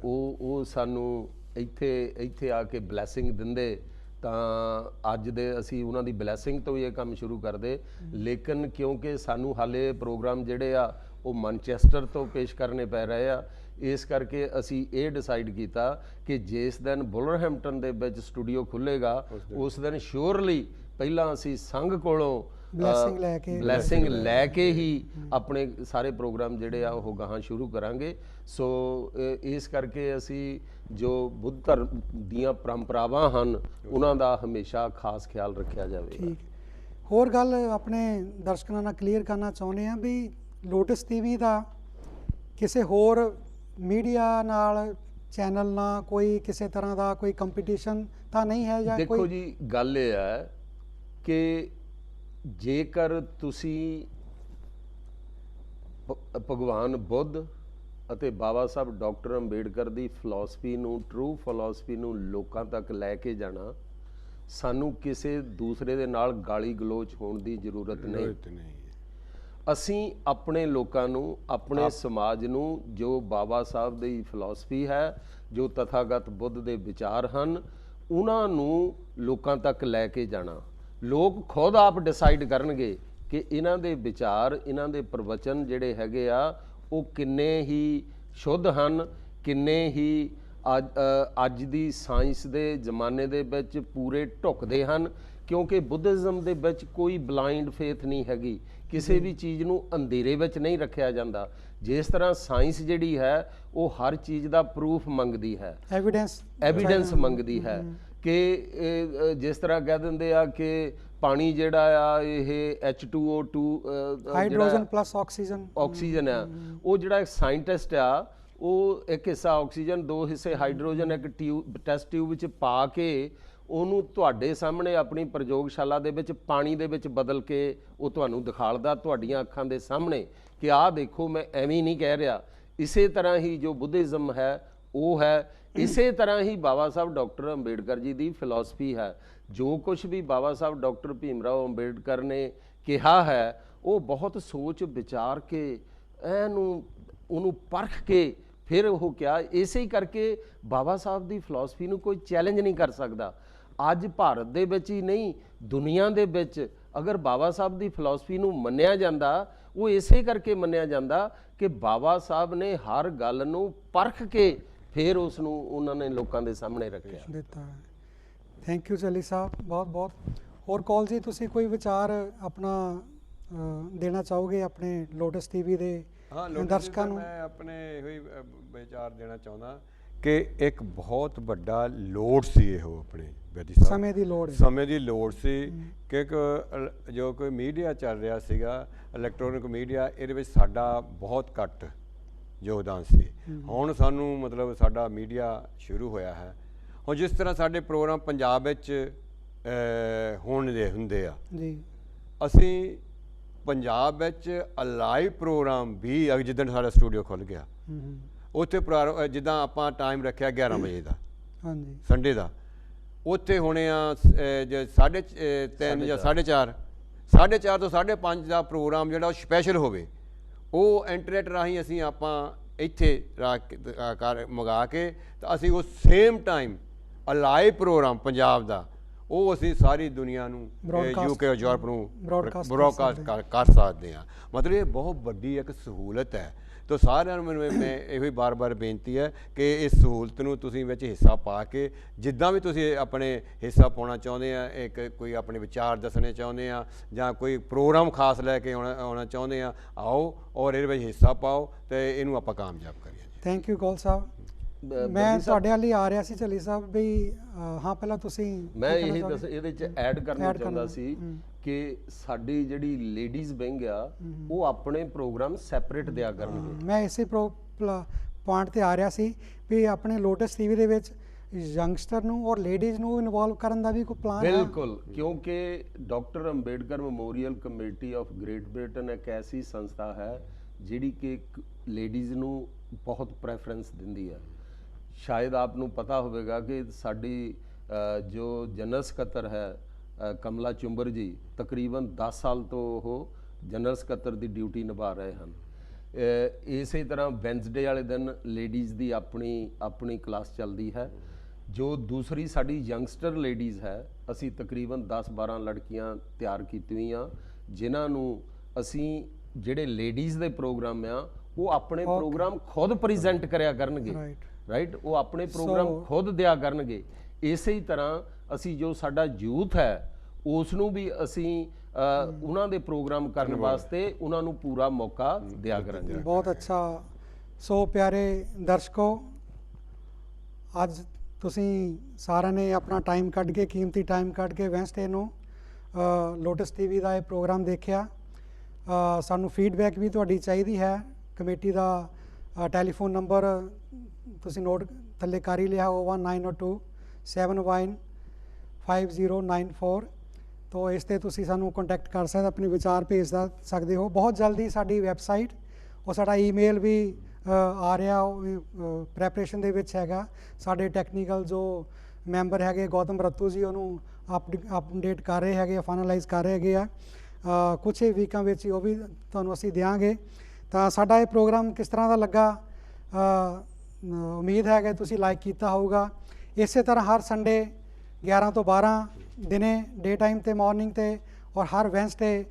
ਉਹ ਸਾਨੂੰ ਇੱਥੇ ਆ ਕੇ ਬਲੈਸਿੰਗ ਦਿੰਦੇ, ਤਾਂ ਅੱਜ ਦੇ ਅਸੀਂ ਉਹਨਾਂ ਦੀ ਬਲੈਸਿੰਗ ਤੋਂ ਹੀ ਇਹ ਕੰਮ ਸ਼ੁਰੂ ਕਰਦੇ। ਲੇਕਿਨ ਕਿਉਂਕਿ ਸਾਨੂੰ ਹਾਲੇ ਪ੍ਰੋਗਰਾਮ ਜਿਹੜੇ ਆ ਉਹ ਮੈਨਚੈਸਟਰ ਤੋਂ ਪੇਸ਼ ਕਰਨੇ ਪੈ ਰਹੇ ਆ, ਇਸ ਕਰਕੇ ਅਸੀਂ ਇਹ ਡਿਸਾਈਡ ਕੀਤਾ ਕਿ ਜਿਸ ਦਿਨ ਵੁਲਵਰਹੈਂਪਟਨ ਦੇ ਵਿੱਚ ਸਟੂਡੀਓ ਖੁੱਲ੍ਹੇਗਾ, ਉਸ ਦਿਨ ਸ਼ੋਰਲੀ ਪਹਿਲਾਂ ਅਸੀਂ ਸੰਘ ਕੋਲੋਂ ਬਲੈਸਿੰਗ ਲੈ ਕੇ ਹੀ ਆਪਣੇ ਸਾਰੇ ਪ੍ਰੋਗਰਾਮ ਜਿਹੜੇ ਆ ਉਹ ਗਾਹਾਂ ਸ਼ੁਰੂ ਕਰਾਂਗੇ। ਸੋ ਇਸ ਕਰਕੇ ਅਸੀਂ ਜੋ ਬੁੱਧ ਧਰਮ ਦੀਆਂ ਪਰੰਪਰਾਵਾਂ ਹਨ, ਉਹਨਾਂ ਦਾ ਹਮੇਸ਼ਾ ਖਾਸ ਖਿਆਲ ਰੱਖਿਆ ਜਾਵੇਗਾ। ਠੀਕ। ਹੋਰ ਗੱਲ ਆਪਣੇ ਦਰਸ਼ਕਾਂ ਨਾਲ ਕਲੀਅਰ ਕਰਨਾ ਚਾਹੁੰਦੇ ਹਾਂ ਵੀ ਲੋਟਸ ਟੀਵੀ ਦਾ ਕਿਸੇ ਹੋਰ ਮੀਡੀਆ ਨਾਲ, ਚੈਨਲ ਨਾਲ ਕੋਈ ਕਿਸੇ ਤਰ੍ਹਾਂ ਦਾ ਕੋਈ ਕੰਪੀਟੀਸ਼ਨ ਤਾਂ ਨਹੀਂ ਹੈ? ਜਾਂ ਦੇਖੋ ਜੀ, ਗੱਲ ਇਹ ਹੈ ਕਿ ਜੇਕਰ ਤੁਸੀਂ ਭਗਵਾਨ ਬੁੱਧ ਅਤੇ ਬਾਬਾ ਸਾਹਿਬ ਡਾਕਟਰ ਅੰਬੇਡਕਰ ਦੀ ਫਿਲਾਸਫੀ ਨੂੰ, ਟਰੂ ਫਿਲਾਸਫੀ ਨੂੰ ਲੋਕਾਂ ਤੱਕ ਲੈ ਕੇ ਜਾਣਾ, ਸਾਨੂੰ ਕਿਸੇ ਦੂਸਰੇ ਦੇ ਨਾਲ ਗਾਲੀ ਗਲੋਚ ਹੋਣ ਦੀ ਜ਼ਰੂਰਤ ਨਹੀਂ। ਅਸੀਂ ਆਪਣੇ ਲੋਕਾਂ ਨੂੰ, ਆਪਣੇ ਸਮਾਜ ਨੂੰ, ਜੋ ਬਾਬਾ ਸਾਹਿਬ ਦੀ ਫਿਲਾਸਫੀ ਹੈ, ਜੋ ਤਥਾਗਤ ਬੁੱਧ ਦੇ ਵਿਚਾਰ ਹਨ, ਉਹਨਾਂ ਨੂੰ ਲੋਕਾਂ ਤੱਕ ਲੈ ਕੇ ਜਾਣਾ। ਲੋਕ ਖੁਦ ਆਪ ਡਿਸਾਈਡ ਕਰਨਗੇ ਕਿ ਇਹਨਾਂ ਦੇ ਵਿਚਾਰ, ਇਹਨਾਂ ਦੇ ਪ੍ਰਵਚਨ ਜਿਹੜੇ ਹੈਗੇ ਆ ਉਹ ਕਿੰਨੇ ਹੀ ਸ਼ੁੱਧ ਹਨ, ਕਿੰਨੇ ਹੀ ਅੱਜ ਦੀ ਸਾਇੰਸ ਦੇ ਜ਼ਮਾਨੇ ਦੇ ਵਿੱਚ ਪੂਰੇ ਢੁੱਕਦੇ ਹਨ। ਕਿਉਂਕਿ ਬੁੱਧਿਜ਼ਮ ਦੇ ਵਿੱਚ ਕੋਈ ਬਲਾਈਂਡ ਫੇਥ ਨਹੀਂ ਹੈਗੀ। ਕਿਸੇ ਵੀ ਚੀਜ਼ ਨੂੰ ਅੰਧੇਰੇ ਵਿੱਚ ਨਹੀਂ ਰੱਖਿਆ ਜਾਂਦਾ। ਜਿਸ ਤਰ੍ਹਾਂ ਸਾਇੰਸ ਜਿਹੜੀ ਹੈ ਉਹ ਹਰ ਚੀਜ਼ ਦਾ ਪ੍ਰੂਫ ਮੰਗਦੀ ਹੈ, ਐਵੀਡੈਂਸ ਮੰਗਦੀ ਹੈ ਕਿ ਜਿਸ ਤਰ੍ਹਾਂ ਕਹਿ ਦਿੰਦੇ ਆ ਕਿ ਪਾਣੀ ਜਿਹੜਾ ਆ ਇਹ H2O2 ਹਾਈਡਰੋਜਨ ਪਲੱਸ ਆਕਸੀਜਨ ਆ, ਉਹ ਜਿਹੜਾ ਇੱਕ ਸਾਇੰਟਿਸਟ ਆ ਉਹ ਇੱਕ ਹਿੱਸਾ ਆਕਸੀਜਨ, 2 ਹਿੱਸੇ ਹਾਈਡਰੋਜਨ ਇੱਕ ਟੈਸਟ ਟਿਊਬ ਵਿੱਚ ਪਾ ਕੇ ਉਹਨੂੰ ਤੁਹਾਡੇ ਸਾਹਮਣੇ ਆਪਣੀ ਪ੍ਰਯੋਗਸ਼ਾਲਾ ਦੇ ਵਿੱਚ ਪਾਣੀ ਦੇ ਵਿੱਚ ਬਦਲ ਕੇ ਉਹ ਤੁਹਾਨੂੰ ਦਿਖਾਲਦਾ ਤੁਹਾਡੀਆਂ ਅੱਖਾਂ ਦੇ ਸਾਹਮਣੇ ਕਿ ਆਹ ਦੇਖੋ, ਮੈਂ ਐਵੇਂ ਨਹੀਂ ਕਹਿ ਰਿਹਾ। ਇਸੇ ਤਰ੍ਹਾਂ ਹੀ ਜੋ ਬੁੱਧਿਜ਼ਮ ਹੈ ਉਹ ਹੈ, ਇਸੇ ਤਰ੍ਹਾਂ ਹੀ ਬਾਬਾ ਸਾਹਿਬ ਡਾਕਟਰ ਅੰਬੇਡਕਰ ਜੀ ਦੀ ਫਿਲਾਸਫੀ ਹੈ। ਜੋ ਕੁਝ ਵੀ ਬਾਬਾ ਸਾਹਿਬ ਡਾਕਟਰ ਭੀਮ ਰਾਓ ਅੰਬੇਡਕਰ ਨੇ ਕਿਹਾ ਹੈ ਉਹ ਬਹੁਤ ਸੋਚ ਵਿਚਾਰ ਕੇ ਉਹਨੂੰ ਪਰਖ ਕੇ ਫਿਰ ਉਹ ਕਿਹਾ। ਇਸੇ ਹੀ ਕਰਕੇ ਬਾਬਾ ਸਾਹਿਬ ਦੀ ਫਿਲਾਸਫੀ ਨੂੰ ਕੋਈ ਚੈਲੰਜ ਨਹੀਂ ਕਰ ਸਕਦਾ। ਅੱਜ ਭਾਰਤ ਦੇ ਵਿੱਚ ਹੀ ਨਹੀਂ, ਦੁਨੀਆ ਦੇ ਵਿੱਚ ਅਗਰ ਬਾਬਾ ਸਾਹਿਬ ਦੀ ਫਿਲਾਸਫੀ ਨੂੰ ਮੰਨਿਆ ਜਾਂਦਾ ਉਹ ਇਸੇ ਕਰਕੇ ਮੰਨਿਆ ਜਾਂਦਾ ਕਿ ਬਾਬਾ ਸਾਹਿਬ ਨੇ ਹਰ ਗੱਲ ਨੂੰ ਪਰਖ ਕੇ ਫਿਰ ਉਸ ਨੂੰ ਉਹਨਾਂ ਨੇ ਲੋਕਾਂ ਦੇ ਸਾਹਮਣੇ ਰੱਖਿਆ ਦਿੱਤਾ। ਥੈਂਕ ਯੂ ਚੱਲੀ ਸਾਹਿਬ, ਬਹੁਤ ਬਹੁਤ। ਹੋਰ ਕਾਲ ਜੀ, ਤੁਸੀਂ ਕੋਈ ਵਿਚਾਰ ਆਪਣਾ ਦੇਣਾ ਚਾਹੋਗੇ ਆਪਣੇ ਲੋਟਸ ਟੀਵੀ ਦੇ ਦਰਸ਼ਕਾਂ ਨੂੰ? ਮੈਂ ਆਪਣੇ ਇਹੋ ਹੀ ਵਿਚਾਰ ਦੇਣਾ ਚਾਹੁੰਦਾ ਕਿ ਇੱਕ ਬਹੁਤ ਵੱਡਾ ਲੋੜ ਸੀ ਇਹੋ ਆਪਣੇ ਬੇਦੀ ਸਾਹਿਬ, ਸਮੇਂ ਦੀ ਲੋੜ ਸੀ ਕਿ ਜੋ ਕੋਈ ਮੀਡੀਆ ਚੱਲ ਰਿਹਾ ਸੀਗਾ ਇਲੈਕਟ੍ਰੋਨਿਕ ਮੀਡੀਆ, ਇਹਦੇ ਵਿੱਚ ਸਾਡਾ ਬਹੁਤ ਘੱਟ ਯੋਗਦਾਨ ਸੀ। ਹੁਣ ਸਾਨੂੰ ਮਤਲਬ ਸਾਡਾ ਮੀਡੀਆ ਸ਼ੁਰੂ ਹੋਇਆ ਹੈ। ਹੁਣ ਜਿਸ ਤਰ੍ਹਾਂ ਸਾਡੇ ਪ੍ਰੋਗਰਾਮ ਪੰਜਾਬ ਵਿੱਚ ਹੁੰਦੇ ਆ ਜੀ, ਅਸੀਂ ਪੰਜਾਬ ਵਿੱਚ ਲਾਈਵ ਪ੍ਰੋਗਰਾਮ ਵੀ ਜਿੱਦਣ ਸਾਡਾ ਸਟੂਡੀਓ ਖੁੱਲ੍ਹ ਗਿਆ ਉੱਥੇ ਜਿੱਦਾਂ ਆਪਾਂ ਟਾਈਮ ਰੱਖਿਆ 11 ਵਜੇ ਦਾ ਸੰਡੇ ਦਾ, ਉੱਥੇ ਹੋਣੇ ਆ 3:30 ਜਾਂ 4:30 ਤੋਂ 5:30 ਦਾ ਪ੍ਰੋਗਰਾਮ ਜਿਹੜਾ ਉਹ ਸਪੈਸ਼ਲ ਹੋਵੇ, ਉਹ ਇੰਟਰਨੈਟ ਰਾਹੀਂ ਅਸੀਂ ਆਪਾਂ ਇੱਥੇ ਮੰਗਾ ਕੇ ਤਾਂ ਅਸੀਂ ਉਹ same time live program Punjab ਦਾ ਉਹ ਅਸੀਂ ਸਾਰੀ ਦੁਨੀਆ ਨੂੰ UK ਯੂਰਪ ਨੂੰ ਬ੍ਰੌਡਕਾਸਟ ਕਰ ਸਕਦੇ ਹਾਂ। ਮਤਲਬ ਇਹ ਬਹੁਤ ਵੱਡੀ ਇੱਕ ਸਹੂਲਤ ਹੈ। ਤਾਂ ਸਾਰਿਆਂ ਨੂੰ ਮੈਂ ਇਹੋ ਹੀ ਬਾਰ-ਬਾਰ ਬੇਨਤੀ ਹੈ ਕਿ ਇਸ ਸਹੂਲਤ ਨੂੰ ਤੁਸੀਂ ਵਿੱਚ ਹਿੱਸਾ ਪਾ ਕੇ ਜਿੱਦਾਂ ਵੀ ਤੁਸੀਂ ਆਪਣੇ ਹਿੱਸਾ ਪਾਉਣਾ ਚਾਹੁੰਦੇ ਆ, ਇੱਕ ਕੋਈ ਆਪਣੇ ਵਿਚਾਰ ਦੱਸਣੇ ਚਾਹੁੰਦੇ ਆ ਜਾਂ ਕੋਈ ਪ੍ਰੋਗਰਾਮ ਖਾਸ ਲੈ ਕੇ ਆਉਣਾ ਚਾਹੁੰਦੇ ਆ, ਆਓ ਔਰ ਇਹਦੇ ਵਿੱਚ ਹਿੱਸਾ ਪਾਓ ਅਤੇ ਇਹਨੂੰ ਆਪਾਂ ਕਾਮਯਾਬ ਕਰੀਏ। ਥੈਂਕ ਯੂ ਗੋਲ ਸਾਹਿਬ। ਮੈਂ ਤੁਹਾਡੇ ਵਾਲੀ ਆ ਰਿਹਾ ਸੀ ਚੱਲੀ ਸਾਹਿਬ ਵੀ ਹਾਂ ਪਹਿਲਾਂ ਤੁਸੀਂ। ਮੈਂ ਇਹੀ ਇਹਦੇ 'ਚ ਐਡ ਕਰਨਾ ਚਾਹੁੰਦਾ ਸੀ ਕਿ ਸਾਡੀ ਜਿਹੜੀ ਲੇਡੀਜ਼ ਵਿੰਗ ਆ ਉਹ ਆਪਣੇ ਪ੍ਰੋਗਰਾਮ ਸੈਪਰੇਟ ਦਿਆ ਕਰਨਗੇ। ਮੈਂ ਇਸੇ ਪੁਆਇੰਟ ਤੇ ਆ ਰਿਹਾ ਸੀ ਵੀ ਆਪਣੇ ਲੋਟਸ ਟੀਵੀ ਦੇ ਵਿੱਚ ਯੰਗਸਟਰ ਨੂੰ ਔਰ ਲੇਡੀਜ਼ ਨੂੰ ਇਨਵੋਲਵ ਕਰਨ ਦਾ ਵੀ ਕੋਈ ਪਲਾਨ ਹੈ? ਬਿਲਕੁਲ, ਕਿਉਂਕਿ doctor Ambedkar memorial committee of Great Britain ਇੱਕ ਐਸੀ ਸੰਸਥਾ ਹੈ ਜਿਹੜੀ ਕਿ ਲੇਡੀਜ਼ ਨੂੰ ਬਹੁਤ ਪ੍ਰੈਫਰੈਂਸ ਦਿੰਦੀ ਹੈ। ਸ਼ਾਇਦ ਆਪ ਨੂੰ ਪਤਾ ਹੋਵੇਗਾ ਕਿ ਸਾਡੀ ਜੋ ਜਨਰਲ ਸਕੱਤਰ ਹੈ ਕਮਲਾ ਚੁੰਬਰ ਜੀ, ਤਕਰੀਬਨ 10 ਸਾਲ ਤੋਂ ਉਹ ਜਨਰਲ ਸਕੱਤਰ ਦੀ ਡਿਊਟੀ ਨਿਭਾ ਰਹੇ ਹਨ। ਇਸੇ ਤਰ੍ਹਾਂ ਵੈਨਸਡੇ ਵਾਲੇ ਦਿਨ ਲੇਡੀਜ਼ ਦੀ ਆਪਣੀ ਕਲਾਸ ਚੱਲਦੀ ਹੈ। ਜੋ ਦੂਸਰੀ ਸਾਡੀ ਯੰਗਸਟਰ ਲੇਡੀਜ਼ ਹੈ, ਅਸੀਂ ਤਕਰੀਬਨ 10-12 ਲੜਕੀਆਂ ਤਿਆਰ ਕੀਤੀਆਂ ਜਿਨ੍ਹਾਂ ਨੂੰ ਅਸੀਂ ਜਿਹੜੇ ਲੇਡੀਜ਼ ਦੇ ਪ੍ਰੋਗਰਾਮ ਆ ਉਹ ਆਪਣੇ ਪ੍ਰੋਗਰਾਮ ਖੁਦ ਪ੍ਰੈਜ਼ੈਂਟ ਕਰਿਆ ਕਰਨਗੇ, ਰਾਈਟ, ਉਹ ਆਪਣੇ ਪ੍ਰੋਗਰਾਮ ਖੁਦ ਦਿਆ ਕਰਨਗੇ। ਇਸੇ ਹੀ ਤਰ੍ਹਾਂ ਅਸੀਂ ਜੋ ਸਾਡਾ ਯੂਥ ਹੈ ਉਸ ਨੂੰ ਵੀ ਅਸੀਂ ਉਹਨਾਂ ਦੇ ਪ੍ਰੋਗਰਾਮ ਕਰਨ ਵਾਸਤੇ ਉਹਨਾਂ ਨੂੰ ਪੂਰਾ ਮੌਕਾ ਦਿਆ ਕਰਾਂਗੇ। ਬਹੁਤ ਅੱਛਾ। ਸੋ ਪਿਆਰੇ ਦਰਸ਼ਕੋ, ਅੱਜ ਤੁਸੀਂ ਸਾਰਿਆਂ ਨੇ ਆਪਣਾ ਟਾਈਮ ਕੱਢ ਕੇ, ਕੀਮਤੀ ਟਾਈਮ ਕੱਢ ਕੇ ਵੈਨਸਡੇ ਨੂੰ ਲੋਟਸ ਟੀਵੀ ਦਾ ਇਹ ਪ੍ਰੋਗਰਾਮ ਦੇਖਿਆ। ਸਾਨੂੰ ਫੀਡਬੈਕ ਵੀ ਤੁਹਾਡੀ ਚਾਹੀਦੀ ਹੈ। ਕਮੇਟੀ ਦਾ ਟੈਲੀਫੋਨ ਨੰਬਰ ਤੁਸੀਂ ਨੋਟ ਥੱਲੇ ਕਰ ਹੀ ਲਿਆ, 01927155094। ਤੋ ਇਸ 'ਤੇ ਤੁਸੀਂ ਸਾਨੂੰ ਕੰਟੈਕਟ ਕਰ ਸਕਦੇ, ਆਪਣੇ ਵਿਚਾਰ ਭੇਜ ਸਕਦੇ ਹੋ। ਬਹੁਤ ਜਲਦੀ ਸਾਡੀ ਵੈਬਸਾਈਟ ਔਰ ਸਾਡਾ ਈਮੇਲ ਵੀ ਆ ਰਿਹਾ, ਪ੍ਰੈਪਰੇਸ਼ਨ ਦੇ ਵਿੱਚ ਹੈਗਾ। ਸਾਡੇ ਟੈਕਨੀਕਲ ਜੋ ਮੈਂਬਰ ਹੈਗੇ ਗੌਤਮ ਰੱਤੂ ਜੀ ਉਹਨੂੰ ਅਪਡੇਟ ਕਰ ਰਹੇ ਹੈਗੇ, ਫਾਈਨਲਾਈਜ਼ ਕਰ ਰਹੇ ਹੈਗੇ ਆ। ਕੁਛ ਹੀ ਵੀਕਾਂ ਵਿੱਚ ਹੀ ਉਹ ਵੀ ਤੁਹਾਨੂੰ ਅਸੀਂ ਦਿਆਂਗੇ। ਤਾਂ ਸਾਡਾ ਇਹ ਪ੍ਰੋਗਰਾਮ ਕਿਸ ਤਰ੍ਹਾਂ ਦਾ ਲੱਗਾ, ਉਮੀਦ ਹੈ ਕਿ ਤੁਸੀਂ ਲਾਈਕ ਕੀਤਾ ਹੋਊਗਾ। ਇਸੇ ਤਰ੍ਹਾਂ ਹਰ ਸੰਡੇ 11 ਤੋਂ 12 ਦਿਨੇ ਡੇ ਟਾਈਮ 'ਤੇ ਮਾਰਨਿੰਗ 'ਤੇ ਔਰ ਹਰ ਵੈਨਸਡੇ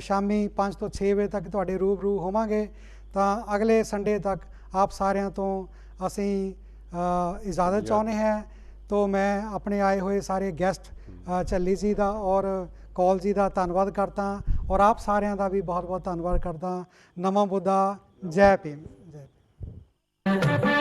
ਸ਼ਾਮੀ 5 ਤੋਂ 6 ਵਜੇ ਤੱਕ ਤੁਹਾਡੇ ਰੂਬਰੂ ਹੋਵਾਂਗੇ। ਤਾਂ ਅਗਲੇ ਸੰਡੇ ਤੱਕ ਆਪ ਸਾਰਿਆਂ ਤੋਂ ਅਸੀਂ ਇਜਾਜ਼ਤ ਚਾਹੁੰਦੇ ਹਾਂ। ਤੋ ਮੈਂ ਆਪਣੇ ਆਏ ਹੋਏ ਸਾਰੇ ਗੈਸਟ ਚੱਲੀ ਜੀ ਦਾ ਔਰ ਕੌਲ ਜੀ ਦਾ ਧੰਨਵਾਦ ਕਰਦਾ ਔਰ ਆਪ ਸਾਰਿਆਂ ਦਾ ਵੀ ਬਹੁਤ ਬਹੁਤ ਧੰਨਵਾਦ ਕਰਦਾ। ਨਮੋ ਬੁੱਧਾ, ਜੈ ਭੀਮ, ਜੈ ਭੀਮ।